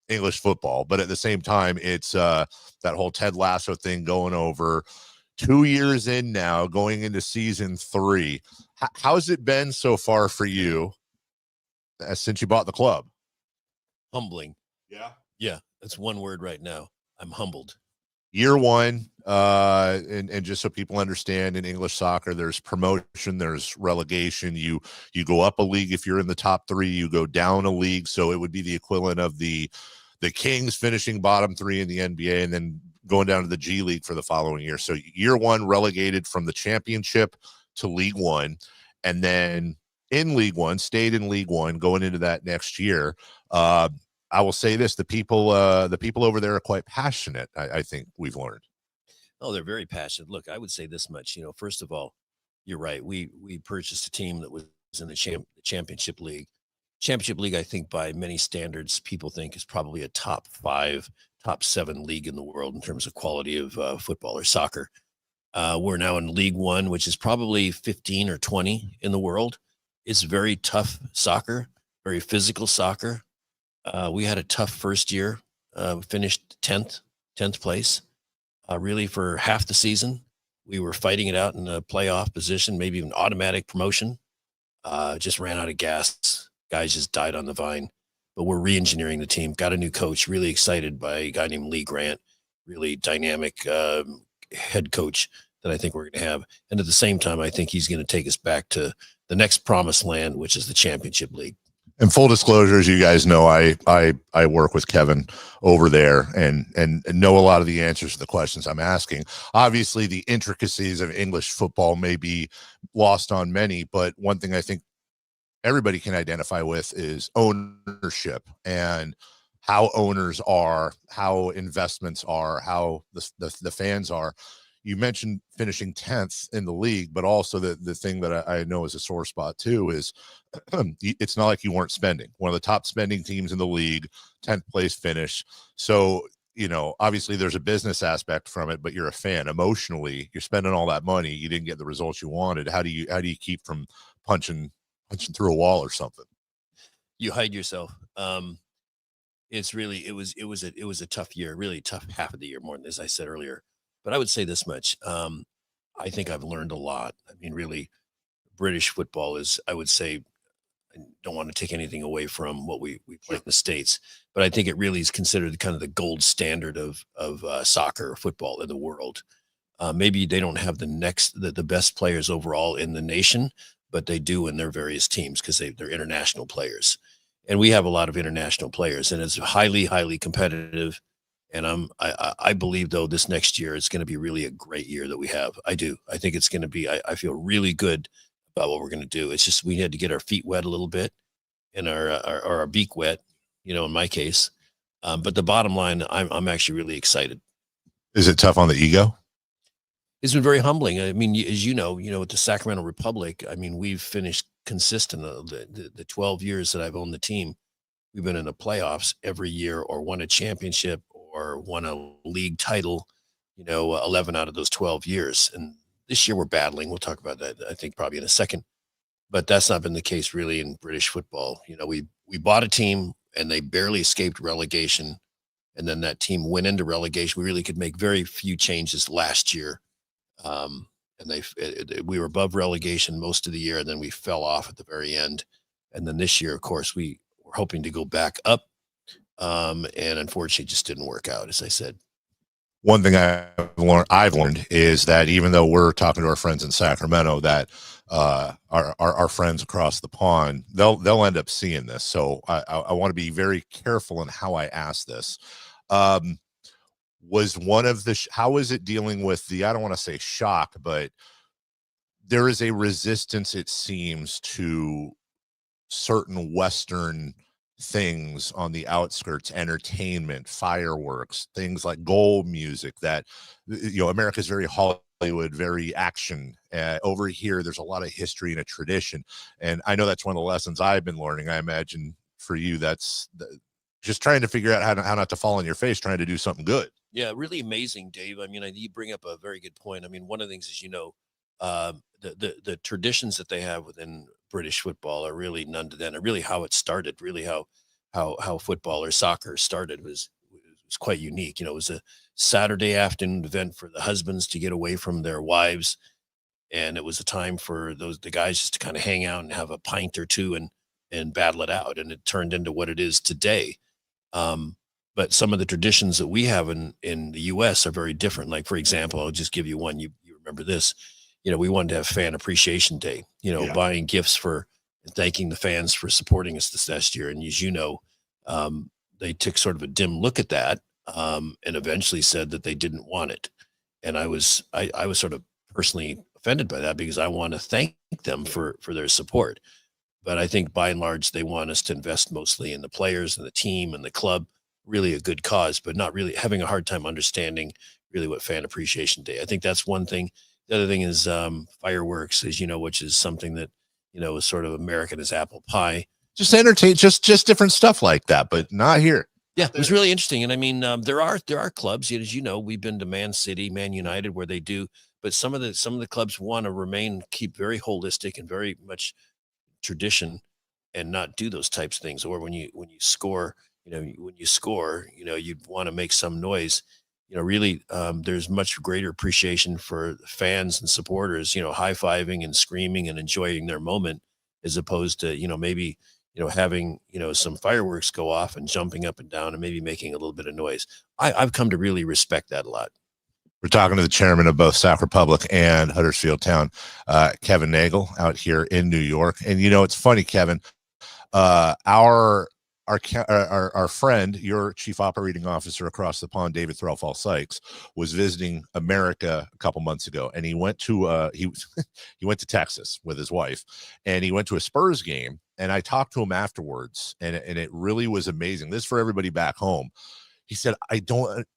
English football. But at the same time, it's that whole Ted Lasso thing going over 2 years in now, going into season 3. How's it been so far for you since you bought the club? Humbling. Yeah, that's one word right now. I'm humbled. Year one, and just so people understand, in English soccer, there's promotion, there's relegation. You go up a league if you're in the top 3. You go down a league, so it would be the equivalent of the Kings finishing bottom 3 in the NBA, and then going down to the G League for the following year. So year one, relegated from the Championship to League One, and then in League One, stayed in League One going into that next year. I will say this: the people over there are quite passionate. I think we've learned. Oh, they're very passionate. Look, I would say this much. First of all, you're right. We purchased a team that was in the Championship League. Championship League, I think, by many standards, people think is probably a top 5, top 7 league in the world in terms of quality of football or soccer. We're now in League One, which is probably 15 or 20 in the world. It's very tough soccer, very physical soccer. We had a tough first year, finished 10th place, really for half the season. We were fighting it out in a playoff position, maybe even automatic promotion. Just ran out of gas. Guys just died on the vine, but we're re-engineering the team. Got a new coach, really excited by a guy named Lee Grant, really dynamic head coach that I think we're going to have. And at the same time, I think he's going to take us back to the next promised land, which is the Championship League. And full disclosure, as you guys know, I work with Kevin over there and know a lot of the answers to the questions I'm asking. Obviously, the intricacies of English football may be lost on many, but one thing I think everybody can identify with is ownership and how owners are, how investments are, how the fans are. You mentioned finishing 10th in the league, but also the thing that I know is a sore spot too is it's not like you weren't spending. One of the top spending teams in the league, 10th place finish. So, you know, obviously there's a business aspect from it, but you're a fan. Emotionally, you're spending all that money. You didn't get the results you wanted. How do you keep from punching through a wall or something? You hide yourself. It's really, it was a tough year, really tough half of the year, more than as I said earlier. But I would say this much. I think I've learned a lot. I mean, really, British football is, I would say, I don't want to take anything away from what we play in the States, but I think it really is considered kind of the gold standard of soccer or football in the world. Maybe they don't have the best players overall in the nation, but they do in their various teams because they're international players. And we have a lot of international players, and it's highly, highly competitive. And I believe, though, this next year is going to be really a great year that we have. I do. I think it's going to be, I feel really good about what we're going to do. It's just we had to get our feet wet a little bit and our beak wet, you know, in my case. But the bottom line, I'm actually really excited. Is it tough on the ego? It's been very humbling. I mean, as you know, with the Sacramento Republic, I mean, we've finished consistent. The 12 years that I've owned the team, we've been in the playoffs every year or won a championship or won a league title, 11 out of those 12 years. And this year we're battling. We'll talk about that, I think, probably in a second. But that's not been the case really in British football. We bought a team and they barely escaped relegation. And then that team went into relegation. We really could make very few changes last year. And we were above relegation most of the year, and then we fell off at the very end. And then this year, of course, we were hoping to go back up. And unfortunately, it just didn't work out, as I said. One thing I've learned is that even though we're talking to our friends in Sacramento, that our friends across the pond, they'll end up seeing this. So I want to be very careful in how I ask this. Was one of the how is it dealing with the, I don't want to say shock, but there is a resistance, it seems, to certain Western things on the outskirts, entertainment, fireworks, things like goal music that, America's very Hollywood, very action. Over here, there's a lot of history and a tradition. And I know that's one of the lessons I've been learning. I imagine for you, that's just trying to figure out how not to fall on your face, trying to do something good. Yeah, really amazing, Dave. I mean, you bring up a very good point. I mean, one of the things is, the traditions that they have within British football are really none to them. And really how it started, really how football or soccer started was quite unique. It was a Saturday afternoon event for the husbands to get away from their wives. And it was a time for the guys just to kind of hang out and have a pint or two and battle it out. And it turned into what it is today. But some of the traditions that we have in the U.S. are very different. Like, for example, I'll just give you one. You remember this. We wanted to have Fan Appreciation Day, buying gifts for thanking the fans for supporting us this last year. And as you know, they took sort of a dim look at that and eventually said that they didn't want it. And I was sort of personally offended by that because I want to thank them for their support. But I think by and large, they want us to invest mostly in the players and the team and the club. Really a good cause, but not really having a hard time understanding really what Fan Appreciation Day. I think that's one thing. The other thing is fireworks, as you know, which is something that, is sort of American as apple pie. Just entertain, just different stuff like that, but not here. Yeah, it was really interesting. And I mean, there are clubs, as you know, we've been to Man City, Man United, where they do, but some of the clubs want to keep very holistic and very much tradition and not do those types of things. Or when you score, you'd want to make some noise. Really, there's much greater appreciation for fans and supporters, high-fiving and screaming and enjoying their moment, as opposed to, maybe, having, some fireworks go off and jumping up and down and maybe making a little bit of noise. I've come to really respect that a lot. We're talking to the chairman of both Sac Republic and Huddersfield Town, Kevin Nagel, out here in New York. And, it's funny, Kevin, Our friend, your chief operating officer across the pond, David Threlfall Sykes, was visiting America a couple months ago, and he went to he went to Texas with his wife, and he went to a Spurs game. And I talked to him afterwards, and it really was amazing. This is for everybody back home. He said,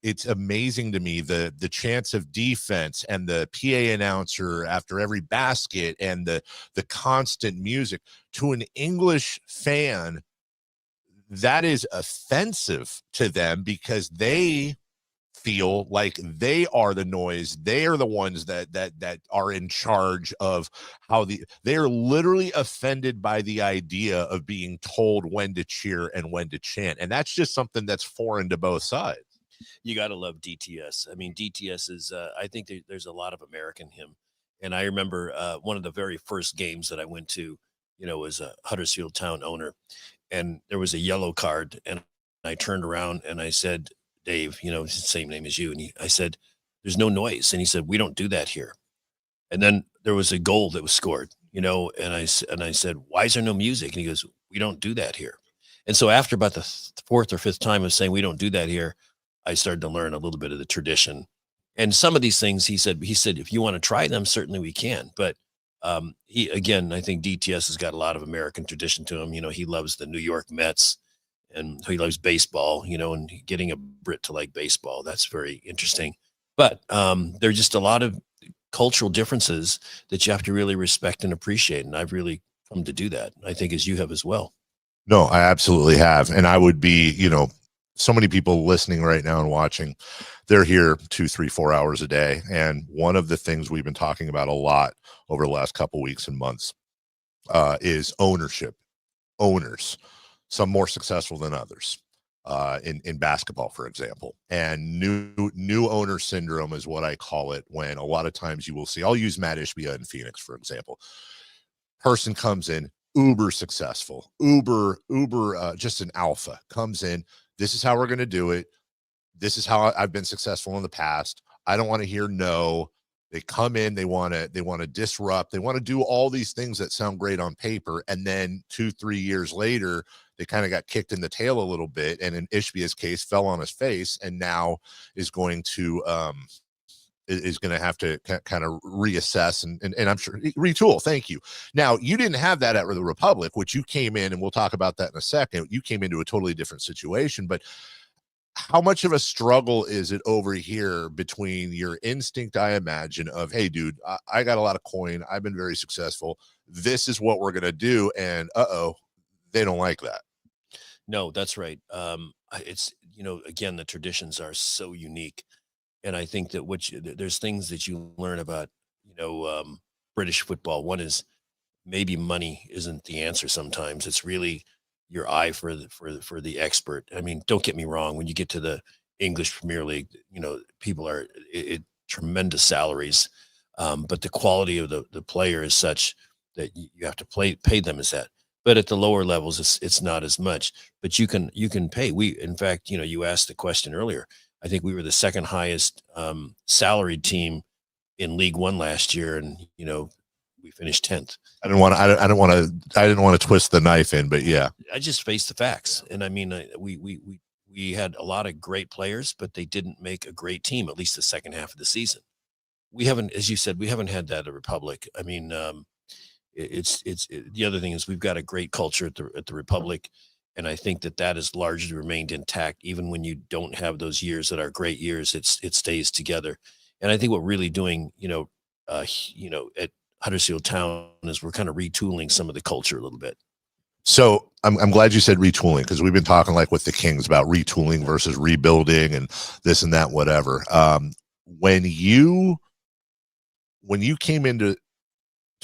it's amazing to me the chance of defense and the PA announcer after every basket and the constant music. To an English fan, that is offensive to them because they feel like they are the noise. They are the ones that are in charge of how they are literally offended by the idea of being told when to cheer and when to chant. And that's just something that's foreign to both sides. You got to love DTS. I mean, DTS is, I think there's a lot of American in him. And I remember one of the very first games that I went to, was a Huddersfield Town owner, and there was a yellow card. And I turned around and I said, Dave, it's the same name as you. And I said, there's no noise. And he said, we don't do that here. And then there was a goal that was scored, and I said, why is there no music? And he goes, we don't do that here. And so after about the fourth or fifth time of saying, we don't do that here, I started to learn a little bit of the tradition. And some of these things, he said, if you want to try them, certainly we can. But I think DTS has got a lot of American tradition to him. He loves the New York Mets. And he loves baseball, and getting a Brit to like baseball. That's very interesting. But there are just a lot of cultural differences that you have to really respect and appreciate. And I've really come to do that, I think, as you have as well. No, I absolutely have. And I would be, so many people listening right now and watching, they're here 2, 3, 4 hours a day. And one of the things we've been talking about a lot over the last couple weeks and months is ownership, owners. Some more successful than others in basketball, for example. And new owner syndrome is what I call it, when a lot of times you will see, I'll use Matt Ishbia in Phoenix, for example. Person comes in, uber successful, uber, just an alpha, comes in. This is how we're going to do it. This is how I've been successful in the past. I don't want to hear no. They come in, they want to disrupt. They want to do all these things that sound great on paper. And then 2-3 years later, they kind of got kicked in the tail a little bit. And in Ishbia's case, fell on his face, and now is going to have to kind of reassess and I'm sure retool. Thank you. Now, you didn't have that at the Republic, which you came in, and we'll talk about that in a second. You came into a totally different situation, but how much of a struggle is it over here between your instinct, I imagine, of, hey, dude, I got a lot of coin. I've been very successful. This is what we're going to do. And they don't like that. No, that's right. It's, again, the traditions are so unique. And I think that there's things that you learn about, British football. One is maybe money isn't the answer sometimes. It's really your eye for the expert. I mean, don't get me wrong. When you get to the English Premier League, people are tremendous salaries, but the quality of the player is such that you have to pay them as that. But at the lower levels, it's not as much. But you can pay. In fact, you asked the question earlier. I think we were the second highest salaried team in League One last year, and we finished 10th. I didn't want to twist the knife in, but yeah, I just faced the facts. And I mean, we had a lot of great players, but they didn't make a great team, at least the second half of the season. We haven't, as you said, we haven't had that at Republic. I mean, the other thing is we've got a great culture at the Republic. And I think that has largely remained intact. Even when you don't have those years that are great years, it stays together. And I think what we're really doing, at Huddersfield Town is we're kind of retooling some of the culture a little bit. So I'm glad you said retooling, because we've been talking like with the Kings about retooling versus rebuilding and this and that, whatever. When you came into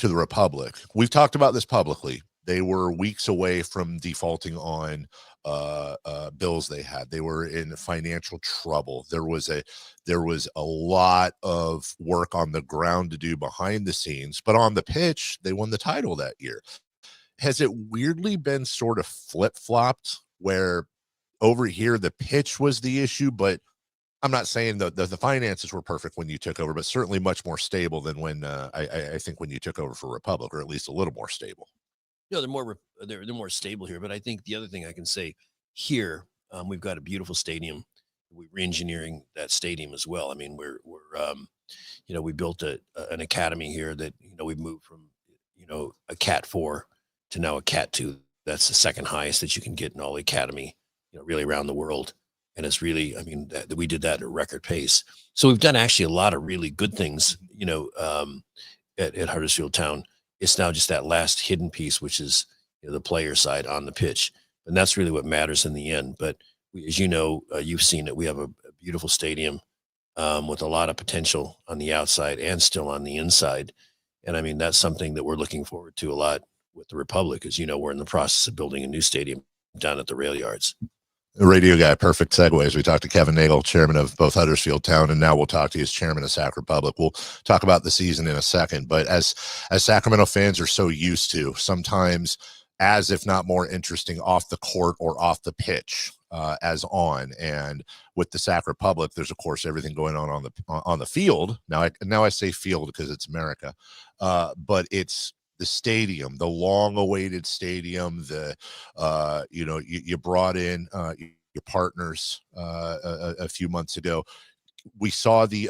the Republic, we've talked about this publicly. They were weeks away from defaulting on bills they had. They were in financial trouble. There was a lot of work on the ground to do behind the scenes, but on the pitch, they won the title that year. Has it weirdly been sort of flip-flopped where over here the pitch was the issue, but I'm not saying the finances were perfect when you took over, but certainly much more stable than when I think when you took over for Republic, or at least a little more stable. they're more they're more stable here. But I think the other thing I can say here, we've got a beautiful stadium. We're re-engineering that stadium as well. I mean, we're we built an academy here that we've moved from a Cat 4 to now a Cat 2. That's the second highest that you can get in all the academy, really around the world. And it's really, I mean, we did that at a record pace. So we've done actually a lot of really good things, at Huddersfield Town. It's now just that last hidden piece, which is the player side on the pitch. And that's really what matters in the end. But as you've seen it, we have a beautiful stadium with a lot of potential on the outside and still on the inside. And I mean, that's something that we're looking forward to a lot with the Republic. As we're in the process of building a new stadium down at the rail yards. The radio guy, perfect segues. We talked to Kevin Nagel, chairman of both Huddersfield Town, and now we'll talk to you as chairman of Sac Republic. We'll talk about the season in a second, but as Sacramento fans are so used to, sometimes as if not more interesting off the court or off the pitch as on. And with the Sac Republic, there's of course everything going on the field. Now I say field because it's America, but it's the stadium, the long-awaited stadium. You brought in your partners a few months ago. We saw the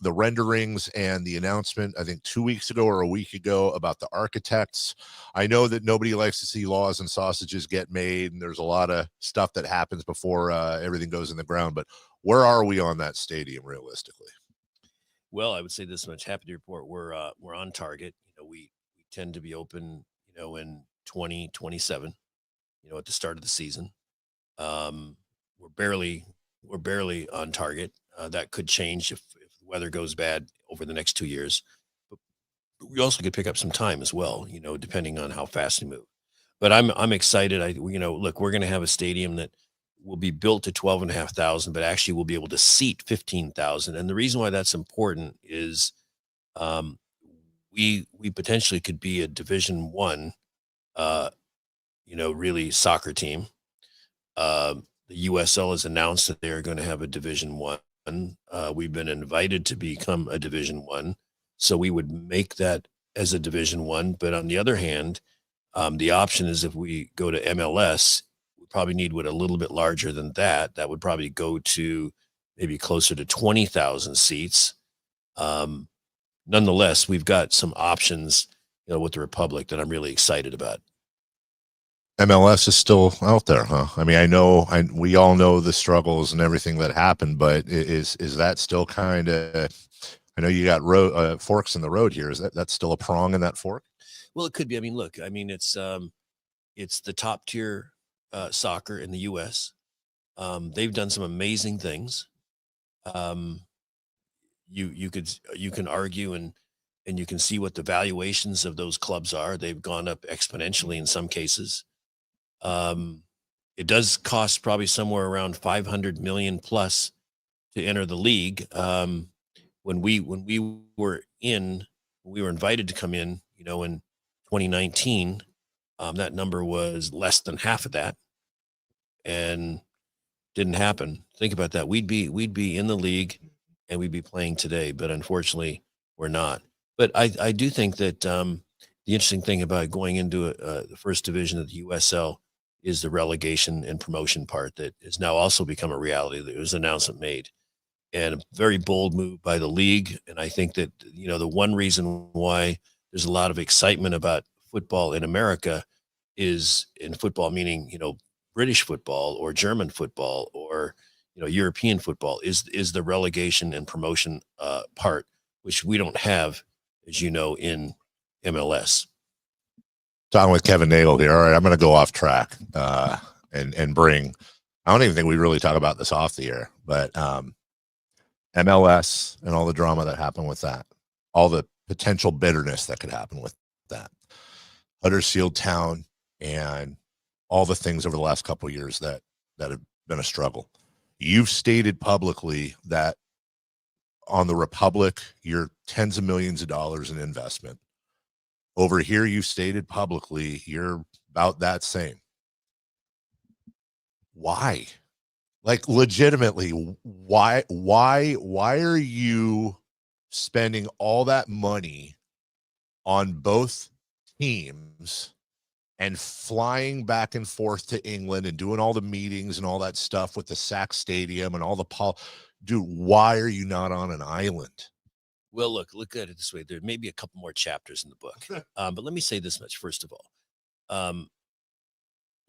renderings and the announcement, I think 2 weeks ago or a week ago, about the architects. I know that nobody likes to see laws and sausages get made, and there's a lot of stuff that happens before everything goes in the ground. But where are we on that stadium realistically? Well, I would say this much. Happy to report we're on target. We tend to be open, in 2027, at the start of the season. We're barely on target. That could change if the weather goes bad over the next 2 years. But we also could pick up some time as well, depending on how fast we move. But I'm excited. Look, we're going to have a stadium that will be built to 12,500, but actually we'll be able to seat 15,000. And the reason why that's important is we potentially could be a Division I, really soccer team. The USL has announced that they're going to have a Division I. We've been invited to become a Division I, so we would make that as a Division I. But on the other hand, the option is if we go to MLS, we probably need a little bit larger than that. That would probably go to maybe closer to 20,000 seats. Nonetheless, we've got some options, with the Republic that I'm really excited about. MLS is still out there, huh? I mean, we all know the struggles and everything that happened, but is that still kind of? I know you got forks in the road here. Is that's still a prong in that fork? Well, it could be. I mean, look. I mean, it's the top tier soccer in the U.S. They've done some amazing things. You can argue and you can see what the valuations of those clubs are. They've gone up exponentially in some cases. It does cost probably somewhere around $500 million plus to enter the league. When we were invited to come in, in 2019, that number was less than half of that, and didn't happen. Think about that. We'd be in the league and we'd be playing today, but unfortunately we're not. But I do think that the interesting thing about going into the first division of the USL is the relegation and promotion part that has now also become a reality. There was an announcement made, and a very bold move by the league. And I think that, the one reason why there's a lot of excitement about football in America is in football, meaning, British football or German football or, European football is the relegation and promotion part, which we don't have, as you know, in MLS. Talking with Kevin Nagel here. All right, I'm going to go off track and bring. I don't even think we really talk about this off the air, but MLS and all the drama that happened with that, all the potential bitterness that could happen with that, Huddersfield Town, and all the things over the last couple of years that have been a struggle. You've stated publicly that on the Republic, you're tens of millions of dollars in investment. Over here, you've stated publicly you're about that same. Why? Like, legitimately, why are you spending all that money on both teams and flying back and forth to England and doing all the meetings and all that stuff with the SAC Stadium and all the dude, why are you not on an island? Well, look at it this way. There may be a couple more chapters in the book, but let me say this much. First of all,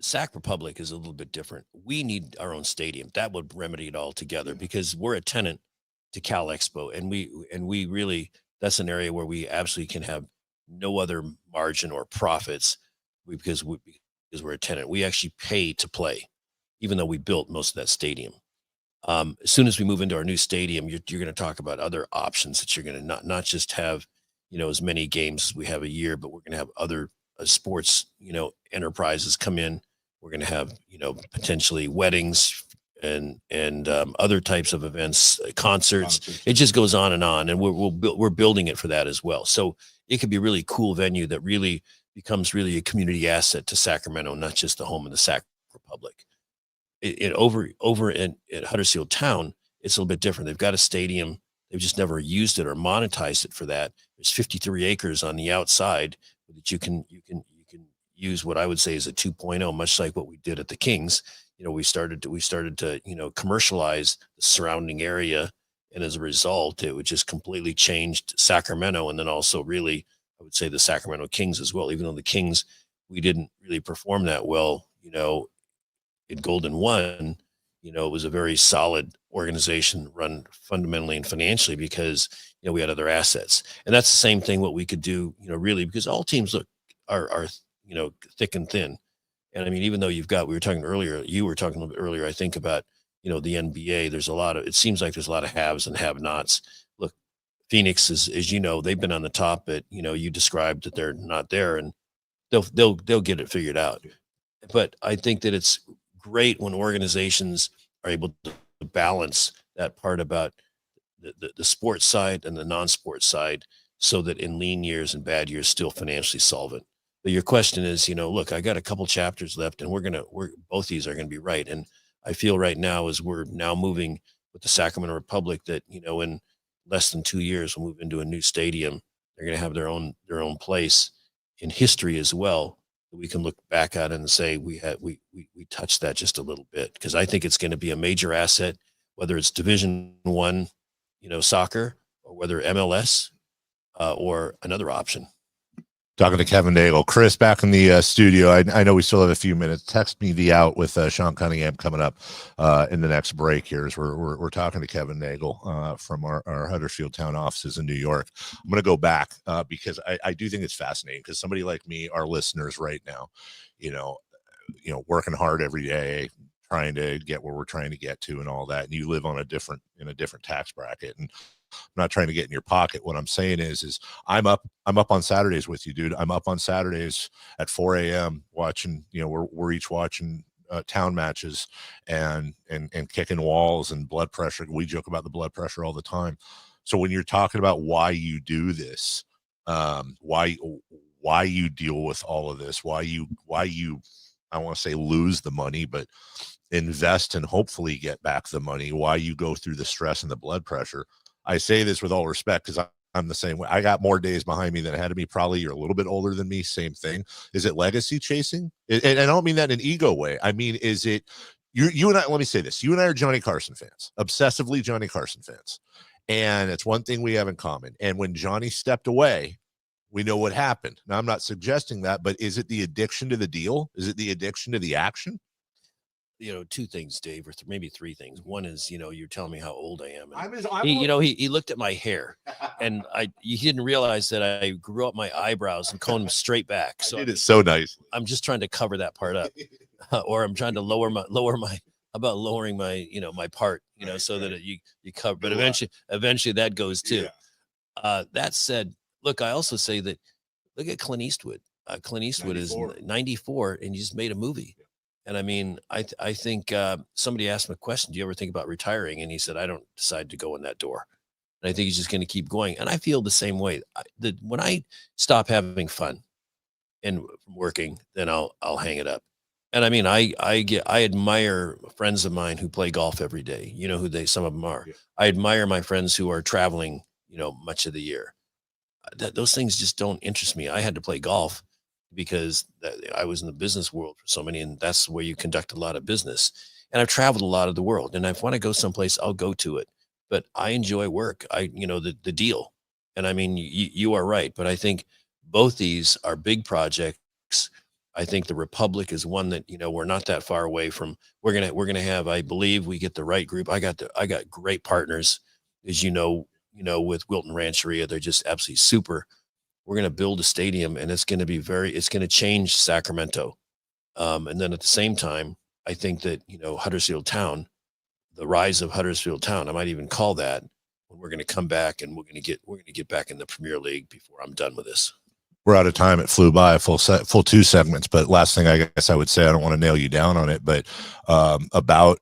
Sac Republic is a little bit different. We need our own stadium. That would remedy it all together because we're a tenant to Cal Expo, and we really, that's an area where we absolutely can have no other margin or profits because we're a tenant. We actually pay to play, even though we built most of that stadium. As soon as we move into our new stadium, you're going to talk about other options that you're going to not just have, as many games as we have a year, but we're going to have other sports, enterprises come in. We're going to have, potentially weddings and other types of events, concerts. It just goes on, and we're building it for that as well. So it could be a really cool venue that really becomes really a community asset to Sacramento, not just the home of the Sac Republic. Over at Huddersfield Town, it's a little bit different. They've got a stadium. They've just never used it or monetized it for that. There's 53 acres on the outside that you can use what I would say is a 2.0, much like what we did at the Kings. We started to commercialize the surrounding area, and as a result, it would just completely changed Sacramento, and then also really, I would say the Sacramento Kings as well. Even though the Kings, we didn't really perform that well, in Golden One, it was a very solid organization run fundamentally and financially because, we had other assets. And that's the same thing what we could do, really, because all teams are thick and thin. And I mean, even though you were talking a little bit earlier, I think about, the NBA, it seems like there's a lot of haves and have-nots. Look, Phoenix is, as they've been on the top, but, you described that they're not there, and they'll get it figured out. But I think that it's great when organizations are able to balance that part about the sports side and the non-sports side so that in lean years and bad years still financially solvent. But your question is, look, I got a couple chapters left, and both these are going to be right. And I feel right now as we're now moving with the Sacramento Republic that, in less than 2 years, we'll move into a new stadium. They're going to have their own place in history as well. We can look back at it and say we touched that just a little bit, because I think it's going to be a major asset, whether it's Division I, soccer, or whether MLS or another option. Talking to Kevin Nagel. Chris, back in the studio. I know we still have a few minutes. Text me the out with Sean Cunningham coming up in the next break here as we're talking to Kevin Nagel from our Huddersfield Town offices in New York. I'm going to go back because I do think it's fascinating, because somebody like me, our listeners right now, working hard every day, trying to get where we're trying to get to and all that, and you live on a different tax bracket. And I'm not trying to get in your pocket. What I'm saying is I'm up on Saturdays with you, dude. I'm up on Saturdays at 4 a.m. watching, we're each watching town matches and kicking walls and blood pressure. We joke about the blood pressure all the time. So when you're talking about why you do this, why you deal with all of this, why you I want to say lose the money, but invest and hopefully get back the money, why you go through the stress and the blood pressure. I say this with all respect, because I'm the same way. I got more days behind me than I had to be. Probably you're a little bit older than me. Same thing. Is it legacy chasing? And I don't mean that in an ego way. I mean, is it you and I? Let me say this. You and I are Johnny Carson fans, obsessively Johnny Carson fans. And it's one thing we have in common. And when Johnny stepped away, we know what happened. Now, I'm not suggesting that, but is it the addiction to the deal? Is it the addiction to the action? Two things, Dave, or maybe three things. One is, you're telling me how old I am. He looked at my hair, and he didn't realize that I grew up my eyebrows and combed them straight back. So it is so nice. I'm just trying to cover that part up, or I'm trying to lowering my, my part, so that you cover. But eventually that goes too. Yeah. That said, look, I also say that look at Clint Eastwood. Clint Eastwood 94. Is 94, and he just made a movie. And I mean, I think somebody asked him a question, do you ever think about retiring? And he said, I don't decide to go in that door. And I think he's just going to keep going. And I feel the same way. When I stop having fun and working, then I'll hang it up. And I mean, I admire friends of mine who play golf every day. You know who some of them are. Yeah. I admire my friends who are traveling, much of the year. Those things just don't interest me. I had to play golf because I was in the business world for so many, and that's where you conduct a lot of business. And I've traveled a lot of the world, and if I want to go someplace, I'll go to it. But I enjoy work. The deal. And I mean, you are right. But I think both these are big projects. I think the Republic is one that, we're not that far away from. We're gonna have, I believe we get the right group. I got great partners, as with Wilton Rancheria. They're just absolutely super. We're gonna build a stadium, and it's gonna change Sacramento. And then at the same time, I think that, Huddersfield Town, the rise of Huddersfield Town, I might even call that, when we're going to come back and we're going to get back in the Premier League before I'm done with this. We're out of time. It flew by, full 2 segments. But last thing I guess I would say, I don't want to nail you down on it, but about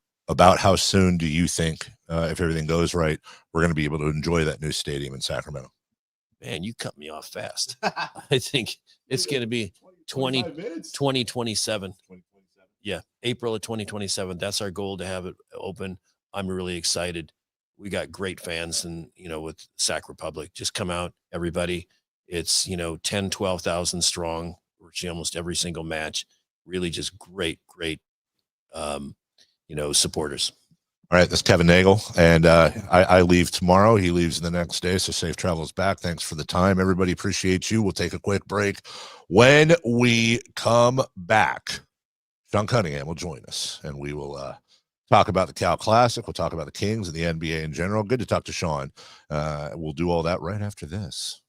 how soon do you think, if everything goes right, we're going to be able to enjoy that new stadium in Sacramento? Man, you cut me off fast. I think it's going to be 2027. Yeah, April of 2027. That's our goal, to have it open. I'm really excited. We got great fans, and with Sac Republic, just come out, everybody. It's 10, 12,000 strong, virtually almost every single match. Really, just great supporters. All right, that's Kevin Nagel, and I leave tomorrow. He leaves the next day, so safe travels back. Thanks for the time, everybody. Appreciate you. We'll take a quick break. When we come back, Sean Cunningham will join us, and we will talk about the Cal Classic. We'll talk about the Kings and the NBA in general. Good to talk to Sean. We'll do all that right after this.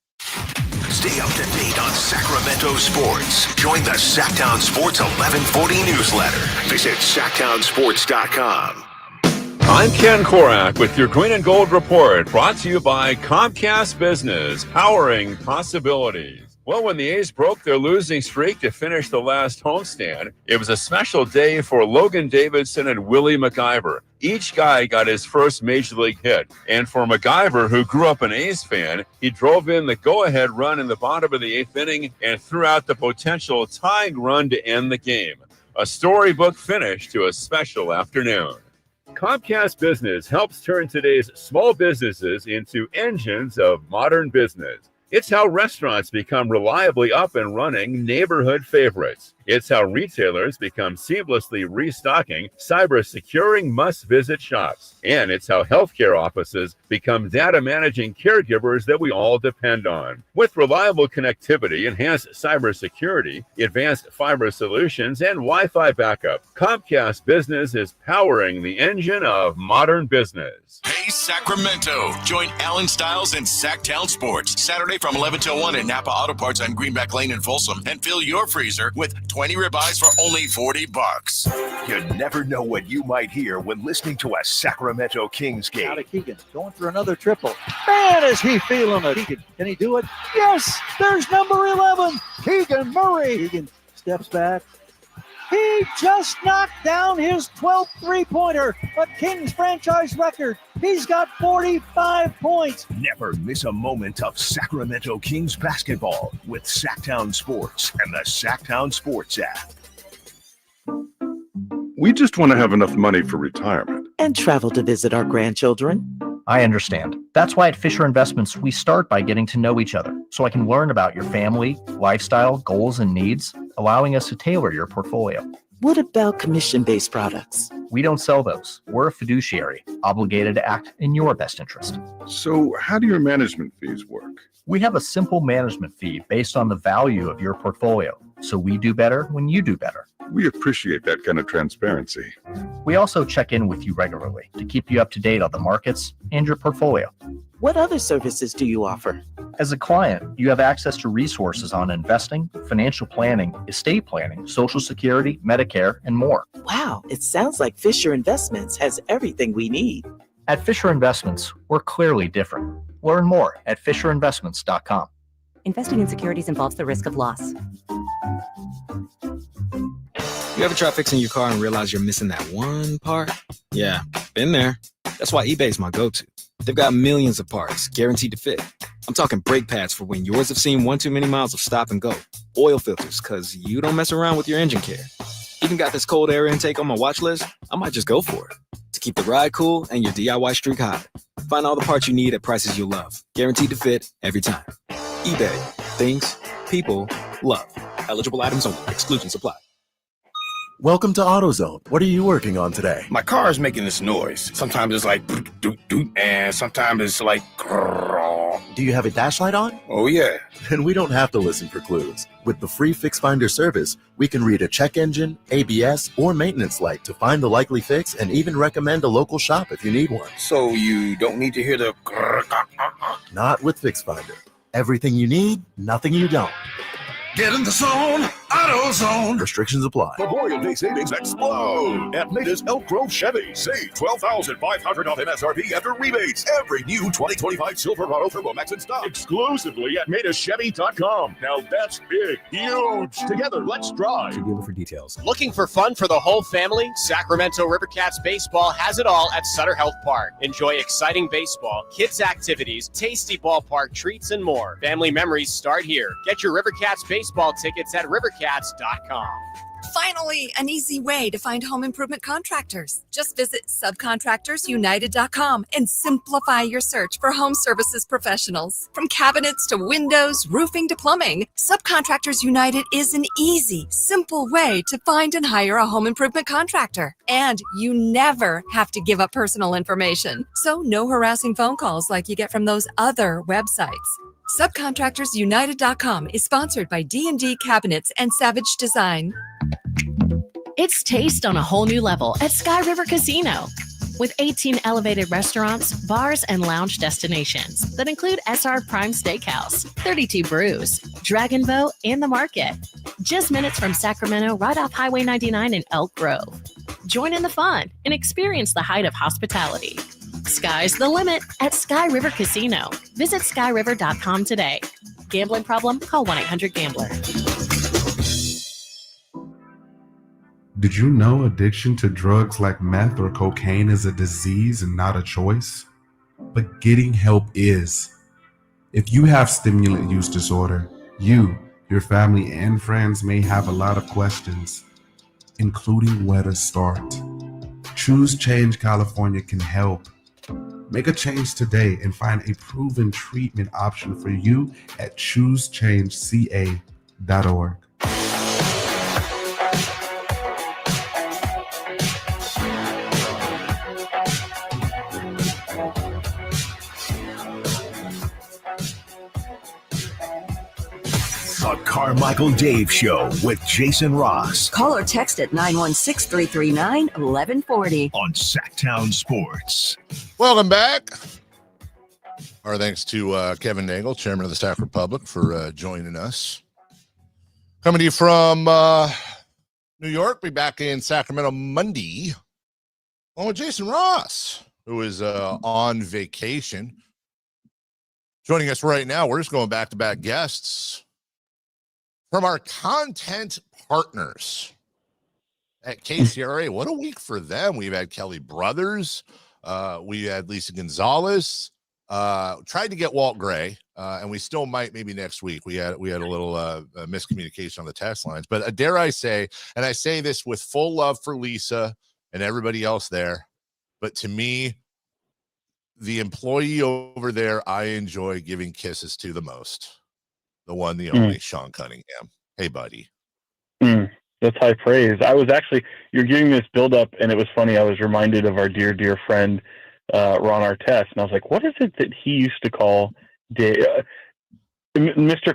Stay up to date on Sacramento sports. Join the Sacktown Sports 1140 newsletter. Visit sacktownsports.com. I'm Ken Korak with your Green and Gold Report, brought to you by Comcast Business, powering possibilities. Well, when the A's broke their losing streak to finish the last homestand, it was a special day for Logan Davidson and Willie MacIver. Each guy got his first major league hit. And for MacIver, who grew up an A's fan, he drove in the go-ahead run in the bottom of the 8th inning and threw out the potential tying run to end the game. A storybook finish to a special afternoon. Comcast Business helps turn today's small businesses into engines of modern business. It's how restaurants become reliably up and running neighborhood favorites. It's how retailers become seamlessly restocking, cyber-securing must-visit shops. And it's how healthcare offices become data-managing caregivers that we all depend on. With reliable connectivity, enhanced cybersecurity, advanced fiber solutions, and Wi-Fi backup, Comcast Business is powering the engine of modern business. Hey, Sacramento. Join Alan Stiles and Sacktown Sports Saturday from 11 till 1 at Napa Auto Parts on Greenback Lane in Folsom, and fill your freezer with 20 ribeyes for only $40. You never know what you might hear when listening to a Sacramento Kings game. Out of Keegan, going for another triple. Man, is he feeling it. Keegan, can he do it? Yes, there's number 11, Keegan Murray. Keegan steps back. He just knocked down his 12th three-pointer, a Kings franchise record. He's got 45 points. Never miss a moment of Sacramento Kings basketball with Sacktown Sports and the Sacktown Sports app. We just want to have enough money for retirement. And travel to visit our grandchildren. I understand. That's why at Fisher Investments, we start by getting to know each other so I can learn about your family, lifestyle, goals, and needs, allowing us to tailor your portfolio. What about commission-based products? We don't sell those. We're a fiduciary, obligated to act in your best interest. So how do your management fees work? We have a simple management fee based on the value of your portfolio, so we do better when you do better. We appreciate that kind of transparency. We also check in with you regularly to keep you up to date on the markets and your portfolio. What other services do you offer? As a client, you have access to resources on investing, financial planning, estate planning, Social Security, Medicare, and more. Wow, it sounds like Fisher Investments has everything we need. At Fisher Investments, we're clearly different. Learn more at FisherInvestments.com. Investing in securities involves the risk of loss. You ever try fixing your car and realize you're missing that one part? Yeah, been there. That's why eBay's my go-to. They've got millions of parts, guaranteed to fit. I'm talking brake pads for when yours have seen one too many miles of stop and go. Oil filters, because you don't mess around with your engine care. Even got this cold air intake on my watch list. I might just go for it. To keep the ride cool and your DIY streak high. Find all the parts you need at prices you'll love. Guaranteed to fit every time. eBay. Things people love. Eligible items only. Exclusions apply. Welcome to AutoZone. What are you working on today? My car is making this noise. Sometimes it's like doot doot, and sometimes it's like grrr. Do you have a dash light on? Oh yeah. Then we don't have to listen for clues. With the free Fix Finder service, we can read a check engine, ABS, or maintenance light to find the likely fix and even recommend a local shop if you need one. So you don't need to hear the grrr. Not with Fix Finder. Everything you need, nothing you don't. Get in the zone, AutoZone. Restrictions apply. Memorial Day savings explode at Nada's Elk Grove Chevy. Save $12,500 off MSRP after rebates. Every new 2025 Silverado Turbo Max in stock. Exclusively at NadasChevy.com. Now that's big, huge. Together, let's drive. See dealer for details. Looking for fun for the whole family? Sacramento Rivercats Baseball has it all at Sutter Health Park. Enjoy exciting baseball, kids' activities, tasty ballpark treats, and more. Family memories start here. Get your Rivercats baseball tickets at rivercats.com. Finally, an easy way to find home improvement contractors. Just visit subcontractorsunited.com and simplify your search for home services professionals. From cabinets to windows, roofing to plumbing, Subcontractors United is an easy, simple way to find and hire a home improvement contractor. And you never have to give up personal information. So no harassing phone calls like you get from those other websites. Subcontractorsunited.com is sponsored by D&D Cabinets and Savage Design. It's taste on a whole new level at Sky River Casino. With 18 elevated restaurants, bars, and lounge destinations that include SR Prime Steakhouse, 32 Brews, Dragon Boat, and The Market. Just minutes from Sacramento, right off Highway 99 in Elk Grove. Join in the fun and experience the height of hospitality. Sky's the limit at Sky River Casino. Visit skyriver.com today. Gambling problem? Call 1-800-GAMBLER. Did you know addiction to drugs like meth or cocaine is a disease and not a choice? But getting help is. If you have stimulant use disorder, you, your family, and friends may have a lot of questions, including where to start. Choose Change California can help. Make a change today and find a proven treatment option for you at choosechangeca.org. The Carmichael Dave Show with Jason Ross. Call or text at 916-339-1140. On Sacktown Sports. Welcome back. Our thanks to Kevin Nagel, chairman of the Sac Republic, for joining us. Coming to you from New York. Be back in Sacramento Monday. Along with Jason Ross, who is on vacation. Joining us right now, we're just going back-to-back guests from our content partners at KCRA. What a week for them. We've had Kelly Brothers. We had Lisa Gonzalez. Tried to get Walt Gray, and we still might maybe next week. We had a little miscommunication on the text lines. But dare I say, and I say this with full love for Lisa and everybody else there, but to me, the employee over there I enjoy giving kisses to the most. The one, the only, Sean Cunningham. Hey, buddy. That's high praise. I was actually, you're giving this build up, and it was funny. I was reminded of our dear, dear friend, Ron Artest. And I was like, what is it that he used to call Mr.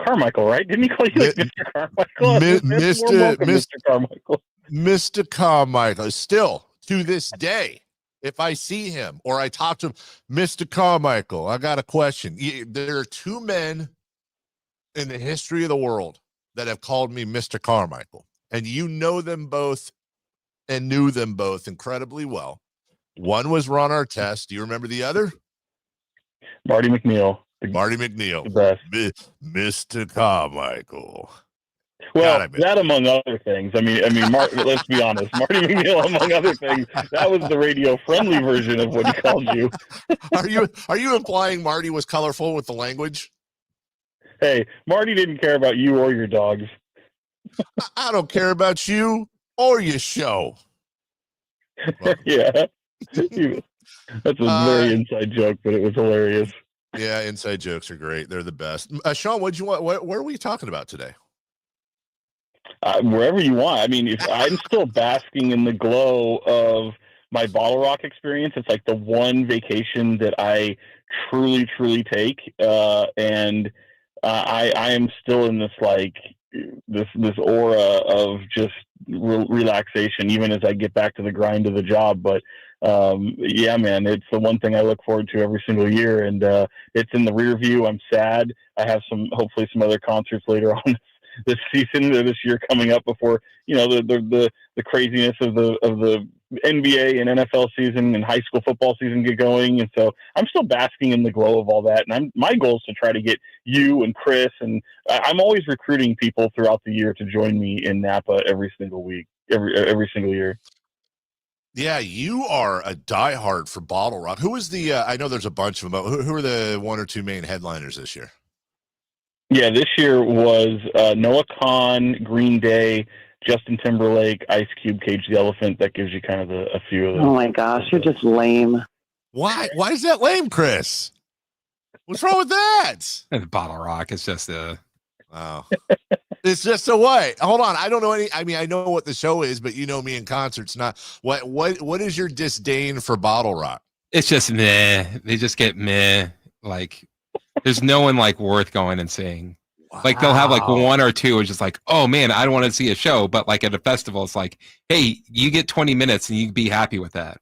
Carmichael, right? Didn't he call you like Mr. Carmichael? Mr. Carmichael. Mr. Carmichael. Still, to this day, if I see him or I talk to him, Mr. Carmichael, I got a question. There are two men in the history of the world that have called me Mr. Carmichael, and you know them both and knew them both incredibly well. One was Ron Artest. Do you remember the other? Marty McNeil. Marty McNeil. The best. Mr. Carmichael. Well, that among other things. I mean, let's be honest. Marty McNeil, among other things, that was the radio-friendly version of what he called you. Are you implying Marty was colorful with the language? Hey, Marty didn't care about you or your dogs. I don't care about you or your show. Well, yeah. That's a very inside joke, but it was hilarious. Yeah, inside jokes are great. They're the best. Sean, what are we talking about today? Wherever you want. I mean, if I'm still basking in the glow of my Bottle Rock experience. It's like the one vacation that I truly take. And I am still in this, like, this aura of just relaxation, even as I get back to the grind of the job. But yeah, man, it's the one thing I look forward to every single year, and it's in the rear view. I'm sad. I have hopefully some other concerts later on this season or this year coming up before, you know, the craziness of the NBA and NFL season and high school football season get going. And so I'm still basking in the glow of all that. And my goal is to try to get you and Chris, and I'm always recruiting people throughout the year to join me in Napa every single week, every single year. Yeah, you are a diehard for Bottle Rock. Who is the? I know there's a bunch of them. But who are the one or two main headliners this year? Yeah, this year was Noah Kahan, Green Day, Justin Timberlake, Ice Cube, Cage the Elephant. That gives you kind of a few of them. Oh my gosh, you're just lame. Why is that lame, Chris? What's wrong with that? And Bottle Rock is just it's just a what? Hold on. I don't know any. I mean, I know what the show is, but you know me in concerts. Not what is your disdain for Bottle Rock? It's just meh. They just get meh. Like, there's no one like worth going and seeing. Wow. Like, they'll have like one or two. It's just like, oh man, I don't want to see a show. But like at a festival, it's like, hey, you get 20 minutes and you can be happy with that.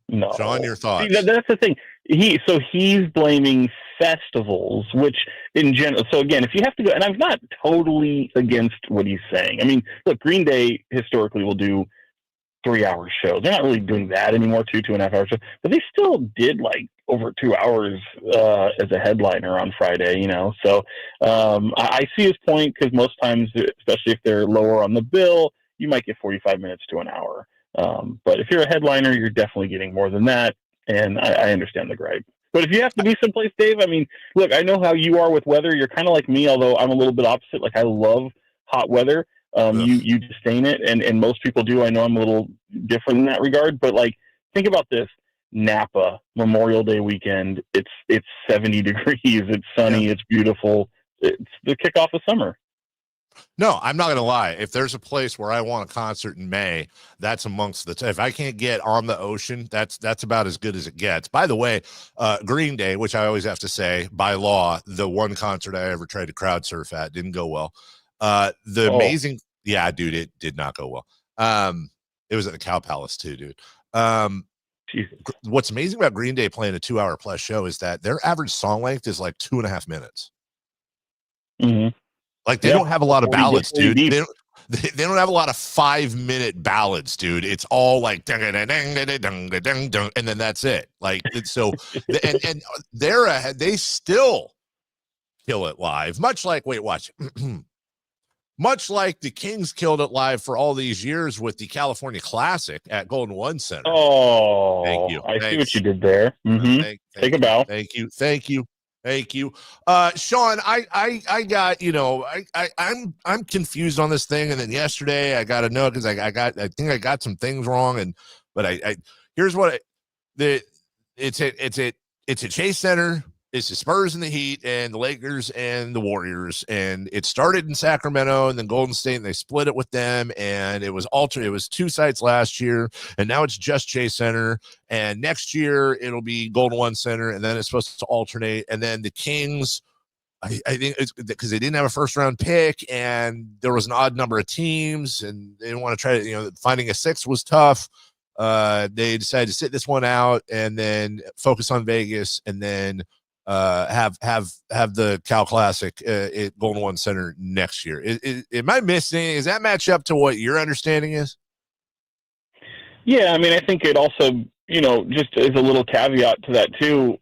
No, John, your thoughts? See, that's the thing. He's blaming festivals, which in general. So again, if you have to go, and I'm not totally against what he's saying. I mean, look, Green Day historically will do 3-hour shows. They're not really doing that anymore, 2.5 hour shows, but they still did like over 2 hours as a headliner on Friday. You know, so I see his point, because most times, especially if they're lower on the bill, you might get 45 minutes to an hour. But if you're a headliner, you're definitely getting more than that. And I understand the gripe. But if you have to be someplace, Dave, I mean, look, I know how you are with weather. You're kind of like me, although I'm a little bit opposite. Like, I love hot weather. You disdain it, and most people do. I know I'm a little different in that regard. But, like, think about this. Napa, Memorial Day weekend, it's 70 degrees. It's sunny. It's beautiful. It's the kickoff of summer. No, I'm not going to lie. If there's a place where I want a concert in May, that's amongst the if I can't get on the ocean, that's about as good as it gets. By the way, Green Day, which I always have to say, by law, the one concert I ever tried to crowd surf at, didn't go well. Amazing, yeah, dude, it did not go well. It was at the Cow Palace too, dude. What's amazing about Green Day playing a 2-hour plus show is that their average song length is like 2.5 minutes. Mm-hmm. Like, they don't have a lot of ballads, dude. They don't have a lot of 5-minute ballads, dude. It's all like ding, ding, ding, ding, ding, ding, ding, and then that's it. Like, so, and they still kill it live, much like much like the Kings killed it live for all these years with the California Classic at Golden One Center. Oh, thank you. I see what you did there. Mm-hmm. Take a bow. Thank you. Sean, I got, you know, I'm confused on this thing. And then yesterday I got to know, because I think I got some things wrong. But here's what it's a Chase Center. It's the Spurs and the Heat and the Lakers and the Warriors. And it started in Sacramento and then Golden State, and they split it with them. And it was it was 2 sites last year, and now it's just Chase Center. And next year it'll be Golden One Center, and then it's supposed to alternate. And then the Kings, I think it's because they didn't have a first-round pick, and there was an odd number of teams, and they didn't want to try to, you know, finding a 6th was tough. They decided to sit this one out and then focus on Vegas, and then have the Cal Classic at Golden One Center next year. Am I missing? Is that match up to what your understanding is? Yeah, I mean, I think it also, you know, just as a little caveat to that too,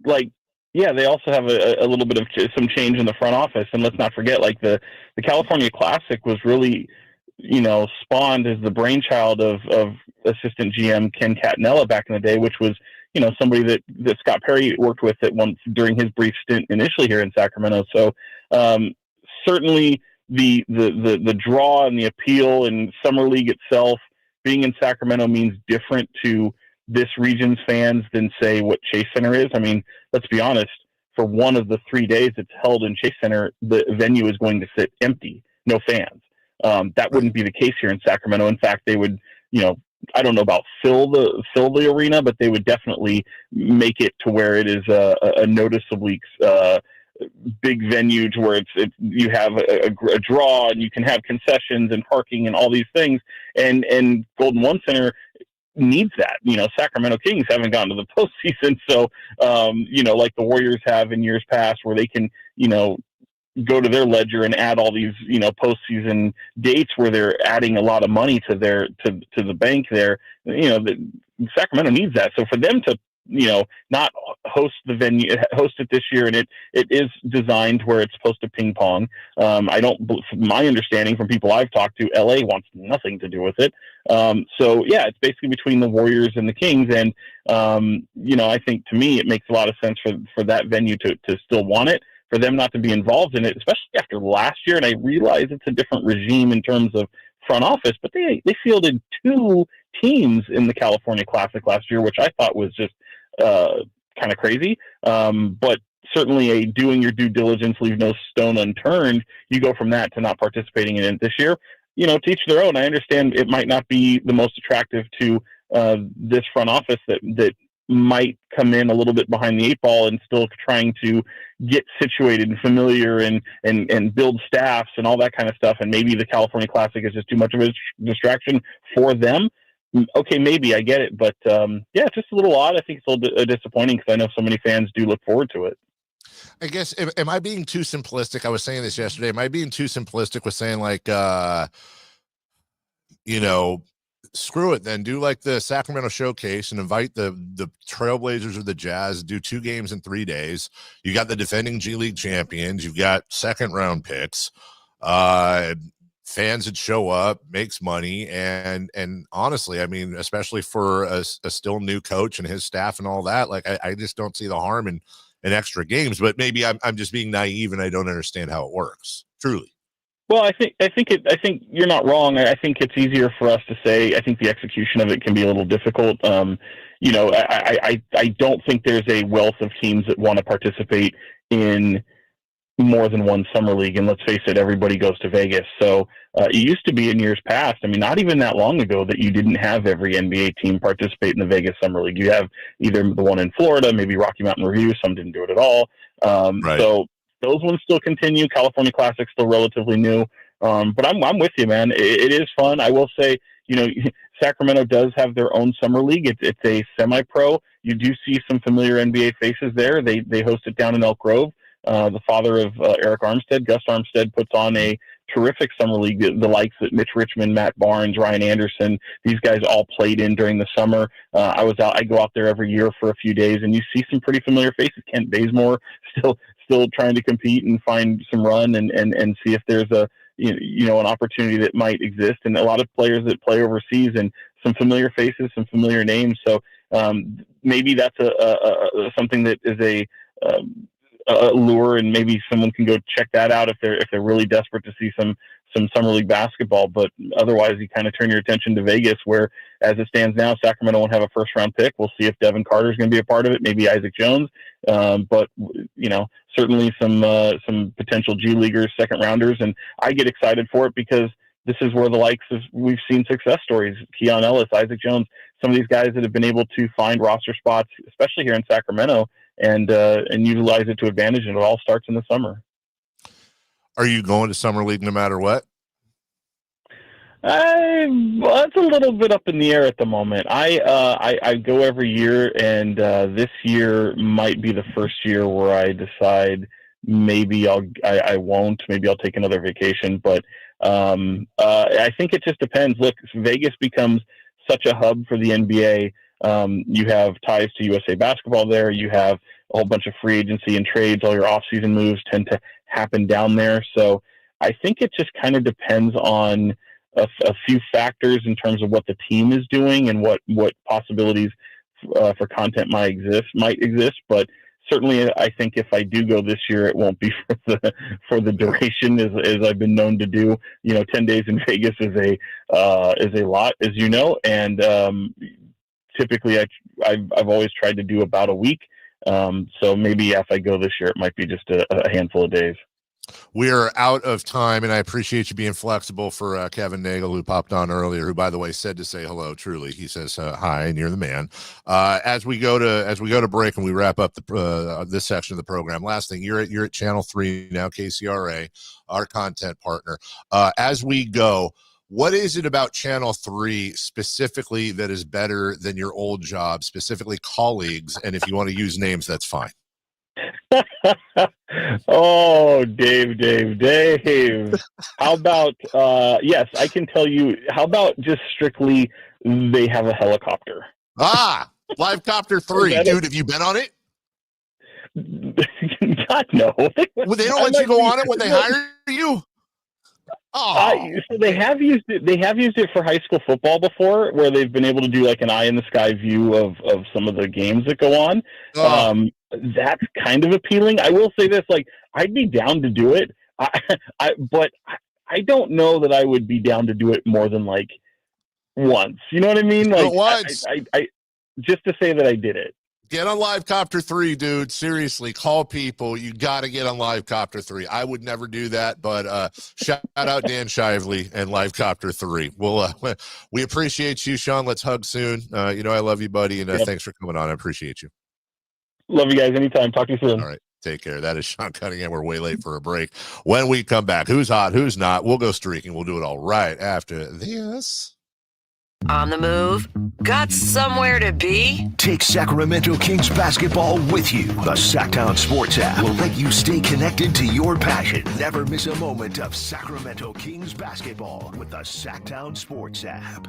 like, yeah, they also have a little bit of some change in the front office. And let's not forget, like, the California Classic was really, you know, spawned as the brainchild of assistant GM Ken Catanella back in the day, which was, you know, somebody that Scott Perry worked with at once during his brief stint initially here in Sacramento. So certainly the draw and the appeal and Summer League itself being in Sacramento means different to this region's fans than, say, what Chase Center is. I mean, let's be honest, for one of the 3 days it's held in Chase Center, the venue is going to sit empty, no fans. That wouldn't be the case here in Sacramento. In fact, they would, I don't know about fill the arena, but they would definitely make it to where it is a noticeably big venue, to where you have a draw and you can have concessions and parking and all these things. And Golden One Center needs that. Sacramento Kings haven't gotten to the postseason, so like the Warriors have in years past, where they can go to their ledger and add all these postseason dates where they're adding a lot of money to the bank there. Sacramento needs that. So for them to not host it this year, and it is designed where it's supposed to ping pong. From my understanding from people I've talked to, LA wants nothing to do with it. So yeah, it's basically between the Warriors and the Kings, and I think, to me, it makes a lot of sense for that venue to still want it, for them not to be involved in it, especially after last year. And I realize it's a different regime in terms of front office, but they fielded 2 teams in the California Classic last year, which I thought was just kind of crazy. But certainly a doing your due diligence, leave no stone unturned. You go from that to not participating in it this year. To each their own. I understand it might not be the most attractive to this front office that might come in a little bit behind the 8 ball and still trying to get situated and familiar and build staffs and all that kind of stuff. And maybe the California Classic is just too much of a distraction for them. Okay, maybe I get it, but it's just a little odd. I think it's a little bit disappointing, because I know so many fans do look forward to it. I guess, am I being too simplistic? I was saying this yesterday. Am I being too simplistic with saying, like, screw it, then do like the Sacramento Showcase and invite the Trailblazers or the Jazz, do 2 games in 3 days. You got the defending G League champions. You've got 2nd round picks. Fans would show up, makes money, and honestly, I mean, especially for a still new coach and his staff and all that, like I just don't see the harm in extra games. But maybe I'm just being naive and I don't understand how it works. Truly. Well, I think you're not wrong. I think it's easier for us to say. I think the execution of it can be a little difficult. I don't think there's a wealth of teams that want to participate in more than one summer league. And let's face it, everybody goes to Vegas. So it used to be in years past, I mean, not even that long ago, that you didn't have every NBA team participate in the Vegas Summer League. You have either the one in Florida, maybe Rocky Mountain Review. Some didn't do it at all. Right. So those ones still continue. California Classic still relatively new. But I'm with you, man. It is fun. I will say, Sacramento does have their own summer league. It's a semi-pro. You do see some familiar NBA faces there. They host it down in Elk Grove. The father of Eric Armstead, Gus Armstead, puts on a terrific summer league. The likes that Mitch Richmond, Matt Barnes, Ryan Anderson, these guys all played in during the summer. I go out there every year for a few days, and you see some pretty familiar faces. Kent Bazemore still trying to compete and find some run and see if there's an opportunity that might exist, and a lot of players that play overseas, and some familiar faces, some familiar names. So maybe that's something that is a lure, and maybe someone can go check that out if they're really desperate to see some summer league basketball. But otherwise, you kind of turn your attention to Vegas, where, as it stands now, Sacramento won't have a 1st round pick. We'll see if Devin Carter's going to be a part of it, maybe Isaac Jones. But certainly some potential G Leaguers, 2nd rounders, and I get excited for it because this is where the likes of, we've seen success stories, Keon Ellis, Isaac Jones, some of these guys that have been able to find roster spots, especially here in Sacramento, and utilize it to advantage, and it all starts in the summer. Are you going to summer league no matter what? It's a little bit up in the air at the moment. I go every year, and this year might be the first year where I decide maybe I won't. Maybe I'll take another vacation. But I think it just depends. Look, Vegas becomes such a hub for the NBA. You have ties to USA Basketball there. You have a whole bunch of free agency and trades. All your off-season moves tend to happen down there. So I think it just kind of depends on a few factors in terms of what the team is doing and what possibilities for content might exist. But certainly, I think if I do go this year, it won't be for the duration, as I've been known to do. 10 days in Vegas is a lot, as you know, and typically I've always tried to do about a week. So maybe if I go this year, it might be just a handful of days. We are out of time, and I appreciate you being flexible for Kevin Nagel, who popped on earlier, who, by the way, said to say hello. Truly, he says hi, and you're the man. As we go to break and we wrap up this section of the program, last thing, you're at Channel 3 now, KCRA, our content partner. As we go, what is it about Channel 3 specifically that is better than your old job, specifically colleagues? And if you want to use names, that's fine. Oh, Dave. How about, yes, I can tell you, how about just strictly they have a helicopter? Live Copter 3. Dude, have you been on it? God, no. Well, they don't let you go on it when they hire you? So they have used it. They have used it for high school football before, where they've been able to do like an eye in the sky view of some of the games that go on. That's kind of appealing. I will say this: like, I'd be down to do it. But I don't know that I would be down to do it more than like once. You know what I mean? Like once. I just to say that I did it. Get on Live Copter 3, dude. Seriously, call people. You got to get on Live Copter 3. I would never do that, but shout out Dan Shively and Live Copter 3. We appreciate you, Sean. Let's hug soon. I love you, buddy, and thanks for coming on. I appreciate you. Love you guys. Anytime. Talk to you soon. All right. Take care. That is Sean Cunningham. We're way late for a break. When we come back, who's hot, who's not? We'll go streaking. We'll do it all right after this. On the move? Got somewhere to be? Take Sacramento Kings basketball with you. The Sacktown Sports app will let you stay connected to your passion. Never miss a moment of Sacramento Kings basketball with the Sacktown Sports app.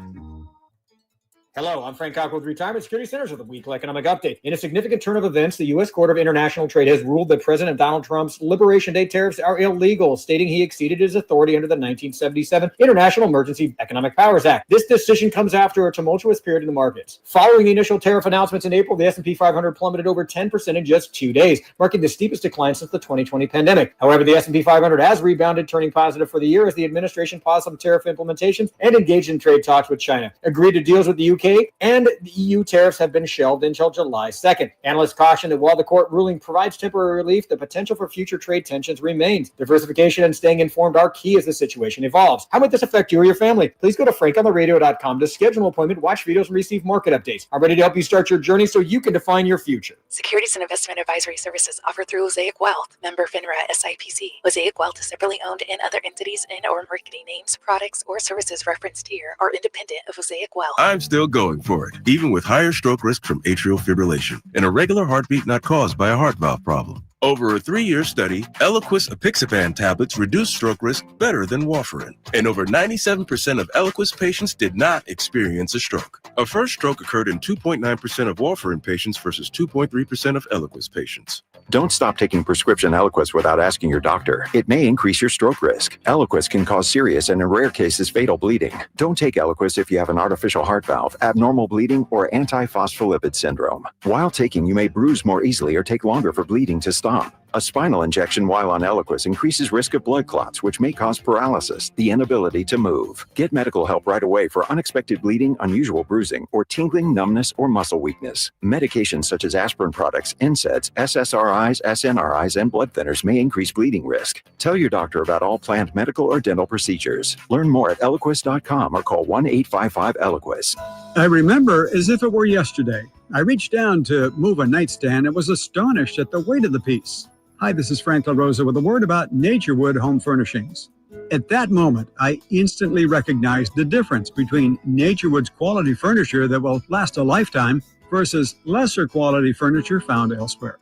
Hello, I'm Frank Cock with Retirement Security Centers with a weekly economic update. In a significant turn of events, the U.S. Court of International Trade has ruled that President Donald Trump's Liberation Day tariffs are illegal, stating he exceeded his authority under the 1977 International Emergency Economic Powers Act. This decision comes after a tumultuous period in the markets. Following the initial tariff announcements in April, the S&P 500 plummeted over 10% in just 2 days, marking the steepest decline since the 2020 pandemic. However, the S&P 500 has rebounded, turning positive for the year as the administration paused some tariff implementations and engaged in trade talks with China, agreed to deals with the UK, and the EU tariffs have been shelved until July 2nd. Analysts caution that while the court ruling provides temporary relief, the potential for future trade tensions remains. Diversification and staying informed are key as the situation evolves. How might this affect you or your family? Please go to frankontheradio.com to schedule an appointment, watch videos, and receive market updates. I'm ready to help you start your journey so you can define your future. Securities and investment advisory services offered through Mosaic Wealth, member FINRA SIPC. Mosaic Wealth is separately owned, and other entities and or marketing names, products, or services referenced here are independent of Mosaic Wealth. I'm still going for it, even with higher stroke risk from atrial fibrillation, an irregular heartbeat not caused by a heart valve problem. Over a 3-year study, Eliquis apixaban tablets reduced stroke risk better than warfarin, and over 97% of Eliquis patients did not experience a stroke. A first stroke occurred in 2.9% of warfarin patients versus 2.3% of Eliquis patients. Don't stop taking prescription Eliquis without asking your doctor. It may increase your stroke risk. Eliquis can cause serious and in rare cases fatal bleeding. Don't take Eliquis if you have an artificial heart valve, abnormal bleeding, or antiphospholipid syndrome. While taking, you may bruise more easily or take longer for bleeding to stop. A spinal injection while on Eliquis increases risk of blood clots, which may cause paralysis, the inability to move. Get medical help right away for unexpected bleeding, unusual bruising, or tingling, numbness, or muscle weakness. Medications such as aspirin products, NSAIDs, SSRIs, SNRIs, and blood thinners may increase bleeding risk. Tell your doctor about all planned medical or dental procedures. Learn more at Eliquis.com or call 1-855-ELIQUIS. I remember as if it were yesterday. I reached down to move a nightstand and was astonished at the weight of the piece. Hi, this is Frank LaRosa with a word about Naturewood Home Furnishings. At that moment, I instantly recognized the difference between Naturewood's quality furniture that will last a lifetime versus lesser quality furniture found elsewhere.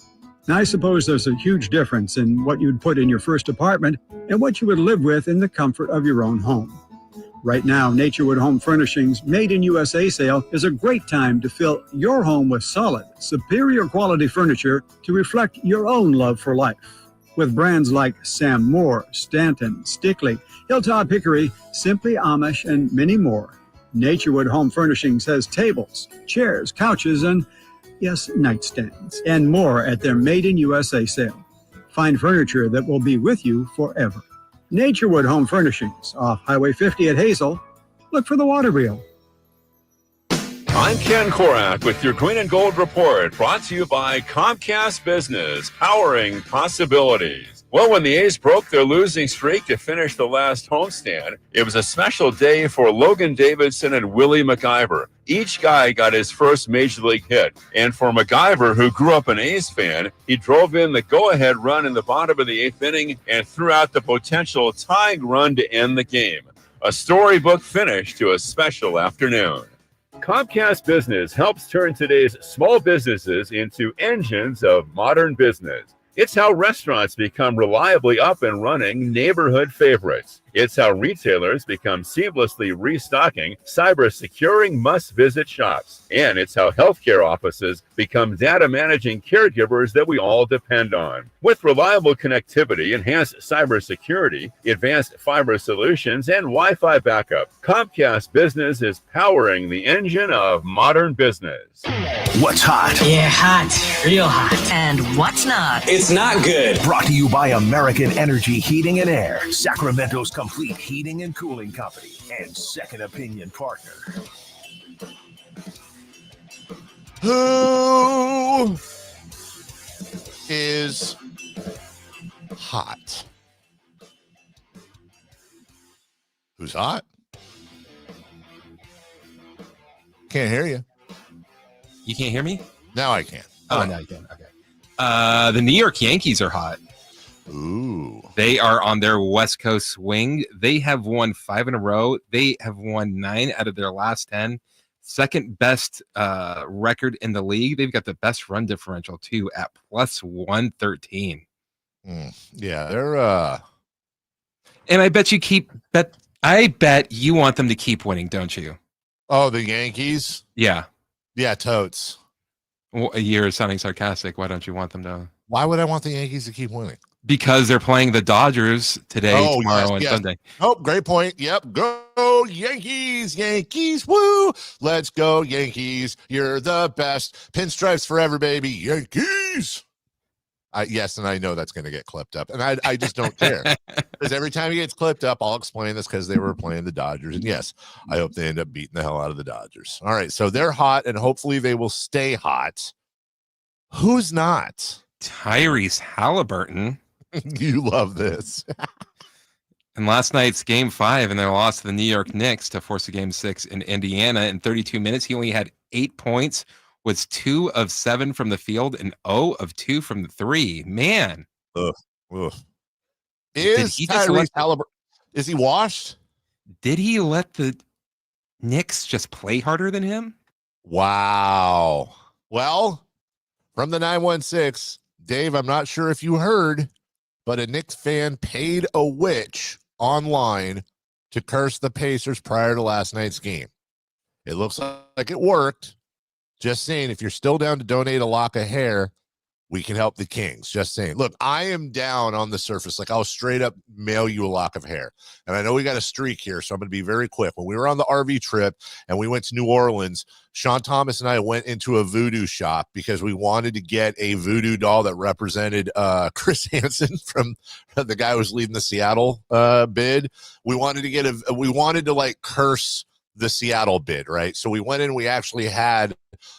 Now, I suppose there's a huge difference in what you'd put in your first apartment and what you would live with in the comfort of your own home. Right now, Naturewood Home Furnishings Made in USA sale is a great time to fill your home with solid, superior quality furniture to reflect your own love for life. With brands like Sam Moore, Stanton, Stickley, Hilltop Hickory, Simply Amish, and many more, Naturewood Home Furnishings has tables, chairs, couches, and, yes, nightstands, and more at their Made in USA sale. Find furniture that will be with you forever. Naturewood Home Furnishings, off Highway 50 at Hazel. Look for the water wheel. I'm Ken Korak with your Green and Gold Report, brought to you by Comcast Business, powering possibilities. Well, when the A's broke their losing streak to finish the last homestand, it was a special day for Logan Davidson and Willie McIver. Each guy got his first major league hit. And for McIver, who grew up an A's fan, he drove in the go-ahead run in the bottom of the 8th inning and threw out the potential tying run to end the game. A storybook finish to a special afternoon. Comcast Business helps turn today's small businesses into engines of modern business. It's how restaurants become reliably up and running neighborhood favorites. It's how retailers become seamlessly restocking, cyber-securing must-visit shops. And it's how healthcare offices become data-managing caregivers that we all depend on. With reliable connectivity, enhanced cybersecurity, advanced fiber solutions, and Wi-Fi backup, Comcast Business is powering the engine of modern business. What's hot? Yeah, hot. Real hot. And what's not? It's not good. Brought to you by American Energy Heating and Air, Sacramento's complete heating and cooling company, and second opinion partner. Who is hot? Who's hot? Can't hear you. You can't hear me? Now I can. Oh, now you can. Okay. The New York Yankees are hot. Ooh. They are on their West Coast swing. They have won 5 in a row. They have won 9 out of their last 10. Second best record in the league. They've got the best run differential too at plus 113. Yeah, they're and I bet you want them to keep winning, don't you? Oh, the Yankees? Yeah. Yeah, totes. Well, you're sounding sarcastic. Why don't you want them to? Why would I want the Yankees to keep winning? Because they're playing the Dodgers today, tomorrow, and Sunday. Oh, great point. Yep. Go Yankees, Yankees, woo. Let's go Yankees. You're the best. Pinstripes forever, baby. Yankees. Yes, and I know that's going to get clipped up. And I just don't care. Because every time it gets clipped up, I'll explain this because they were playing the Dodgers. And yes, I hope they end up beating the hell out of the Dodgers. All right, so they're hot, and hopefully they will stay hot. Who's not? Tyrese Haliburton. You love this. And last night's game 5 and their loss to the New York Knicks to force a game 6 in Indiana in 32 minutes. He only had 8 points, was 2 of 7 from the field and 0 of 2 from the 3. Man. Ugh. Is Tyrese Haliburton, is he washed? Did he let the Knicks just play harder than him? Wow. Well, from the 916, Dave, I'm not sure if you heard, but a Knicks fan paid a witch online to curse the Pacers prior to last night's game. It looks like it worked. Just saying, if you're still down to donate a lock of hair, we can help the Kings. Just saying. Look, I am down on the surface. Like, I'll straight up mail you a lock of hair. And I know we got a streak here, so I'm going to be very quick. When we were on the RV trip and we went to New Orleans, Sean Thomas and I went into a voodoo shop because we wanted to get a voodoo doll that represented Chris Hansen from the guy who was leading the Seattle bid. We wanted to like curse the Seattle bid, right? So we went in, we actually had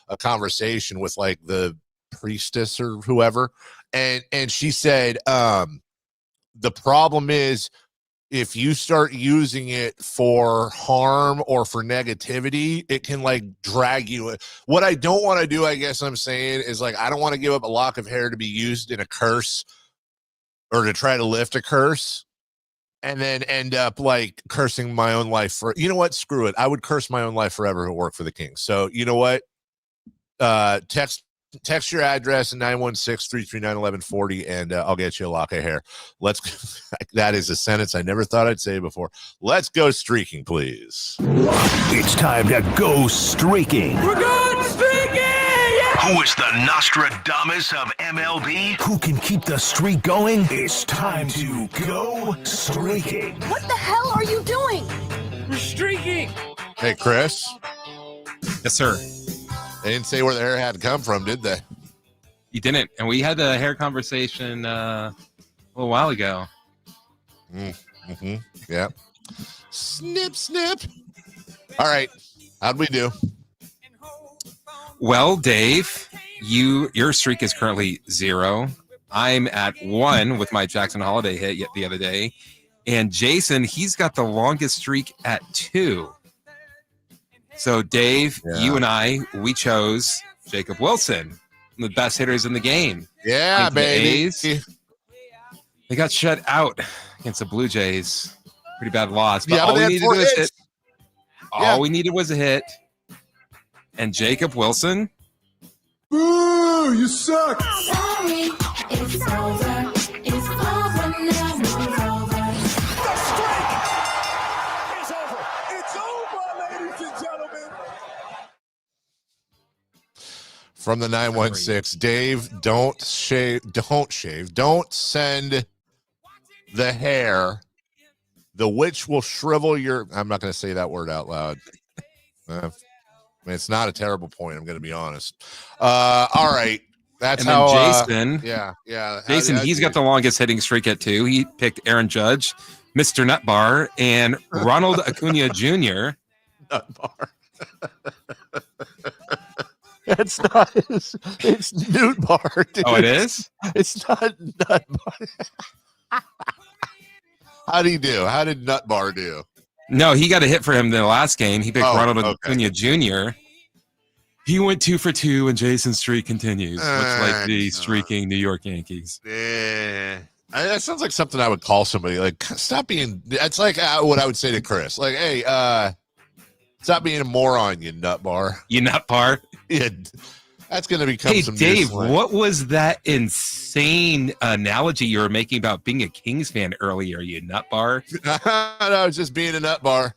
a conversation with like the priestess or whoever, and she said the problem is if you start using it for harm or for negativity, it can like drag you. What I don't want to do, I guess I'm saying, is like I don't want to give up a lock of hair to be used in a curse or to try to lift a curse and then end up like cursing my own life for, you know what, screw it, I would curse my own life forever if it worked for the Kings. So you know what, text your address at 916-339-1140 and I'll get you a lock of hair. That is a sentence I never thought I'd say before. Let's go streaking, please. It's time to go streaking. We're going streaking! Yeah! Who is the Nostradamus of MLB? Who can keep the streak going? It's time to go streaking. What the hell are you doing? We're streaking! Hey, Chris. Yes, sir. They didn't say where the hair had to come from, did they? You didn't. And we had the hair conversation a little while ago. Mm-hmm. Yeah. Snip, snip. All right. How'd we do? Well, Dave, your streak is currently 0. I'm at 1 with my Jackson Holiday hit yet the other day. And Jason, he's got the longest streak at 2. So, Dave, you and I, we chose Jacob Wilson, the best hitters in the game. Yeah, baby. A's, they got shut out against the Blue Jays. Pretty bad loss. But all we needed was hit. All we needed was a hit. And Jacob Wilson. Boo! You suck! Sorry, it's over. It's over now. It's over. The streak is over. It's over, ladies and gentlemen. From the 916, Dave, don't shave. Don't send the hair. The witch will shrivel your. I'm not going to say that word out loud. I mean, it's not a terrible point. I'm going to be honest. All right. That's and how Jason. Yeah. Jason, he's got the longest hitting streak at 2. He picked Aaron Judge, Mr. Nutbar, and Ronald Acuna Jr. Nutbar. It's not. It's Newt Bar. Dude. Oh, it is? It's not Nut Bar. How did he do? How did Nut Bar do? No, he got a hit for him in the last game. He picked Ronald Acuna Jr. He went 2 for 2, and Jason's streak continues, much like the streaking New York Yankees. Yeah. That sounds like something I would call somebody. Like, stop being. It's like what I would say to Chris. Like, hey, stop being a moron, you nut bar. You nut bar. Yeah, that's going to become some. Hey, Dave, what was that insane analogy you were making about being a Kings fan earlier, you nut bar? No, it's just being a nut bar.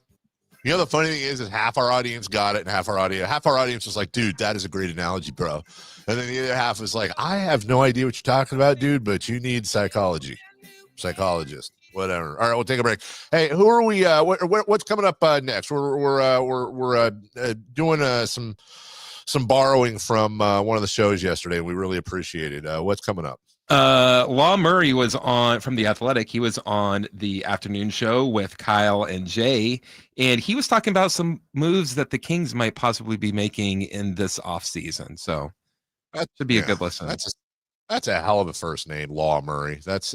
You know, the funny thing is half our audience got it, and half our audience was like, dude, that is a great analogy, bro. And then the other half was like, I have no idea what you're talking about, dude, but you need psychologist, whatever. All right, we'll take a break. Hey, who are we? What's coming up next? We're doing some borrowing from one of the shows yesterday. We really appreciate it. What's coming up? Law Murray was on from The Athletic. He was on the afternoon show with Kyle and Jay, and he was talking about some moves that the Kings might possibly be making in this offseason. So that should be a good listen. That's a hell of a first name, Law Murray. That's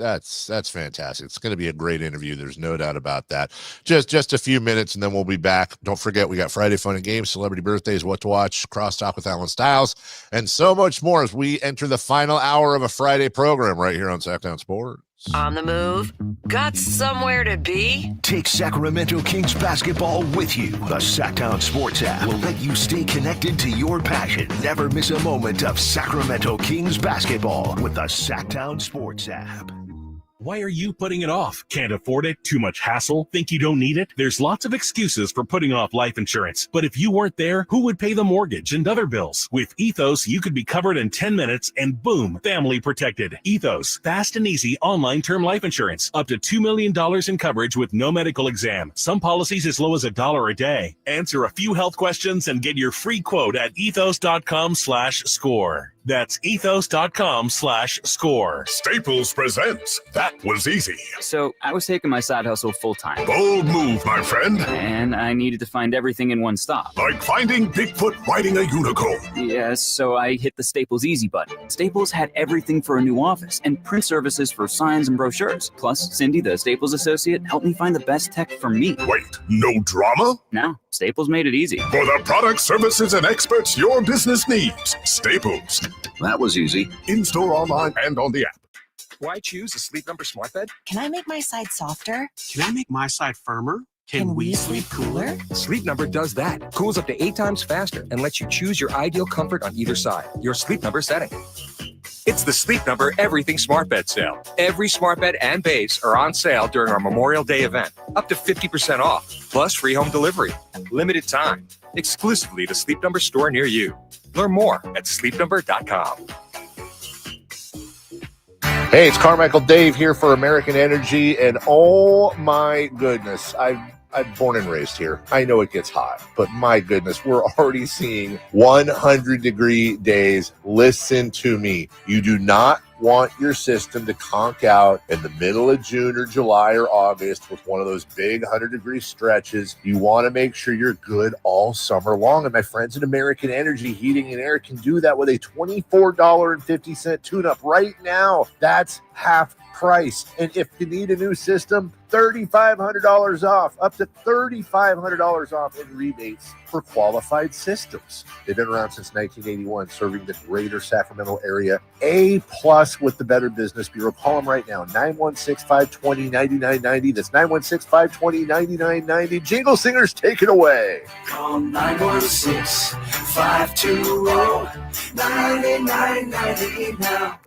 fantastic. It's going to be a great interview. There's no doubt about that. Just a few minutes, and then we'll be back. Don't forget, we got Friday Fun and Games, Celebrity Birthdays, What to Watch, Crosstalk with Alan Stiles, and so much more as we enter the final hour of a Friday program right here on Sacktown Sports. On the move? Got somewhere to be? Take Sacramento Kings basketball with you. The Sacktown Sports app will let you stay connected to your passion. Never miss a moment of Sacramento Kings basketball with the Sacktown Sports app. Why are you putting it off? Can't afford it? Too much hassle? Think you don't need it? There's lots of excuses for putting off life insurance. But if you weren't there, who would pay the mortgage and other bills? With Ethos, you could be covered in 10 minutes and boom, family protected. Ethos, fast and easy online term life insurance. Up to $2 million in coverage with no medical exam. Some policies as low as $1 a day. Answer a few health questions and get your free quote at ethos.com/score. That's ethos.com/score. Staples presents That Was Easy. So I was taking my side hustle full time. Bold move, my friend. And I needed to find everything in one stop. Like finding Bigfoot riding a unicorn. Yes, so I hit the Staples Easy button. Staples had everything for a new office and print services for signs and brochures. Plus, Cindy, the Staples associate, helped me find the best tech for me. Wait, no drama? No, Staples made it easy. For the products, services, and experts your business needs. Staples. That was easy. In-store, online, and on the app. Why choose a Sleep Number smart bed? Can I make my side softer? Can I make my side firmer? Can we sleep cooler? Sleep Number does that. Cools up to 8 times faster and lets you choose your ideal comfort on either side. Your Sleep Number setting. It's the Sleep Number Everything Smart Bed sale. Every smart bed and base are on sale during our Memorial Day event. Up to 50% off, plus free home delivery. Limited time. Exclusively the Sleep Number store near you. Learn more at sleepnumber.com. Hey, it's Carmichael Dave here for American Energy, and oh my goodness, I'm born and raised here. I know it gets hot, but my goodness, we're already seeing 100-degree days. Listen to me. You do not want your system to conk out in the middle of June or July or August with one of those big 100-degree stretches. You want to make sure you're good all summer long. And my friends at American Energy Heating and Air can do that with a $24.50 tune-up right now. That's half price. And if you need a new system, $3,500 off, up to $3,500 off in rebates for qualified systems. They've been around since 1981, serving the greater Sacramento area. A+ with the Better Business Bureau. Call them right now, 916-520-9990. That's 916-520-9990. Jingle Singers, take it away. Call 916-520-9990 now.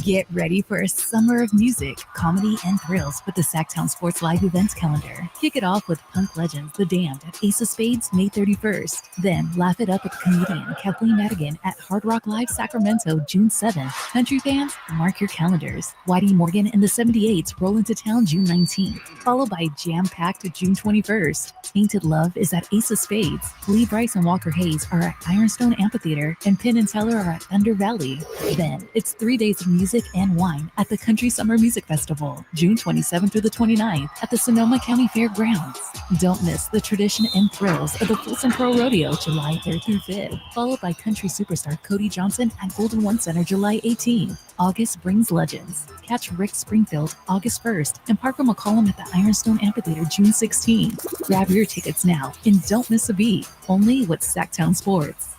Get ready for a summer of music, comedy, and thrills with the Sacktown Sports Live events calendar. Kick it off with punk legends The Damned at Ace of Spades May 31st. Then laugh it up with comedian Kathleen Madigan at Hard Rock Live Sacramento June 7th. Country fans, mark your calendars. Whitey Morgan and the 78s roll into town June 19th, followed by jam-packed June 21st. Painted Love is at Ace of Spades. Lee Bryce and Walker Hayes are at Ironstone Amphitheater, and Penn and Teller are at Thunder Valley. Then it's 3 days of music and wine at the Country Summer Music Festival, June 27th through the 29th at the Sonoma County Fairgrounds. Don't miss the tradition and thrills of the Folsom Pro Rodeo July 3rd through 5th, followed by country superstar Cody Johnson at Golden One Center July 18th. August brings legends. Catch Rick Springfield August 1st and Parker McCollum at the Ironstone Amphitheater June 16th. Grab your tickets now and don't miss a beat. Only with Sacktown Sports.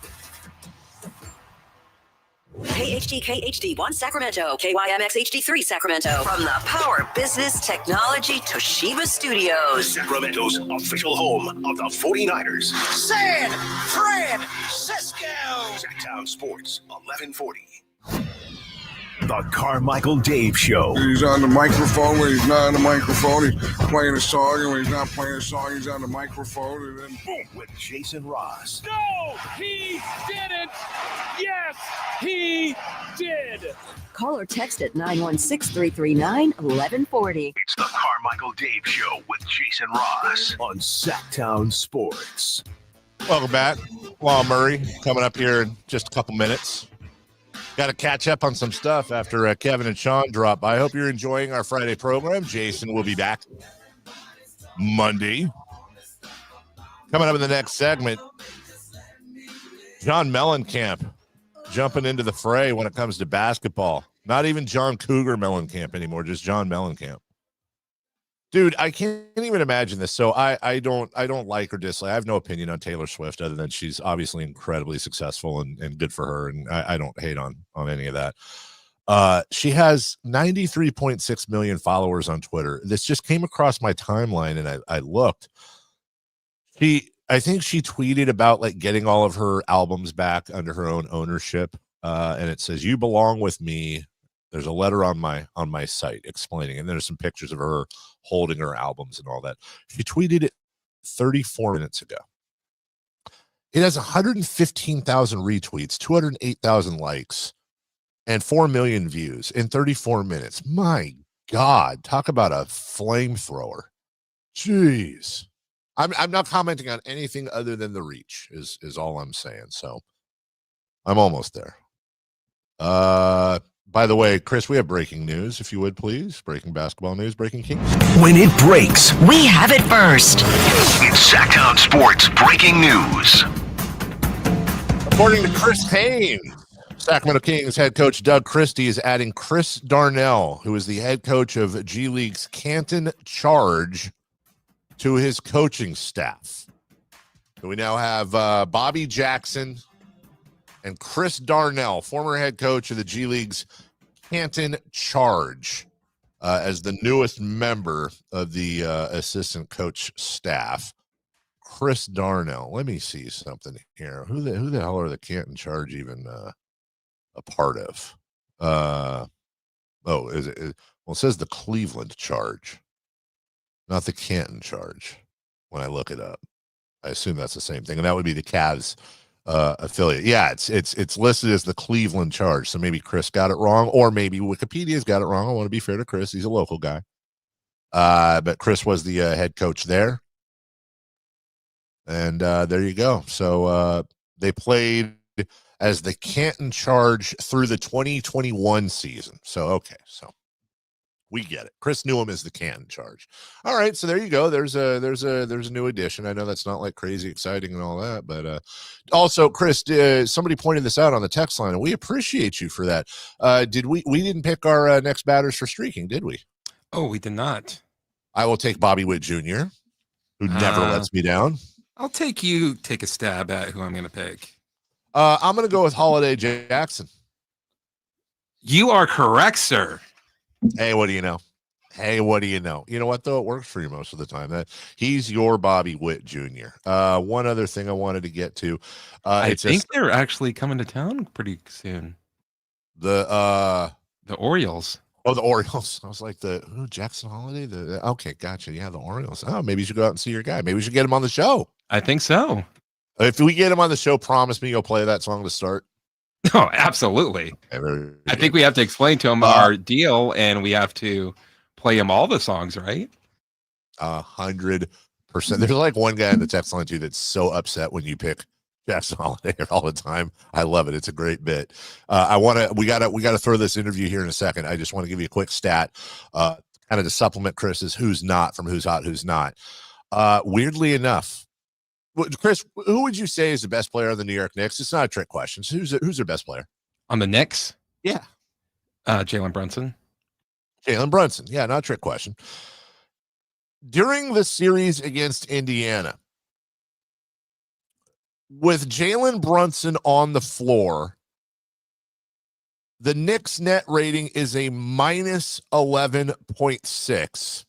KHD1 Sacramento, KYMX HD3 Sacramento. From the Power Business Technology Toshiba Studios. Sacramento's official home of the 49ers. San Francisco. Sacktown Sports, 1140. The Carmichael Dave Show. He's on the microphone when he's not on the microphone. He's playing a song, and when he's not playing a song, he's on the microphone. And then boom, with Jason Ross. No, he didn't. Yes, he did. Call or text at 916-339-1140. It's the Carmichael Dave Show with Jason Ross on Sacktown Sports. Welcome back. Law Murray coming up here in just a couple minutes. Got to catch up on some stuff after Kevin and Sean drop by. I hope you're enjoying our Friday program. Jason will be back Monday. Coming up in the next segment, John Mellencamp jumping into the fray when it comes to basketball. Not even John Cougar Mellencamp anymore, just John Mellencamp. Dude, I can't even imagine this. So I don't like or dislike. I have no opinion on Taylor Swift other than she's obviously incredibly successful and good for her. And I don't hate on any of that. She has 93.6 million followers on Twitter. This just came across my timeline and I looked. I think she tweeted about like getting all of her albums back under her own ownership. And it says, "You belong with me." There's a letter on my site explaining, and there's some pictures of her holding her albums and all that. She tweeted it 34 minutes ago. It has 115,000 retweets, 208,000 likes, and 4 million views in 34 minutes. My God, talk about a flamethrower. Jeez. I'm not commenting on anything other than the reach is all I'm saying. So I'm almost there. By the way, Chris, we have breaking news, if you would, please. Breaking basketball news, breaking Kings. When it breaks, We have it first. it's Sacktown Sports breaking news. According to Chris Haynes, Sacramento Kings head coach Doug Christie is adding Chris Darnell, who is the head coach of G League's Canton Charge, to his coaching staff. So we now have Bobby Jackson and Chris Darnell, former head coach of the G League's Canton Charge, as the newest member of the assistant coach staff. Chris Darnell. Let me see something here. Who the hell are the Canton Charge even a part of? Is it? Well, it says the Cleveland Charge, not the Canton Charge. When I look it up, I assume that's the same thing, and that would be the Cavs affiliate. Yeah, it's listed as the Cleveland Charge. So maybe Chris got it wrong, or maybe Wikipedia's got it wrong. I want to be fair to Chris; he's a local guy. But Chris was the head coach there, and there you go. So they played as the Canton Charge through the 2021 season. So we get it. Chris Newham is the Canton Charge. All right, so there you go. There's a new addition. I know that's not like crazy exciting and all that, but also, Chris, somebody pointed this out on the text line, and we appreciate you for that. We didn't pick our next batters for streaking, did we? Oh, we did not. I will take Bobby Witt Jr., who never lets me down. I'll take a stab at who I'm going to pick. I'm going to go with Holiday Jackson. You are correct, sir. Hey, what do you know? You know what, though? It works for you most of the time. That he's your Bobby Witt Jr. One other thing I wanted to get to. I think they're actually coming to town pretty soon. The Orioles. Oh, the Orioles. I was like, Jackson Holiday? Okay, gotcha. Yeah, the Orioles. Oh, maybe you should go out and see your guy. Maybe we should get him on the show. I think so. If we get him on the show, promise me you'll play that song to start. Oh, absolutely. I think we have to explain to him our deal, and we have to play him all the songs, right? 100%. There's like one guy in the text line too that's so upset when you pick Jackson Holiday all the time. I love it. It's a great bit. We gotta throw this interview here in a second. I just want to give you a quick stat, kind of to supplement Chris's who's not from who's hot, who's not. Weirdly enough, Chris, who would you say is the best player on the New York Knicks? It's not a trick question. So who's their best player on the Knicks? Yeah, Jalen Brunson. Yeah, not a trick question. During the series against Indiana, with Jalen Brunson on the floor, the Knicks net rating is a minus 11.6.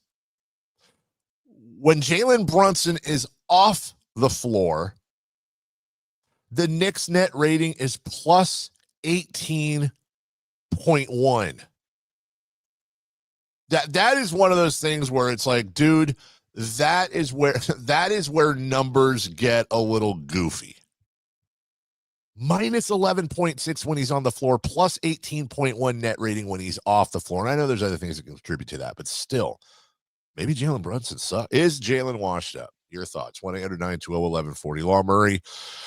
When Jalen Brunson is off the floor, the Knicks net rating is plus 18.1. That is one of those things where it's like, dude, that is where numbers get a little goofy. Minus 11.6 when he's on the floor, plus 18.1 net rating when he's off the floor. And I know there's other things that can contribute to that, but still, maybe Jalen Brunson sucks. Is Jalen washed up? Your thoughts? 1-800-920-1140. Law Murray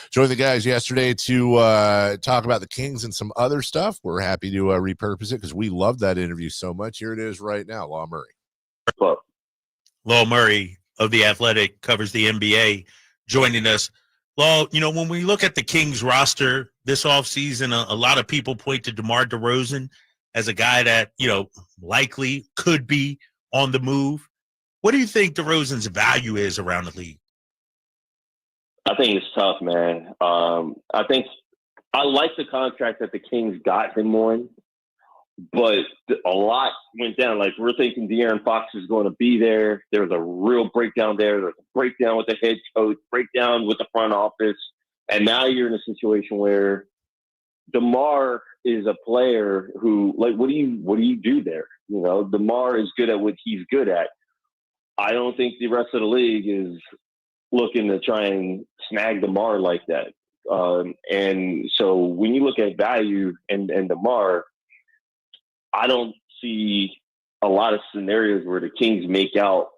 joined the guys yesterday to talk about the Kings and some other stuff. We're happy to repurpose it because we love that interview so much. Here it is right now. Law Murray. Law Murray of The Athletic covers the NBA joining us. Law, when we look at the Kings roster this offseason, a lot of people point to DeMar DeRozan as a guy that, likely could be on the move. What do you think DeRozan's value is around the league? I think it's tough, man. I think I like the contract that the Kings got him on, but a lot went down. Like, we're thinking De'Aaron Fox is going to be there. There's a real breakdown there. There's a breakdown with the head coach, breakdown with the front office. And now you're in a situation where DeMar is a player who, like, what do you do there? DeMar is good at what he's good at. I don't think the rest of the league is looking to try and snag DeMar like that. And so when you look at value and DeMar, I don't see a lot of scenarios where the Kings make out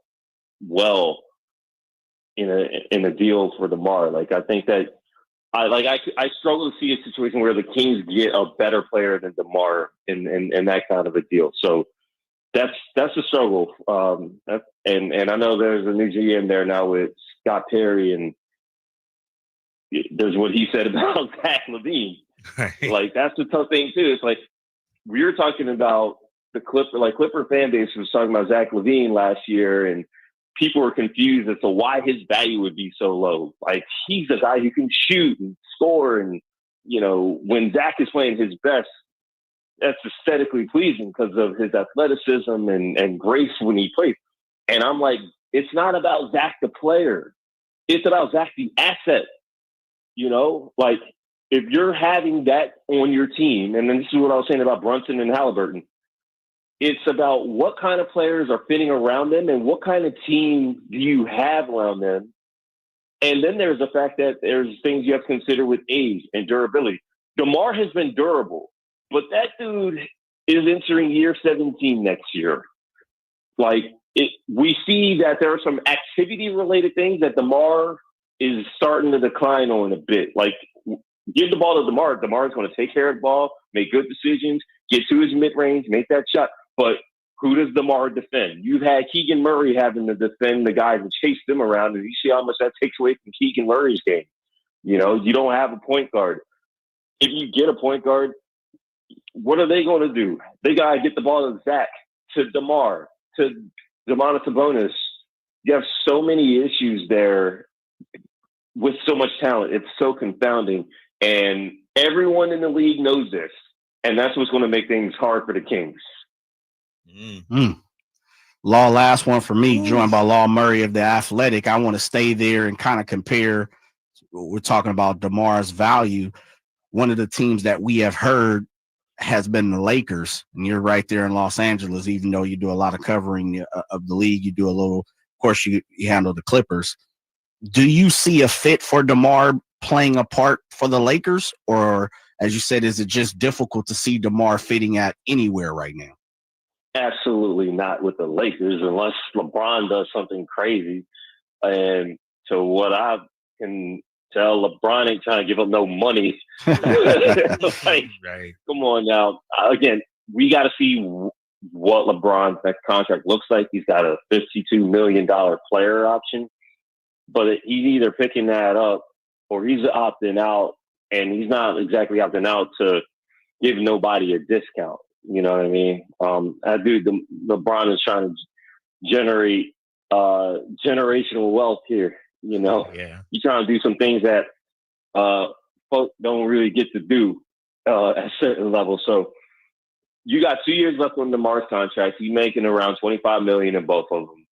well in a deal for DeMar. Like, I think that I struggle to see a situation where the Kings get a better player than DeMar in that kind of a deal. So that's a struggle. And I know there's a new GM there now with Scott Perry, and there's what he said about Zach LaVine. Like, that's the tough thing too. It's like, we were talking about the Clipper fan base was talking about Zach LaVine last year, and people were confused as to why his value would be so low. Like, he's a guy who can shoot and score, and when Zach is playing his best, that's aesthetically pleasing because of his athleticism and grace when he plays. And I'm like, it's not about Zach the player. It's about Zach the asset. Like, if you're having that on your team, and then this is what I was saying about Brunson and Haliburton, it's about what kind of players are fitting around them and what kind of team do you have around them. And then there's the fact that there's things you have to consider with age and durability. DeMar has been durable, but that dude is entering year 17 next year. Like, we see that there are some activity-related things that DeMar is starting to decline on a bit. Like, give the ball to DeMar. DeMar's going to take care of the ball, make good decisions, get to his mid-range, make that shot. But who does DeMar defend? You've had Keegan Murray having to defend the guys and chase them around, and you see how much that takes away from Keegan Murray's game. You know, you don't have a point guard. If you get a point guard, what are they going to do? They got to get the ball to Zach, to DeMar, to Domantas Sabonis. You have so many issues there with so much talent. It's so confounding. And everyone in the league knows this. And that's what's going to make things hard for the Kings. Law, last one for me, joined by Law Murray of The Athletic. I want to stay there and kind of compare. We're talking about DeMar's value. One of the teams that we have heard has been the Lakers. And you're right there in Los Angeles, even though you do a lot of covering of the league. You do a little, of course, you handle the Clippers. Do you see a fit for DeMar playing a part for the Lakers? Or, as you said, is it just difficult to see DeMar fitting at anywhere right now? Absolutely not with the Lakers unless LeBron does something crazy. And so what I can tell, LeBron ain't trying to give up no money. Like, right. Come on now. Again, we got to see what LeBron's next contract looks like. He's got a $52 million player option, but he's either picking that up or he's opting out, and he's not exactly opting out to give nobody a discount. You know what I mean? LeBron is trying to generate generational wealth here. You know, You're trying to do some things that folks don't really get to do at certain levels. So you got 2 years left on DeMar's contract. He's making around $25 million in both of them.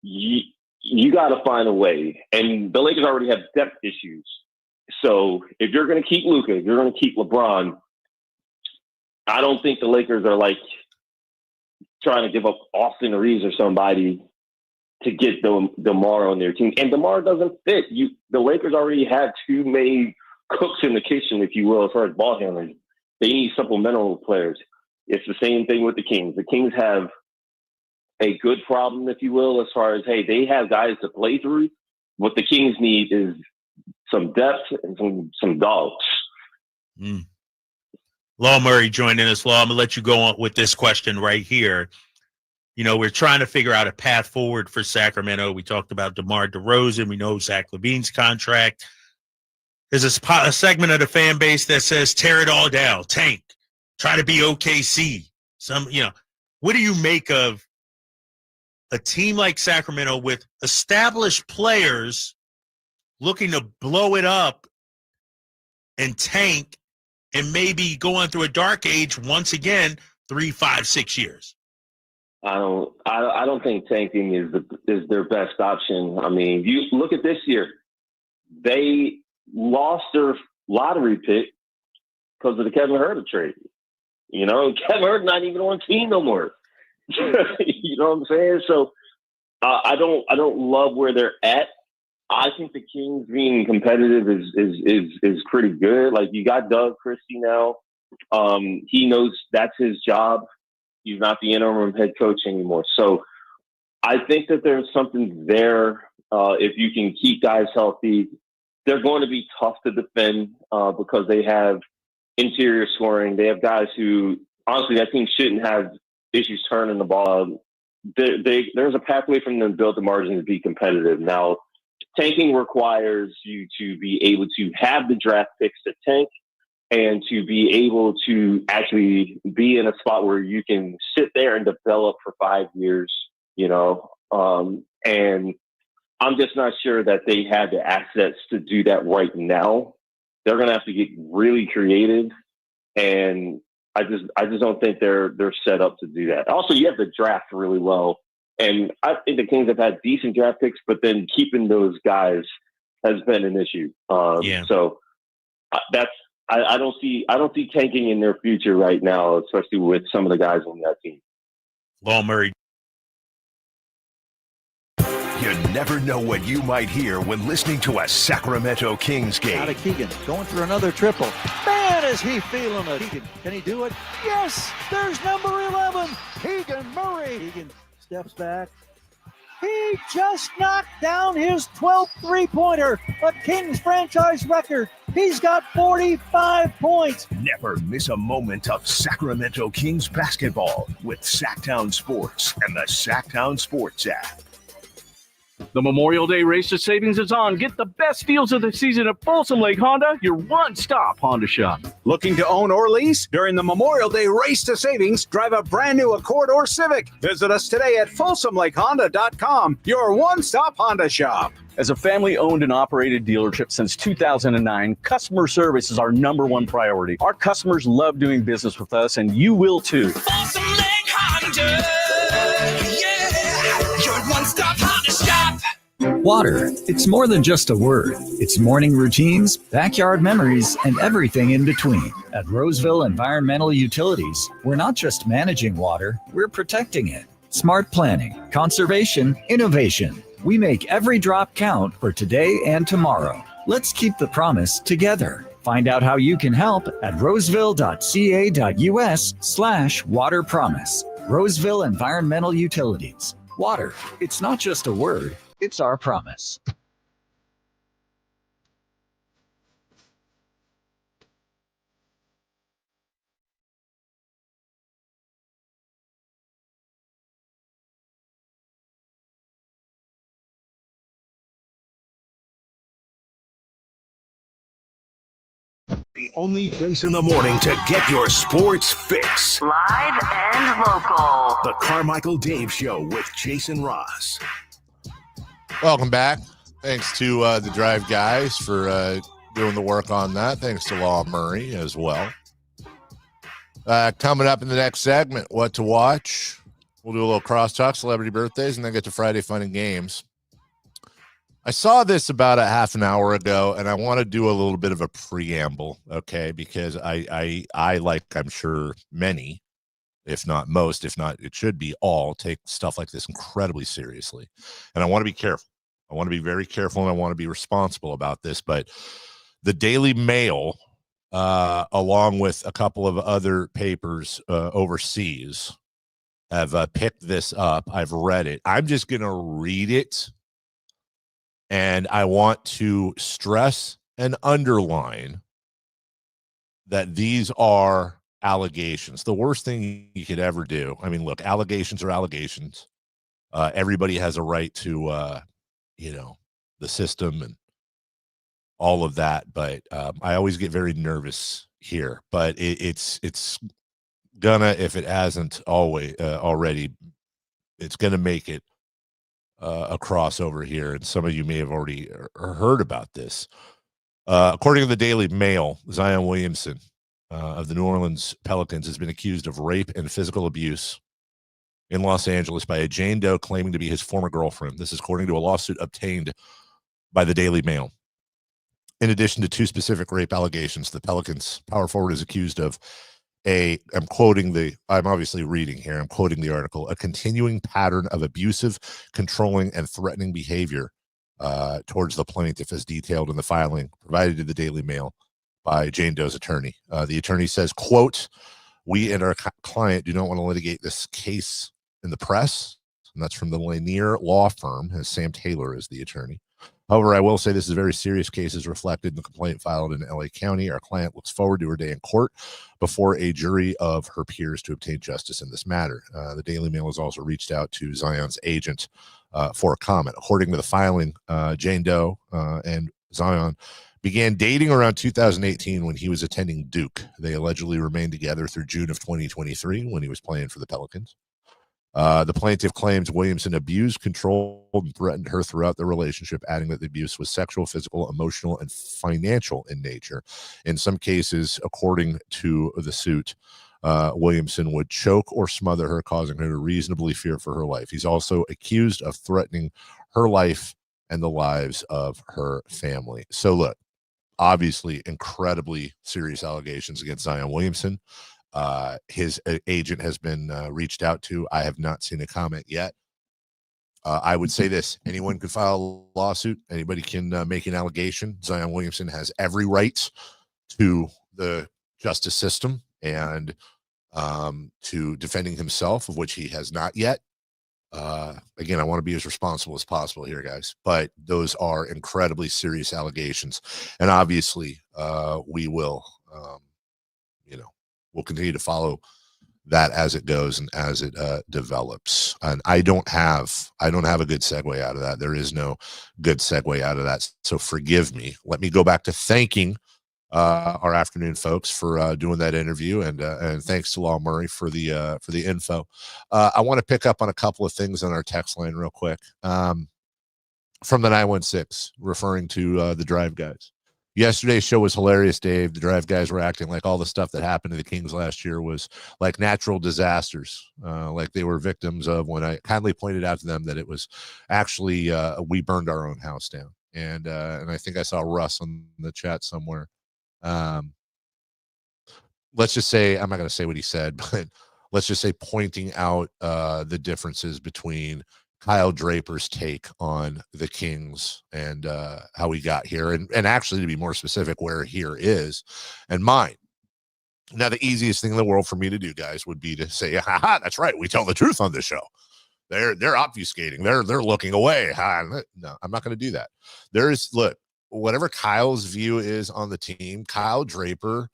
You got to find a way. And the Lakers already have depth issues. So if you're going to keep Luka, if you're going to keep LeBron, I don't think the Lakers are like trying to give up Austin Reeves or somebody to get DeMar on their team. And DeMar doesn't fit. The Lakers already have too many cooks in the kitchen, if you will, as far as ball handlers. They need supplemental players. It's the same thing with the Kings. The Kings have a good problem, if you will, as far as, hey, they have guys to play through. What the Kings need is some depth and some dogs. Law Murray joining us. Law, I'm going to let you go on with this question right here. You know, we're trying to figure out a path forward for Sacramento. We talked about DeMar DeRozan. We know Zach LaVine's contract. There's a segment of the fan base that says, tear it all down, tank, try to be OKC. What do you make of a team like Sacramento with established players looking to blow it up and tank and maybe go on through a dark age once again, 3, 5, 6 years? I don't think tanking is their best option. I mean, you look at this year, they lost their lottery pick because of the Kevin Huerter trade. You know, Kevin Huerter's not even on the team no more. You know what I'm saying? So I don't love where they're at. I think the Kings being competitive is pretty good. Like, you got Doug Christie now. He knows that's his job. He's not the interim head coach anymore. So I think that there's something there. If you can keep guys healthy, they're going to be tough to defend because they have interior scoring. They have guys who, honestly, that team shouldn't have issues turning the ball. There's a pathway for them to build the margin to be competitive. Now, tanking requires you to be able to have the draft picks to tank and to be able to actually be in a spot where you can sit there and develop for 5 years, you know. And I'm just not sure that they have the assets to do that right now. They're going to have to get really creative, and I just don't think they're set up to do that. Also, you have to draft really well, and I think the Kings have had decent draft picks, but then keeping those guys has been an issue. So I don't see tanking in their future right now, especially with some of the guys on that team. Law Murray. You never know what you might hear when listening to a Sacramento Kings game. Out of Keegan, going for another triple. Man, is he feeling it. Keegan, can he do it? Yes, there's number 11, Keegan Murray. Keegan steps back. He just knocked down his 12th three-pointer, a Kings franchise record. He's got 45 points. Never miss a moment of Sacramento Kings basketball with Sacktown Sports and the Sacktown Sports app. The Memorial Day Race to Savings is on. Get the best deals of the season at Folsom Lake Honda, your one-stop Honda shop. Looking to own or lease? During the Memorial Day Race to Savings, drive a brand new Accord or Civic. Visit us today at FolsomLakeHonda.com, your one-stop Honda shop. As a family-owned and operated dealership since 2009, customer service is our number one priority. Our customers love doing business with us, and you will too. Folsom Lake Honda. Yeah, your one-stop Honda shop. Water. It's more than just a word. It's morning routines, backyard memories, and everything in between. At Roseville Environmental Utilities, we're not just managing water, we're protecting it. Smart planning, conservation, innovation. We make every drop count for today and tomorrow. Let's keep the promise together. Find out how you can help at roseville.ca.us/water promise. Roseville Environmental Utilities. Water. It's not just a word. It's our promise. The only place in the morning to get your sports fix. Live and local. The Carmichael Dave Show with Jason Ross. Welcome back. Thanks to the Drive guys for doing the work on that. Thanks to Law Murray as well. Coming up in the next segment, what to watch. We'll do a little crosstalk, celebrity birthdays, and then get to Friday Fun and Games. I saw this about a half an hour ago, and I want to do a little bit of a preamble, okay? Because I like I'm sure many, if not most, if not it should be all, take stuff like this incredibly seriously. And I want to be careful. I want to be very careful, and I want to be responsible about this. But the Daily Mail, along with a couple of other papers overseas, have picked this up. I've read it. I'm just going to read it. And I want to stress and underline that these are allegations. The worst thing you could ever do. I mean, look, allegations are allegations. Everybody has a right to, the system and all of that. But I always get very nervous here. But it's gonna, if it hasn't already, it's gonna make it a crossover here, and some of you may have already heard about this. According to the Daily Mail, Zion Williamson of the New Orleans Pelicans has been accused of rape and physical abuse in Los Angeles by a Jane Doe claiming to be his former girlfriend. This is according to a lawsuit obtained by the Daily Mail. In addition to two specific rape allegations, the Pelicans power forward is accused of I'm obviously reading here, I'm quoting the article, a continuing pattern of abusive, controlling, and threatening behavior towards the plaintiff as detailed in the filing provided to the Daily Mail by Jane Doe's attorney. The attorney says, quote, "We and our client do not want to litigate this case in the press." And that's from the Lanier Law Firm, as Sam Taylor is the attorney. However, I will say this is a very serious case as reflected in the complaint filed in LA County. Our client looks forward to her day in court before a jury of her peers to obtain justice in this matter. The Daily Mail has also reached out to Zion's agent for a comment. According to the filing, Jane Doe and Zion began dating around 2018 when he was attending Duke. They allegedly remained together through June of 2023 when he was playing for the Pelicans. The plaintiff claims Williamson abused, controlled, and threatened her throughout the relationship, adding that the abuse was sexual, physical, emotional, and financial in nature. In some cases, according to the suit, Williamson would choke or smother her, causing her to reasonably fear for her life. He's also accused of threatening her life and the lives of her family. So look, obviously incredibly serious allegations against Zion Williamson. His agent has been reached out to. I have not seen a comment yet. I would say this: anyone could file a lawsuit. Anybody can make an allegation. Zion Williamson has every right to the justice system and to defending himself, of which he has not yet. Again, I want to be as responsible as possible here, guys, but those are incredibly serious allegations. And obviously, we will, we'll continue to follow that as it goes and as it develops. And I don't have a good segue out of that. There is no good segue out of that. So forgive me. Let me go back to thanking our afternoon folks for doing that interview, and thanks to Law Murray for the info. I want to pick up on a couple of things on our text line real quick. From the 916, referring to the Drive guys. Yesterday's show was hilarious, Dave. The Drive guys were acting like all the stuff that happened to the Kings last year was like natural disasters, like they were victims of, when I kindly pointed out to them that it was actually we burned our own house down. And I think I saw Russ on the chat somewhere. Let's just say, I'm not going to say what he said, but let's just say pointing out the differences between Kyle Draper's take on the Kings and how we got here, and actually, to be more specific, where here is, and mine. Now, the easiest thing in the world for me to do, guys, would be to say, "Ha, that's right, we tell the truth on this show." They're obfuscating. They're looking away. No, I'm not going to do that. Look, whatever Kyle's view is on the team, Kyle Draper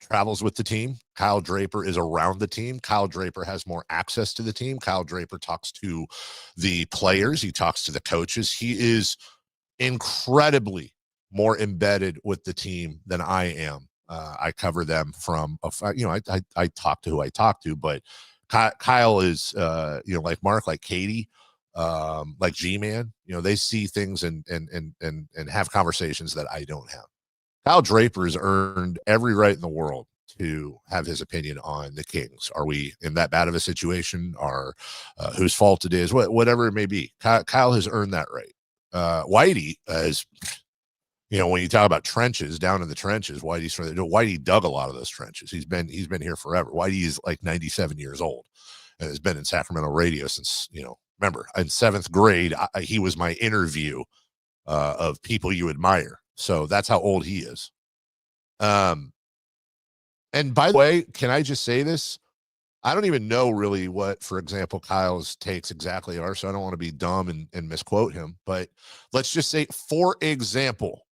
travels with the team. Kyle Draper is around the team. Kyle Draper has more access to the team. Kyle Draper talks to the players. He talks to the coaches. He is incredibly more embedded with the team than I am. I cover them from, I talk to who I talk to, but Kyle is, like Mark, like Katie, like G-Man, they see things and have conversations that I don't have. Kyle Draper has earned every right in the world to have his opinion on the Kings. Are we in that bad of a situation? Or whose fault it is? Whatever it may be. Kyle has earned that right. Whitey is, when you talk about trenches, down in the trenches, Whitey dug a lot of those trenches. He's been here forever. Whitey is like 97 years old and has been in Sacramento radio since, remember, in 7th grade, he was my interview of people you admire. So that's how old he is. And by the way, can I just say this? I don't even know really what, for example, Kyle's takes exactly are, so I don't want to be dumb and misquote him. But let's just say, for example,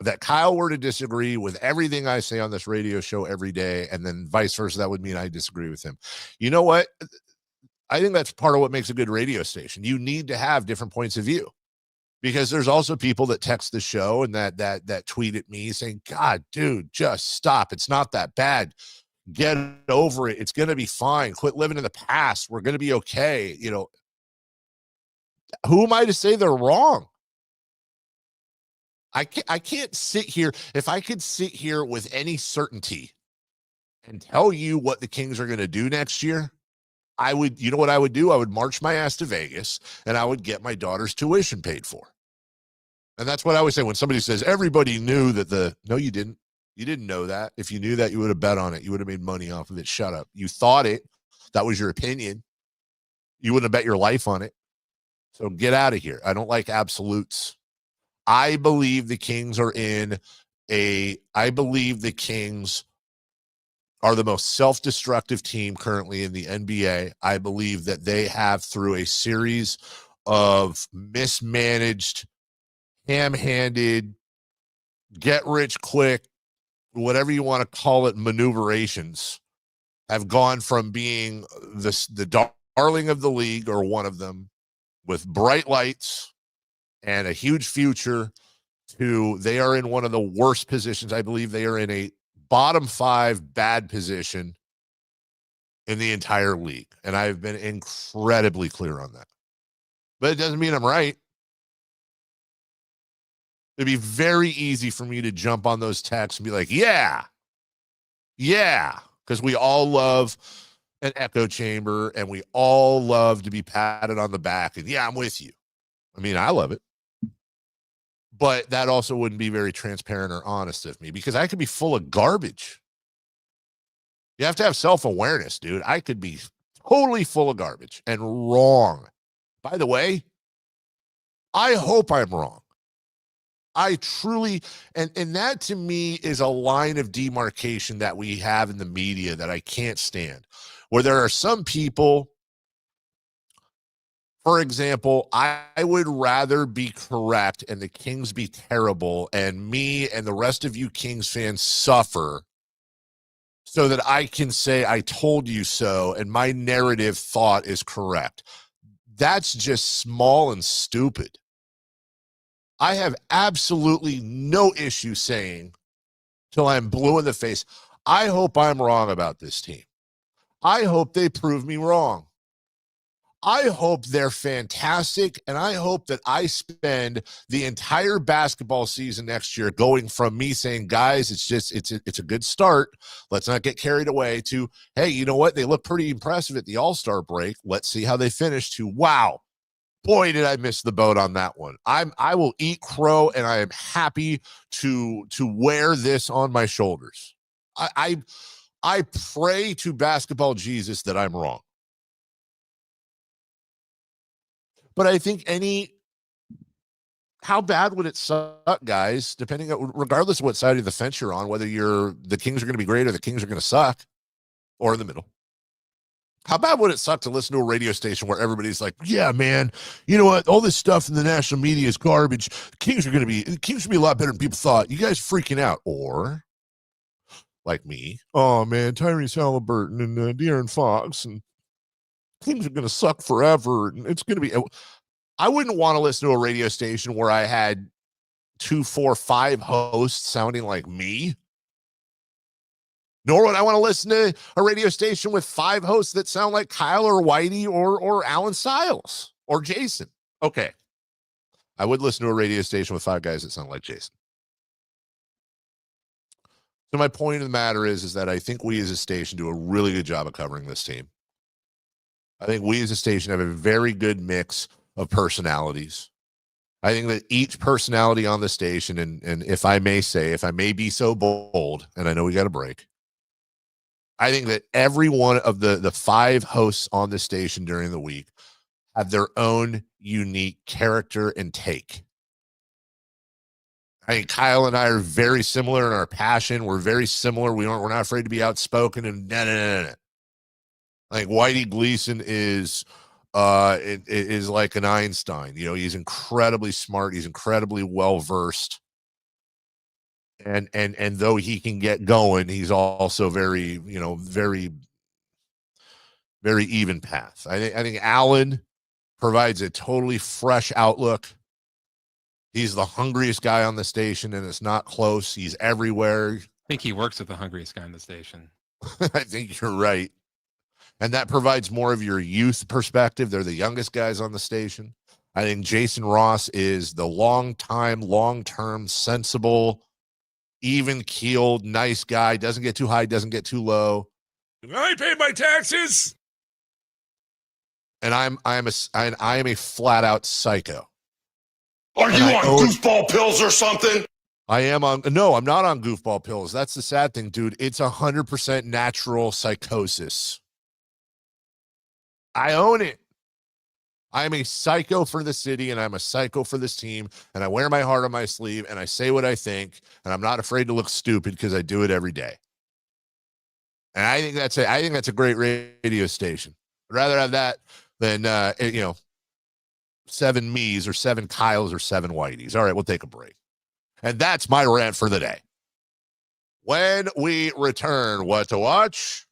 that Kyle were to disagree with everything I say on this radio show every day, and then vice versa, that would mean I disagree with him. You know what? I think that's part of what makes a good radio station. You need to have different points of view. Because there's also people that text the show and that tweet at me saying, "God, dude, just stop. It's not that bad. Get over it. It's going to be fine. Quit living in the past. We're going to be okay." Who am I to say they're wrong? I can't sit here. If I could sit here with any certainty and tell you what the Kings are going to do next year, I would, you know what I would do? I would march my ass to Vegas and I would get my daughter's tuition paid for. And that's what I always say when somebody says everybody knew that no, you didn't. You didn't know that. If you knew that, you would have bet on it. You would have made money off of it. Shut up. You thought it. That was your opinion. You wouldn't have bet your life on it. So get out of here. I don't like absolutes. I believe the Kings are the most self-destructive team currently in the NBA. I believe that they have, through a series of mismanaged, ham-handed, get-rich-quick, whatever you want to call it, maneuverations, have gone from being the darling of the league, or one of them, with bright lights and a huge future, to they are in one of the worst positions. I believe they are in a bottom 5 bad position in the entire league. And I've been incredibly clear on that. But it doesn't mean I'm right. It'd be very easy for me to jump on those texts and be like, yeah, because we all love an echo chamber and we all love to be patted on the back. And yeah, I'm with you. I mean, I love it. But that also wouldn't be very transparent or honest of me, because I could be full of garbage. You have to have self-awareness, dude. I could be totally full of garbage and wrong. By the way, I hope I'm wrong. I truly, and that to me is a line of demarcation that we have in the media that I can't stand, where there are some people For example, I would rather be correct and the Kings be terrible and me and the rest of you Kings fans suffer so that I can say I told you so and my narrative thought is correct. That's just small and stupid. I have absolutely no issue saying till I'm blue in the face, I hope I'm wrong about this team. I hope they prove me wrong. I hope they're fantastic, and I hope that I spend the entire basketball season next year going from me saying, guys, it's a good start. Let's not get carried away to, hey, you know what? They look pretty impressive at the All-Star break. Let's see how they finish to, wow, boy, did I miss the boat on that one. I will eat crow, and I am happy to wear this on my shoulders. I pray to basketball Jesus that I'm wrong. But I think how bad would it suck, guys, regardless of what side of the fence you're on, whether the Kings are going to be great or the Kings are going to suck, or in the middle. How bad would it suck to listen to a radio station where everybody's like, yeah, man, you know what? All this stuff in the national media is garbage. The Kings should be a lot better than people thought. You guys freaking out. Or, like me, oh, man, Tyrese Haliburton and De'Aaron Fox and Kings are going to suck forever. And it's going to be, I wouldn't want to listen to a radio station where I had 2, 4, 5 hosts sounding like me. Nor would I want to listen to a radio station with 5 hosts that sound like Kyle or Whitey or Alan Stiles or Jason. Okay. I would listen to a radio station with 5 guys that sound like Jason. So my point of the matter is that I think we as a station do a really good job of covering this team. I think we as a station have a very good mix of personalities. I think that each personality on the station, and if I may say, if I may be so bold, and I know we got a break, I think that every one of the 5 hosts on the station during the week have their own unique character and take. I think Kyle and I are very similar in our passion. We're very similar. We're not afraid to be outspoken and nah. I think Whitey Gleason is like an Einstein. You know, he's incredibly smart. He's incredibly well-versed. And though he can get going, he's also very, very, very even path. I think Alan provides a totally fresh outlook. He's the hungriest guy on the station, and it's not close. He's everywhere. I think he works with the hungriest guy on the station. I think you're right. And that provides more of your youth perspective. They're the youngest guys on the station. I think Jason Ross is the long-term, sensible, even-keeled, nice guy. Doesn't get too high, doesn't get too low. I pay my taxes. And I am a flat-out psycho. Are you on goofball pills or something? No, I'm not on goofball pills. That's the sad thing, dude. It's 100% natural psychosis. I own it. I'm a psycho for the city, and I'm a psycho for this team, and I wear my heart on my sleeve, and I say what I think, and I'm not afraid to look stupid because I do it every day. And I think that's a great radio station. I'd rather have that than 7 me's or 7 Kyles or 7 Whiteys. All right, we'll take a break. And that's my rant for the day. When we return, what to watch?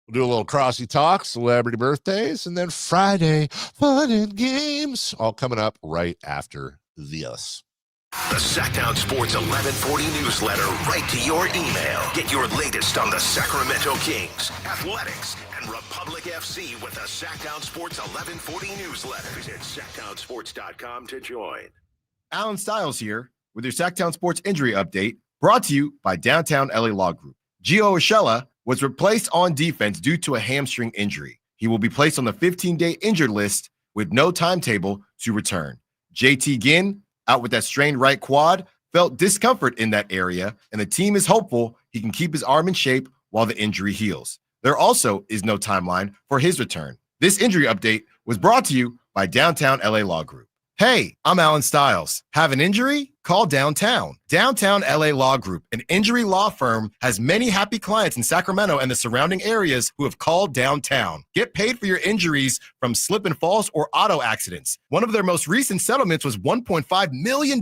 We'll do a little Crossy Talk, celebrity birthdays, and then Friday, fun and games, all coming up right after this. The Sacktown Sports 1140 newsletter right to your email. Get your latest on the Sacramento Kings, athletics, and Republic FC with the Sacktown Sports 1140 newsletter. Visit sacktownsports.com to join. Alan Stiles here with your Sacktown Sports injury update, brought to you by Downtown LA Law Group. Gio Urshela was replaced on defense due to a hamstring injury. He will be placed on the 15-day injured list with no timetable to return. JT Ginn, out with that strained right quad, felt discomfort in that area, and the team is hopeful he can keep his arm in shape while the injury heals. There also is no timeline for his return. This injury update was brought to you by Downtown LA Law Group. Hey, I'm Alan Stiles. Have an injury? Call Downtown. Downtown LA Law Group, an injury law firm, has many happy clients in Sacramento and the surrounding areas who have called Downtown. Get paid for your injuries from slip and falls or auto accidents. One of their most recent settlements was $1.5 million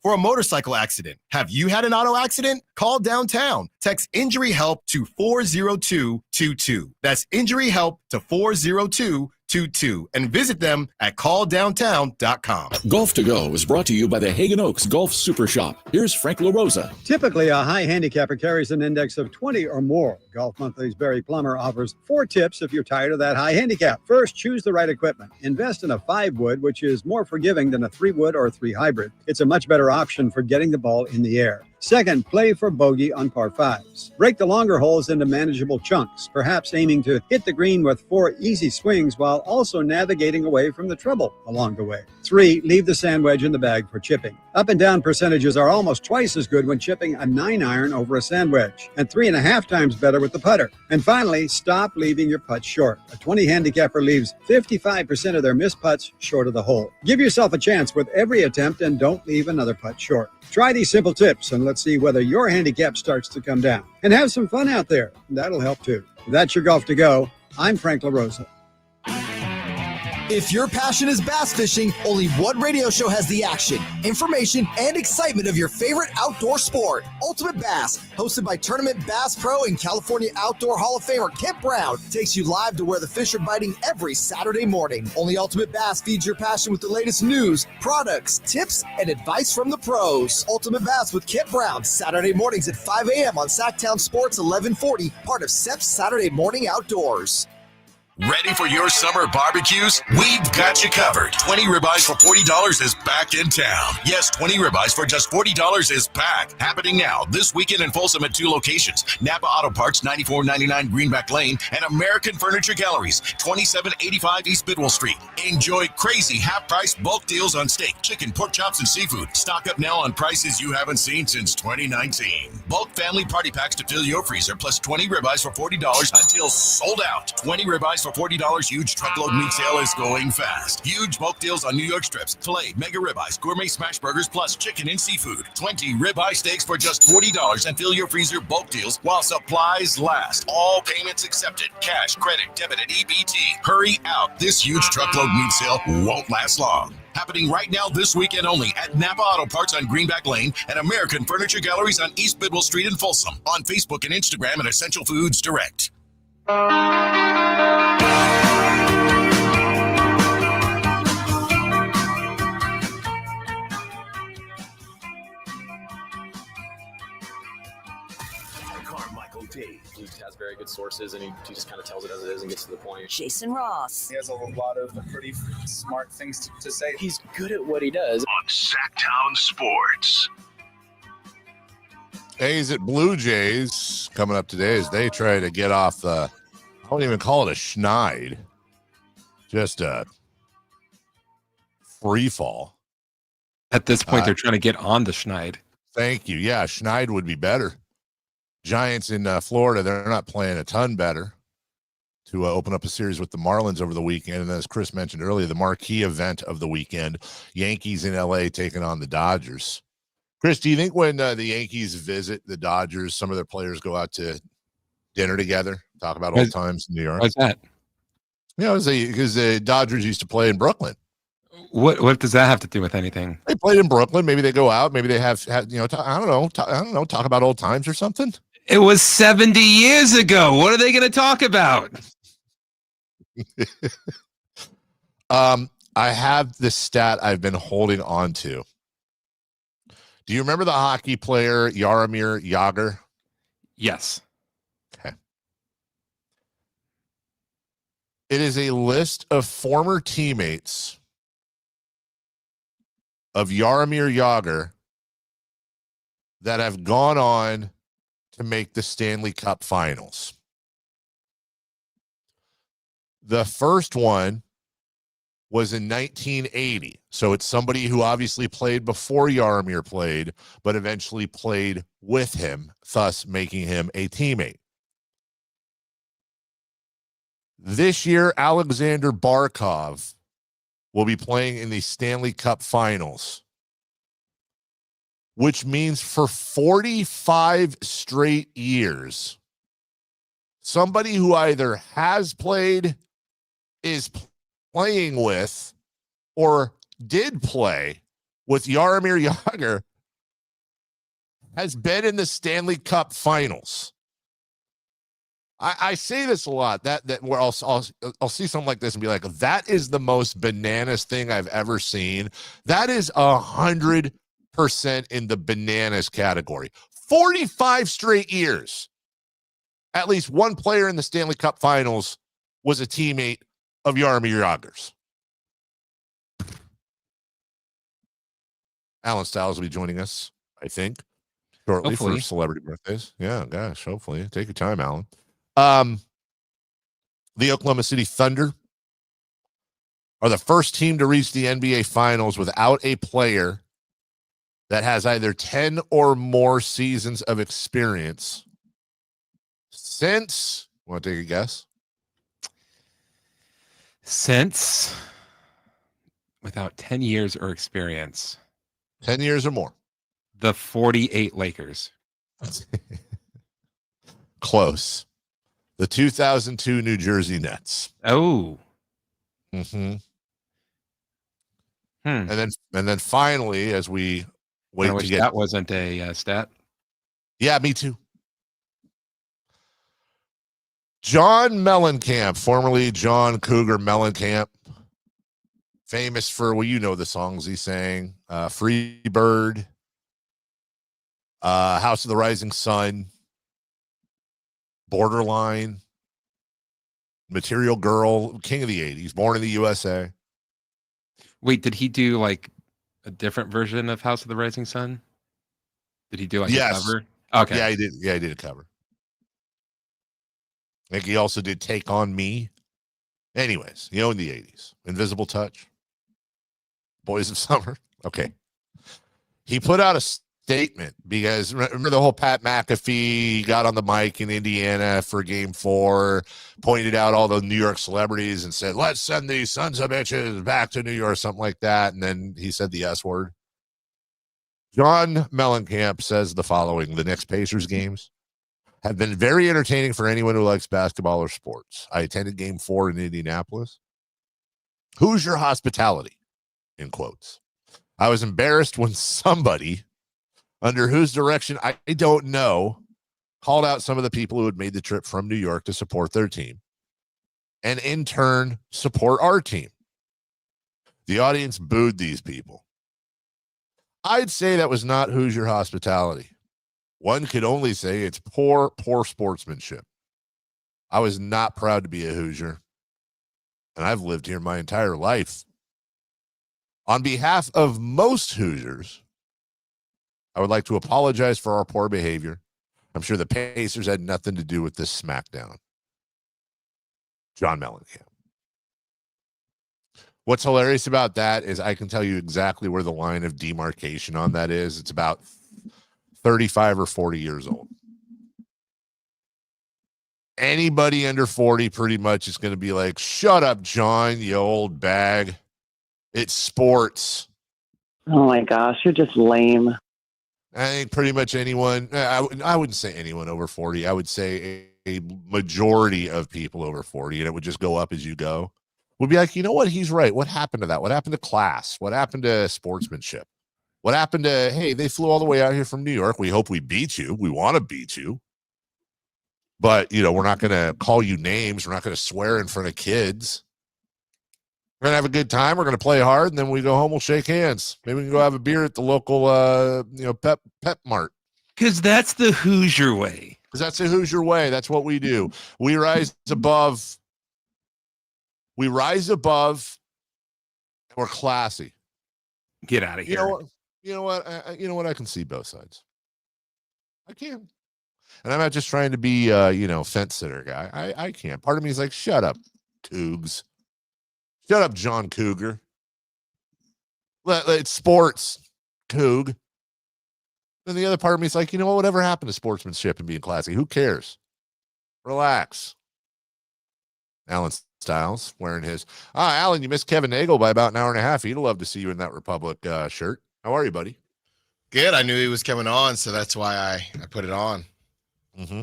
for a motorcycle accident. Have you had an auto accident? Call Downtown. Text injury help to 40222. That's injury help to 40222 and visit them at calldowntown.com. Golf to Go is brought to you by the Hagen Oaks Golf Super Shop. Here's Frank LaRosa. Typically, a high handicapper carries an index of 20 or more. Golf Monthly's Barry Plummer offers 4 tips if you're tired of that high handicap. First, choose the right equipment. Invest in a 5-wood, which is more forgiving than a 3-wood or 3 hybrid. It's a much better option for getting the ball in the air. Second, play for bogey on par 5s. Break the longer holes into manageable chunks, perhaps aiming to hit the green with 4 easy swings while also navigating away from the trouble along the way. 3, leave the sand wedge in the bag for chipping. Up and down percentages are almost twice as good when chipping a 9-iron over a sand wedge, and 3.5 times better with the putter. And finally, stop leaving your putts short. A 20 handicapper leaves 55% of their missed putts short of the hole. Give yourself a chance with every attempt and don't leave another putt short. Try these simple tips and let's see whether your handicap starts to come down. And have some fun out there. That'll help too. That's your Golf to Go. I'm Frank LaRosa. If your passion is bass fishing, only one radio show has the action, information, and excitement of your favorite outdoor sport. Ultimate Bass, hosted by Tournament Bass Pro and California Outdoor Hall of Famer Kent Brown, takes you live to where the fish are biting every Saturday morning. Only Ultimate Bass feeds your passion with the latest news, products, tips, and advice from the pros. Ultimate Bass with Kent Brown, Saturday mornings at 5 a.m. on Sacktown Sports 1140, part of SEP's Saturday Morning Outdoors. Ready for your summer barbecues? We've got you covered. 20 ribeyes for $40 is back in town. Yes, 20 ribeyes for just $40 is back. Happening now this weekend in Folsom at 2 locations. Napa Auto Parts, 9499 Greenback Lane, and American Furniture Galleries, 2785 East Bidwell Street. Enjoy crazy half-price bulk deals on steak, chicken, pork chops, and seafood. Stock up now on prices you haven't seen since 2019. Bulk family party packs to fill your freezer, plus 20 ribeyes for $40 until sold out. 20 ribeyes for $40, huge truckload meat sale is going fast. Huge bulk deals on New York strips, filet, mega ribeyes, gourmet smash burgers, plus chicken and seafood. 20 ribeye steaks for just $40 and fill your freezer bulk deals while supplies last. All payments accepted. Cash, credit, debit, and EBT. Hurry out. This huge truckload meat sale won't last long. Happening right now this weekend only at Napa Auto Parts on Greenback Lane and American Furniture Galleries on East Bidwell Street in Folsom. On Facebook and Instagram at Essential Foods Direct. Carmichael Dave. He has very good sources, and he just kind of tells it as it is and gets to the point. Jason Ross. He has a lot of pretty smart things to say. He's good at what he does. On Sacktown Sports. A's at Blue Jays coming up today as they try to get off the, I won't even call it a schneid, just a free fall. At this point, they're trying to get on the schneid. Thank you. Yeah, schneid would be better. Giants in Florida, they're not playing a ton better to open up a series with the Marlins over the weekend. And as Chris mentioned earlier, the marquee event of the weekend, Yankees in LA taking on the Dodgers. Chris, do you think when the Yankees visit the Dodgers, some of their players go out to dinner together, talk about old times in New York? What's that? You know, because the Dodgers used to play in Brooklyn. What does that have to do with anything? They played in Brooklyn. Maybe they go out. Maybe they have you know, I don't know, talk about old times or something. It was 70 years ago. What are they going to talk about? I have this stat I've been holding on to. Do you remember the hockey player Jaromir Jagr? Yes. Okay. It is a list of former teammates of Jaromir Jagr that have gone on to make the Stanley Cup Finals. The first one was in 1980. So it's somebody who obviously played before Jaromir played, but eventually played with him, thus making him a teammate. This year, Alexander Barkov will be playing in the Stanley Cup Finals, which means for 45 straight years, somebody who either has played, is playing with, or did play with Jaromir Jagr has been in the Stanley Cup Finals. I say this a lot, that where I'll see something like this and be like, that is the most bananas thing I've ever seen. That is 100% in the bananas category. 45 straight years. At least one player in the Stanley Cup Finals was a teammate of Jaromir Jagr's. Alan Styles will be joining us, I think, shortly Hopefully. for celebrity birthdays. Yeah, gosh, hopefully. Take your time, Alan. The Oklahoma City Thunder are the first team to reach the NBA Finals without a player that has either 10 or more seasons of experience since, want to take a guess? Since, without 10 years or experience. 10 years or more. The 48 Lakers. Close. The 2002 New Jersey Nets. Oh. Mm-hmm. And then finally, as we wait to get, that wasn't a stat. Yeah, me too. John Mellencamp, formerly John Cougar Mellencamp, famous for, well, you know the songs he sang, Free Bird, House of the Rising Sun, Borderline, Material Girl, king of the 80s, born in the USA. Wait, did he do like a different version of House of the Rising Sun? Did he do like a cover? Okay. Yeah, he did. Yeah, he did a cover. I think he also did Take On Me. Anyways, you know, in the 80s. Invisible Touch. Boys of Summer. Okay. He put out a statement because remember the whole Pat McAfee got on the mic in Indiana for Game 4, pointed out all the New York celebrities and said, let's send these sons of bitches back to New York, something like that. And then he said the S word. John Mellencamp says the following: the Knicks Pacers games have been very entertaining for anyone who likes basketball or sports. I attended Game 4 in Indianapolis. Who's your hospitality? In quotes. I was embarrassed when somebody, under whose direction I don't know, called out some of the people who had made the trip from New York to support their team and in turn support our team. The audience booed these people. I'd say that was not Hoosier hospitality. One could only say it's poor sportsmanship. I was not proud to be a Hoosier, and I've lived here my entire life. On behalf of most Hoosiers, I would like to apologize for our poor behavior. I'm sure the Pacers had nothing to do with this smackdown. John Mellencamp. What's hilarious about that is I can tell you exactly where the line of demarcation on that is. It's about 35 or 40 years old. Anybody under 40 pretty much is going to be like, shut up, John, you old bag. It's sports. Oh my gosh, you're just lame. I think pretty much anyone, I wouldn't say anyone over 40. I would say a majority of people over 40, and it would just go up as you go, would be like, you know what? He's right. What happened to that? What happened to class? What happened to sportsmanship? What happened to, hey, they flew all the way out here from New York. We hope we beat you. We want to beat you. But, you know, we're not going to call you names. We're not going to swear in front of kids. We're going to have a good time. We're going to play hard. And then we go home, we'll shake hands. Maybe we can go have a beer at the local, Pep Mart. Because that's the Hoosier way. Because that's the Hoosier way. That's what we do. We rise above. We rise above. And we're classy. Get out of here. You know what? I can see both sides. I can. And I'm not just trying to be, fence sitter guy. I can't. Part of me is like, shut up, Cougs. Shut up, John Cougar. It's sports, Coug. Then the other part of me is like, you know what? Whatever happened to sportsmanship and being classy? Who cares? Relax. Alan Styles wearing his. Alan, you missed Kevin Nagel by about an hour and a half. He'd love to see you in that Republic shirt. How are you, buddy? Good. I knew he was coming on, so that's why I put it on. Mm-hmm.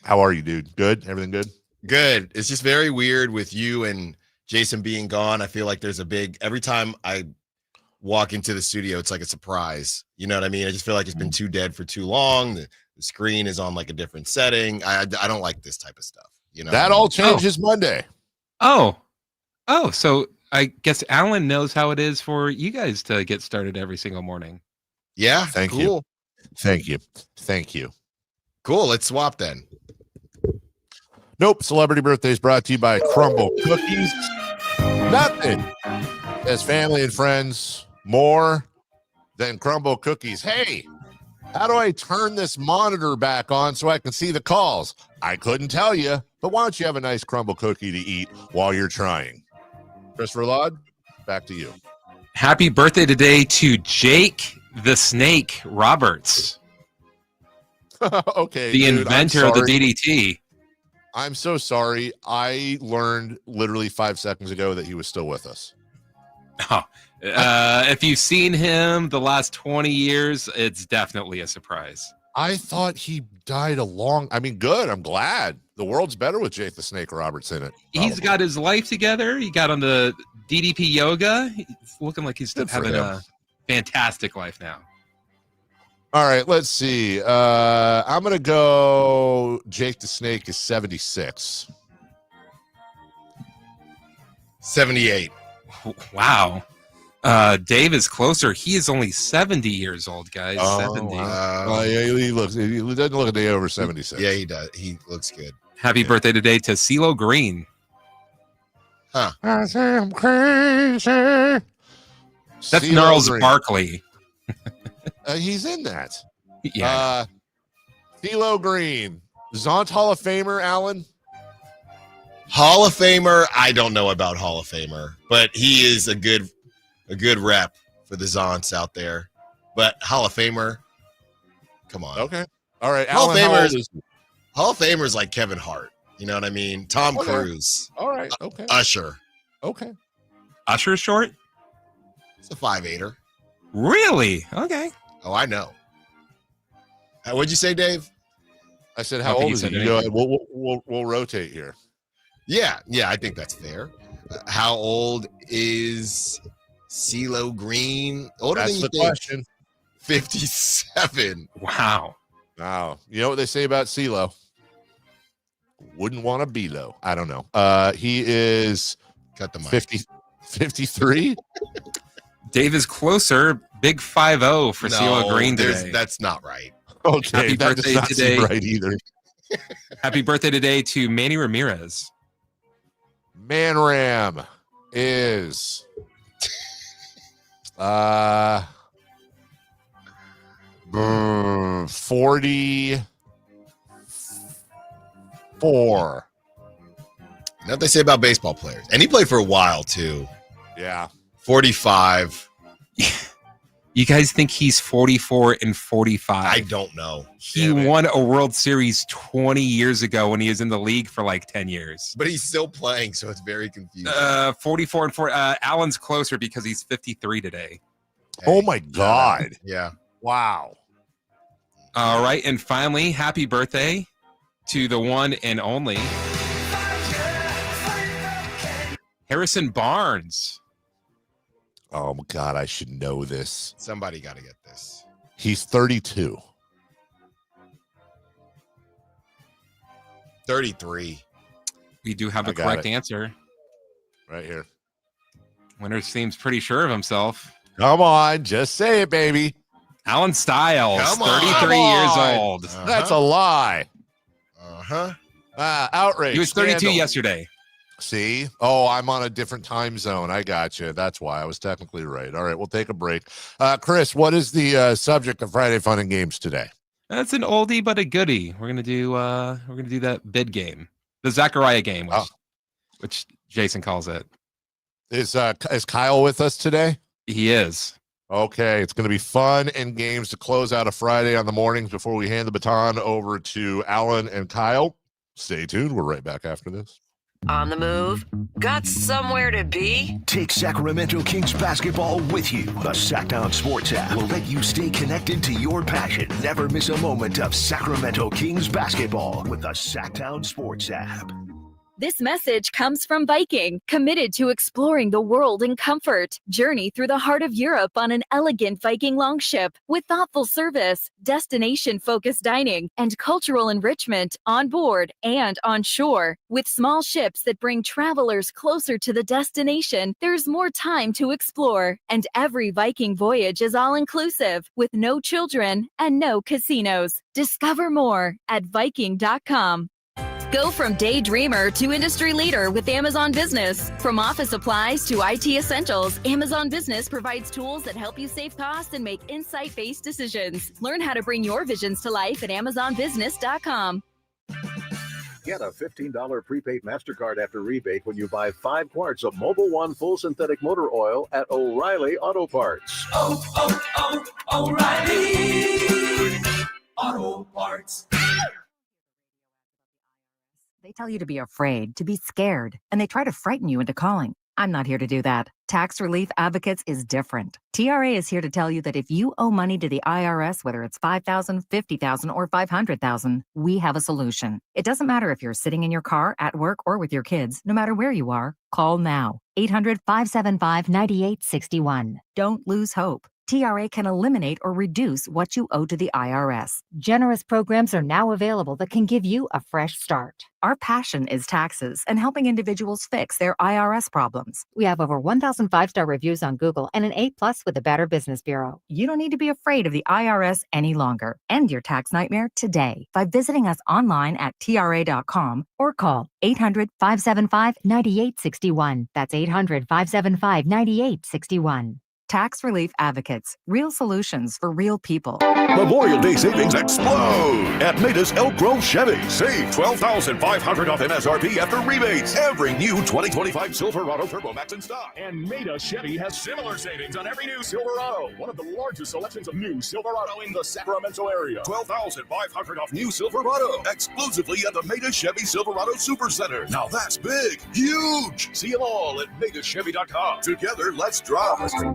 How are you, dude? Good? Everything good? Good. It's just very weird with you and Jason being gone. I feel like there's every time I walk into the studio, it's like a surprise. You know what I mean? I just feel like it's been too dead for too long. The screen is on like a different setting. I don't like this type of stuff. You know, that all changes Monday. Oh, so I guess Alan knows how it is for you guys to get started every single morning. Yeah. Thank cool. you. Thank you. Cool. Let's swap then. Nope. Celebrity Birthdays brought to you by Crumble Cookies. Nothing as family and friends more than Crumble Cookies. Hey, how do I turn this monitor back on so I can see the calls? I couldn't tell you, but why don't you have a nice Crumble cookie to eat while you're trying? Christopher Laud, back to you. Happy birthday today to Jake the Snake Roberts. Okay, the dude, inventor of the DDT. I'm so sorry. I learned literally 5 seconds ago that he was still with us. Oh, if you've seen him the last 20 years, it's definitely a surprise. I thought he died good. I'm glad. The world's better with Jake the Snake Roberts in it. Probably. He's got his life together. He got on the DDP yoga. He's looking like he's having a fantastic life now. All right, let's see. I'm going to go Jake the Snake is 76. 78. Wow. Dave is closer. He is only 70 years old, guys. 70. Yeah, he doesn't look a day over 76. Yeah, he does. He looks good. Happy birthday today to CeeLo Green. Huh. I say I'm crazy. That's Gnarls Barkley. He's in that. Yeah. CeeLo Green. Zont Hall of Famer, Alan? Hall of Famer, I don't know about Hall of Famer, but he is a good rep for the Zonts out there. But Hall of Famer, come on. Okay. All right. Hall of Alan, Famer is like Kevin Hart. You know what I mean? Tom Cruise. All right. Okay. Usher. Okay. Usher short? It's a 5'8". Really? Okay. Oh, I know. What'd you say, Dave? I said, how old is he? We'll rotate here. Yeah, I think that's fair. How old is CeeLo Green? Older That's than you the think. question. 57. Wow. You know what they say about CeeLo? Wouldn't want to be low. I don't know. He is cut the mic. 53. Dave is closer. Big 5-0 for CeeLo Green today. That's not right. Okay, happy that birthday does not today. seem right either. Happy birthday today to Manny Ramirez. Man Ram is 44. You know what they say about baseball players? And he played for a while, too. Yeah. 45. You guys think he's 44 and 45? I don't know. He won a World Series 20 years ago when he was in the league for like 10 years. But he's still playing, so it's very confusing. 44 and 4. Alan's closer because he's 53 today. Oh, my God. Yeah. Wow. All right. And finally, happy birthday to the one and only Harrison Barnes. Oh, my God. I should know this. Somebody got to get this. He's 32. 33. We do have a correct answer. Right here. Winner seems pretty sure of himself. Come on. Just say it, baby. Alan Styles, Come on. 33 years old. That's a lie. Uh-huh. Outrage. He was 32 Scandal. yesterday. See? Oh, I'm on a different time zone. I got you. That's why I was technically right. All right, we'll take a break. Chris, what is the subject of Friday Fun and Games today? That's an oldie but a goodie. We're gonna do that bid game, the Zachariah game, which Jason calls it. Is Kyle with us today? He is. Okay, it's going to be fun and games to close out a Friday on the mornings before we hand the baton over to Alan and Kyle. Stay tuned. We're right back after this. On the move? Got somewhere to be? Take Sacramento Kings basketball with you. The Sacktown Sports app will let you stay connected to your passion. Never miss a moment of Sacramento Kings basketball with the Sacktown Sports app. This message comes from Viking, committed to exploring the world in comfort. Journey through the heart of Europe on an elegant Viking longship with thoughtful service, destination-focused dining, and cultural enrichment on board and on shore. With small ships that bring travelers closer to the destination, there's more time to explore. And every Viking voyage is all-inclusive, with no children and no casinos. Discover more at Viking.com. Go from daydreamer to industry leader with Amazon Business. From office supplies to IT essentials, Amazon Business provides tools that help you save costs and make insight-based decisions. Learn how to bring your visions to life at AmazonBusiness.com. Get a $15 prepaid MasterCard after rebate when you buy 5 quarts of Mobil 1 full synthetic motor oil at O'Reilly Auto Parts. O'Reilly Auto Parts. They tell you to be afraid, to be scared, and they try to frighten you into calling. I'm not here to do that. Tax Relief Advocates is different. TRA is here to tell you that if you owe money to the IRS, whether it's $5,000, $50,000, or $500,000, we have a solution. It doesn't matter if you're sitting in your car, at work, or with your kids. No matter where you are, call now. 800-575-9861. Don't lose hope. TRA can eliminate or reduce what you owe to the IRS. Generous programs are now available that can give you a fresh start. Our passion is taxes and helping individuals fix their IRS problems. We have over 1,000 5-star reviews on Google and an A+ with the Better Business Bureau. You don't need to be afraid of the IRS any longer. End your tax nightmare today by visiting us online at TRA.com or call 800-575-9861. That's 800-575-9861. Tax Relief Advocates. Real solutions for real people. Memorial Day savings explode at Matus Elk Grove Chevy. Save $12,500 off MSRP after rebates. Every new 2025 Silverado Turbo Max in stock. And Matus Chevy has similar savings on every new Silverado. One of the largest selections of new Silverado in the Sacramento area. $12,500 off new Silverado. Exclusively at the Matus Chevy Silverado Supercenter. Now that's big, huge. See them all at MatusChevy.com. Together, let's drive. Special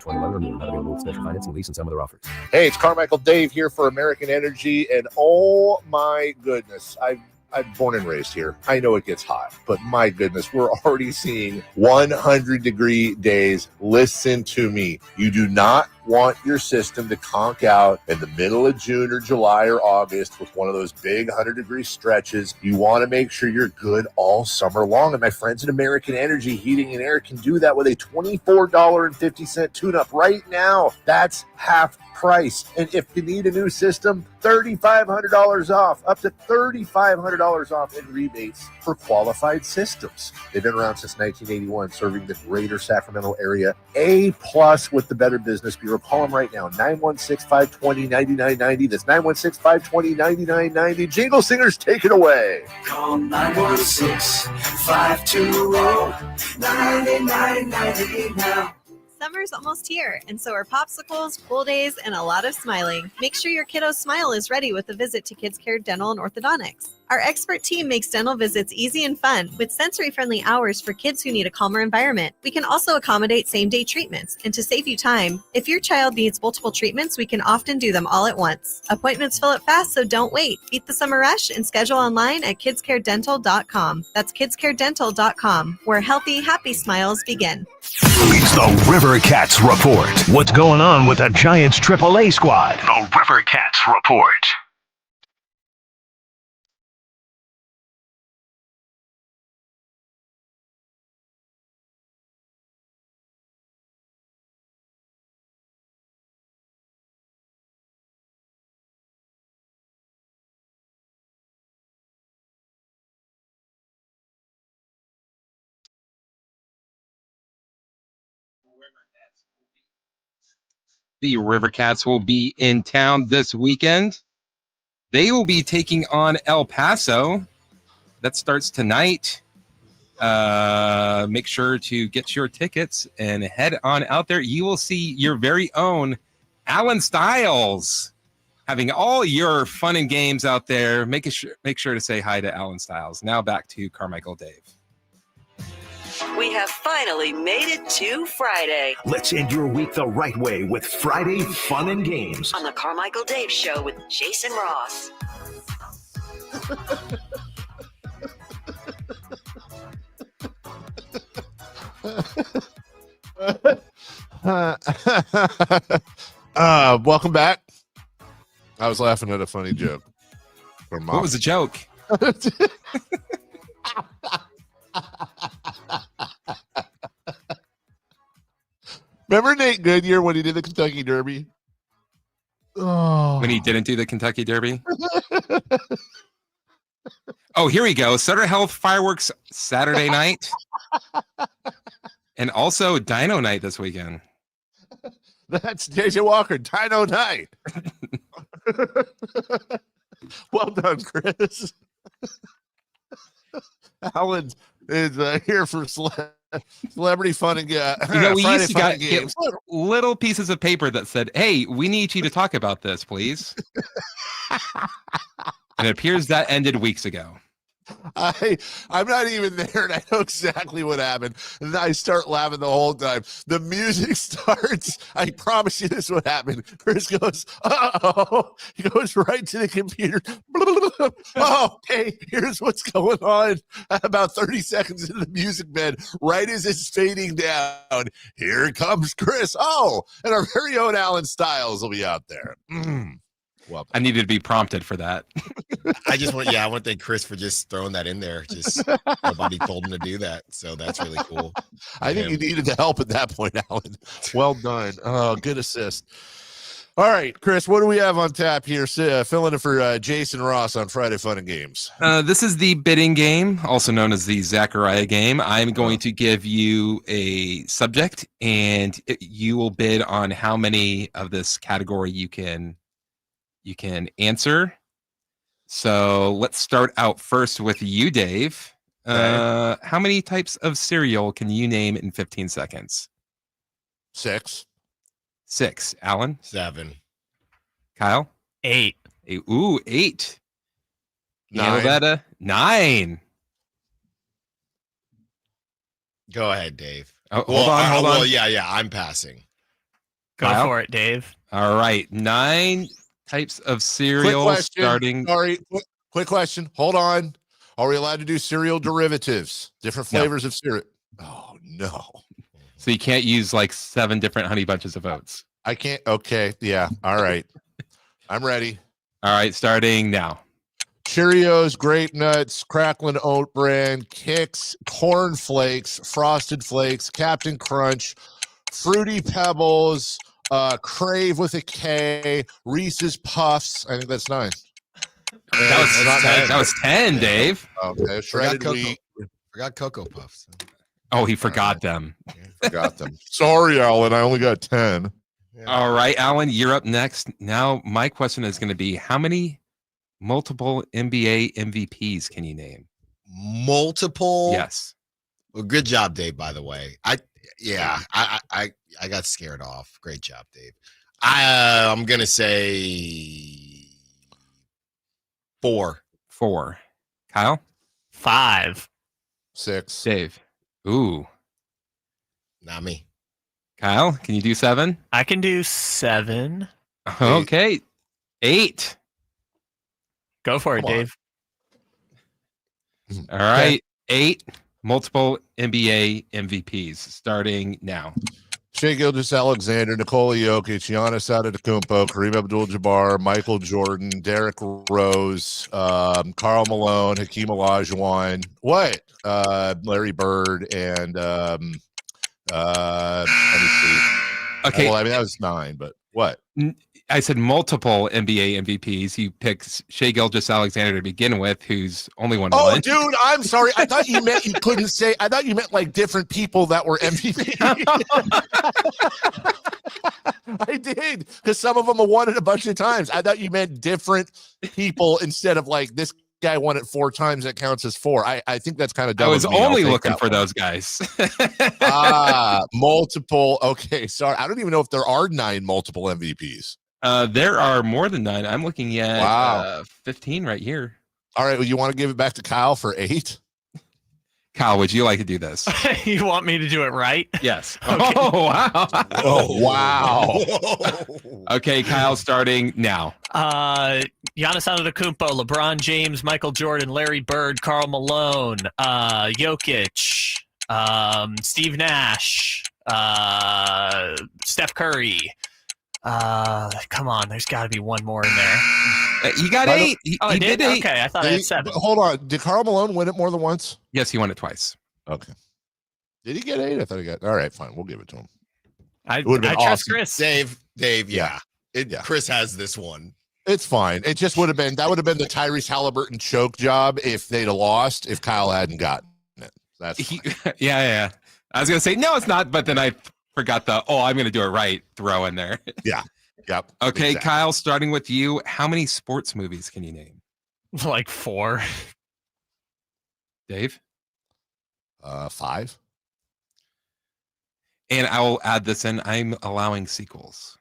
financing, lease, and some other offers. Hey, it's Carmichael Dave here for American Energy, and oh my goodness, I'm born and raised here. I know it gets hot, but my goodness, we're already seeing 100-degree days. Listen to me. You do not want your system to conk out in the middle of June or July or August with one of those big 100-degree stretches. You want to make sure you're good all summer long. And my friends at American Energy Heating and Air can do that with a $24.50 tune-up right now. That's half price. And if you need a new system, $3,500 off, up to $3,500 off in rebates for qualified systems. They've been around since 1981, serving the greater Sacramento area. A+ with the Better Business Bureau. Call them right now, 916-520-9990. That's 916-520-9990. Jingle Singers, take it away. Call 916-520-9990 now. Summer's almost here, and so are popsicles, pool days, and a lot of smiling. Make sure your kiddo's smile is ready with a visit to Kids Care Dental and Orthodontics. Our expert team makes dental visits easy and fun with sensory-friendly hours for kids who need a calmer environment. We can also accommodate same-day treatments, and to save you time, if your child needs multiple treatments, we can often do them all at once. Appointments fill up fast, so don't wait. Beat the summer rush and schedule online at kidscaredental.com. That's kidscaredental.com, where healthy, happy smiles begin. It's the River Cats Report. What's going on with the Giants AAA squad? The River Cats Report. The River Cats will be in town this weekend. They will be taking on El Paso. That starts tonight. Make sure to get your tickets and head on out there. You will see your very own Alan Stiles having all your fun and games out there. Make sure to say hi to Alan Stiles. Now back to Carmichael Dave. We have finally made it to Friday Let's end your week the right way with Friday Fun and Games. on the Carmichael Dave Show with Jason Ross. Welcome back. I was laughing at a funny joke. What was the joke? Remember Nate Goodyear when he did the Kentucky Derby? Oh. When he didn't do the Kentucky Derby? Oh, here we go. Sutter Health fireworks Saturday night. And also Dino Night this weekend. That's JJ Walker, Dino Night. Well done, Chris. Alan is here for celebrity fun and we Friday used to fun and get games. little pieces of paper that said, "Hey, we need you to talk about this, please." And it appears that ended weeks ago. I'm not even there, and I know exactly what happened. And I start laughing the whole time. The music starts. I promise you this is what happened. Chris goes, "Uh-oh." He goes right to the computer. Oh, okay, here's what's going on. About 30 seconds into the music bed, right as it's fading down, here comes Chris. Oh, and our very own Alan Stiles will be out there. Well, I needed to be prompted for that. I want to thank Chris for just throwing that in there. Just nobody told him to do that. So that's really cool. I think you needed the help at that point, Alan. Well done. Oh, good assist. All right, Chris, what do we have on tap here? Filling in for Jason Ross on Friday Fun and Games. This is the bidding game, also known as the Zachariah game. I'm going to give you a subject, and you will bid on how many of this category you can answer. So let's start out first with you, Dave. Okay. How many types of cereal can you name in 15 seconds? 6. Alan? 7. Kyle? 8. Ooh, 8. 9. That 9. Go ahead, Dave. Oh, hold on. Well, yeah, I'm passing. Go Kyle? for it, Dave. All right, 9 types of cereal starting. Sorry, quick question. Hold on. Are we allowed to do cereal derivatives? Different flavors of cereal? Oh, no. So you can't use like 7 different Honey Bunches of Oats. I can't. Okay. Yeah. All right. I'm ready. All right, starting now. Cheerios, Grape Nuts, Cracklin' Oat Bran, Kix, Corn Flakes, Frosted Flakes, Captain Crunch, Fruity Pebbles, Crave with a K, Reese's Puffs. I think that's 9. That was 10, Dave. Okay, shredded wheat. Forgot Cocoa Puffs. Oh, he forgot them. Forgot them. Sorry, Alan. I only got 10. Yeah. All right, Alan, you're up next. Now, my question is going to be, how many multiple NBA MVPs can you name? Multiple? Yes. Well, good job, Dave, by the way. I got scared off. Great job, Dave. I'm going to say 4. 4. Kyle? 5. 6. Dave? Ooh. Not me. Kyle, can you do 7? I can do 7. Okay. 8. Go for it, Dave. All right. 8 multiple NBA MVPs starting now. Shai Gilgeous-Alexander, Nikola Jokic, Giannis Antetokounmpo, Kareem Abdul-Jabbar, Michael Jordan, Derrick Rose, Karl Malone, Hakeem Olajuwon. What? Larry Bird and let me see. Okay. Well, I mean that was 9, but what? I said multiple NBA MVPs. You picked Shai Gilgeous-Alexander to begin with, who's only won Oh, one. dude, I'm sorry. I thought you meant you couldn't say. I thought you meant like different people that were MVP. I did, because some of them have won it a bunch of times. I thought you meant different people instead of like this guy won it 4 times. That counts as 4. I think that's kind of dumb. I was of me. I'll only take looking that for one. those guys. Multiple. Okay, sorry. I don't even know if there are 9 multiple MVPs. There are more than 9. I'm looking at 15 right here. All right. Well, you want to give it back to Kyle for 8? Kyle, would you like to do this? You want me to do it right? Yes. Okay. Oh, wow. Oh, wow. Okay, Kyle, starting now. Giannis Antetokounmpo, LeBron James, Michael Jordan, Larry Bird, Karl Malone, Jokic, Steve Nash, Steph Curry. Come on, there's got to be one more in there. You got 8. I did? eight. Okay, I thought I had 7. Hold on. Did Karl Malone win it more than once? Yes, he won it twice. Okay. Did he get 8? I thought he got. All right, fine. We'll give it to him. I trust awesome. Chris. Dave, yeah. Chris has this one. It's fine. It just would have been the Tyrese Haliburton choke job if they'd have lost, if Kyle hadn't gotten it. That's yeah. I was gonna say no, it's not, but then I forgot I'm gonna do it right throw in there. Yeah. Yep. Okay, exactly. Kyle, starting with you, how many sports movies can you name? Like 4. Dave? 5. And I will add this in. I'm allowing sequels.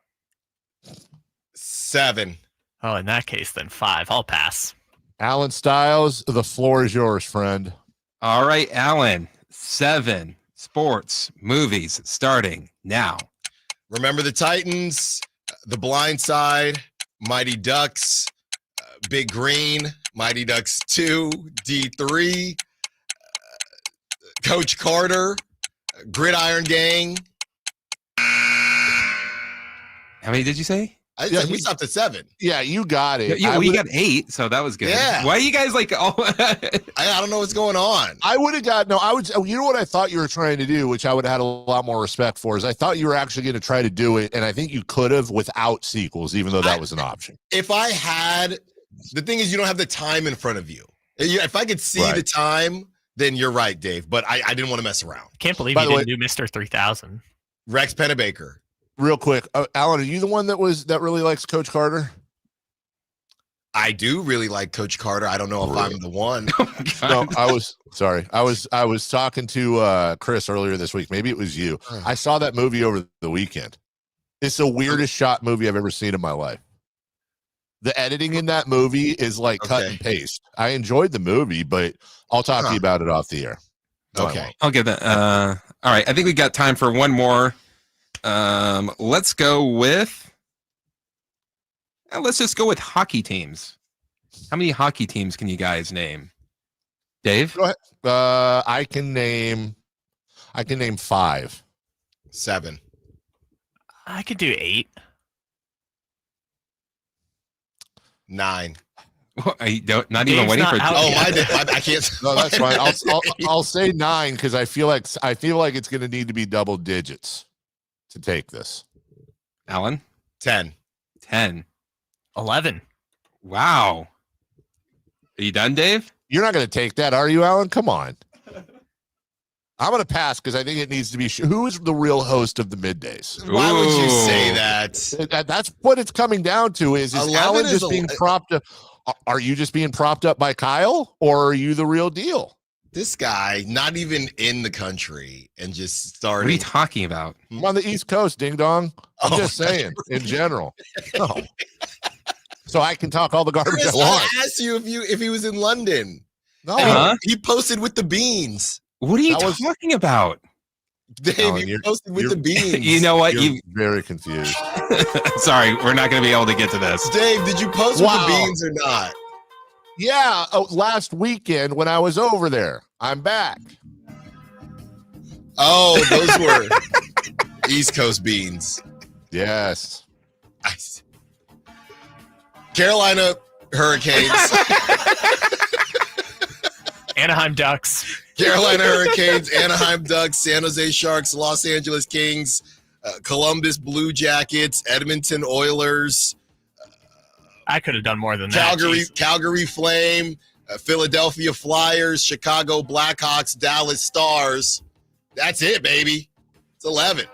7. Oh, in that case, then 5. I'll pass. Alan Stiles, the floor is yours, friend. All right, Alan. 7 sports movies starting now. Remember the Titans, The Blind Side, Mighty Ducks, Big Green, Mighty Ducks 2, D3, Coach Carter, Gridiron Gang. How many did you say? We stopped at 7. Yeah, you got it. We got 8, so that was good. Yeah. Why are you guys like? Oh, I don't know what's going on. I would have got no. I would. You know what I thought you were trying to do, which I would have had a lot more respect for, is I thought you were actually going to try to do it, and I think you could have without sequels, even though that was an option. If I had, the thing is, you don't have the time in front of you. If I could see the time, then you're right, Dave. But I didn't want to mess around. Can't believe you didn't do Mr. 3000. Rex Pennebaker. Real quick, Alan, are you the one that really likes Coach Carter? I do really like Coach Carter. I don't know if I'm the one. No, I was talking to Chris earlier this week. Maybe it was you. I saw that movie over the weekend. It's the weirdest shot movie I've ever seen in my life. The editing in that movie is like cut and paste. I enjoyed the movie, but I'll talk to you about it off the air. Okay. I'll give that. All right. I think we got time for one more. Let's go with. Let's just go with hockey teams. How many hockey teams can you guys name? Dave? Go ahead. I can name 5. 7. I could do 8. 9. Not even waiting for. I can't. No, that's fine. I'll say 9 because I feel like it's going to need to be double digits to take this. Alan? 10. 11. Wow. Are you done, Dave? You're not going to take that, are you, Alan? Come on. I'm going to pass because I think it needs to be. Who is the real host of the middays? Why would you say that? That's what it's coming down to. Is Alan just being propped up? Are you just being propped up by Kyle, or are you the real deal? This guy, not even in the country, and just starting. What are you talking about? I'm on the East Coast, ding dong. I'm just saying, in general. No. So I can talk all the garbage Chris, I want. I asked you if he was in London. No, he posted with the beans. What are you talking about? Dave, Alan, you posted with the beans. You know what? You're very confused. Sorry, we're not going to be able to get to this. Dave, did you post with the beans or not? Yeah, last weekend when I was over there. I'm back. Oh, those were East Coast beans. Yes. Carolina Hurricanes. Anaheim Ducks. Carolina Hurricanes, Anaheim Ducks, San Jose Sharks, Los Angeles Kings, Columbus Blue Jackets, Edmonton Oilers. I could have done more than that. Calgary Flame, Philadelphia Flyers, Chicago Blackhawks, Dallas Stars. That's it, baby. It's 11.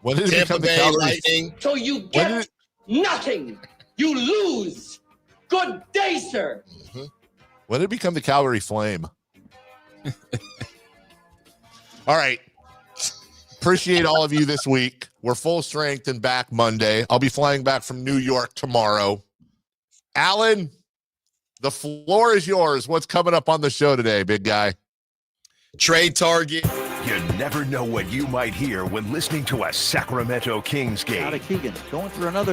When did it Tampa become the Bay Calgary? Lightning. So you get nothing. You lose. Good day, sir. Mm-hmm. When did it become the Calgary Flame? All right. Appreciate all of you this week. We're full strength and back Monday. I'll be flying back from New York tomorrow. Alan, the floor is yours. What's coming up on the show today, big guy? Trade target. You never know what you might hear when listening to a Sacramento Kings game. Keegan going for another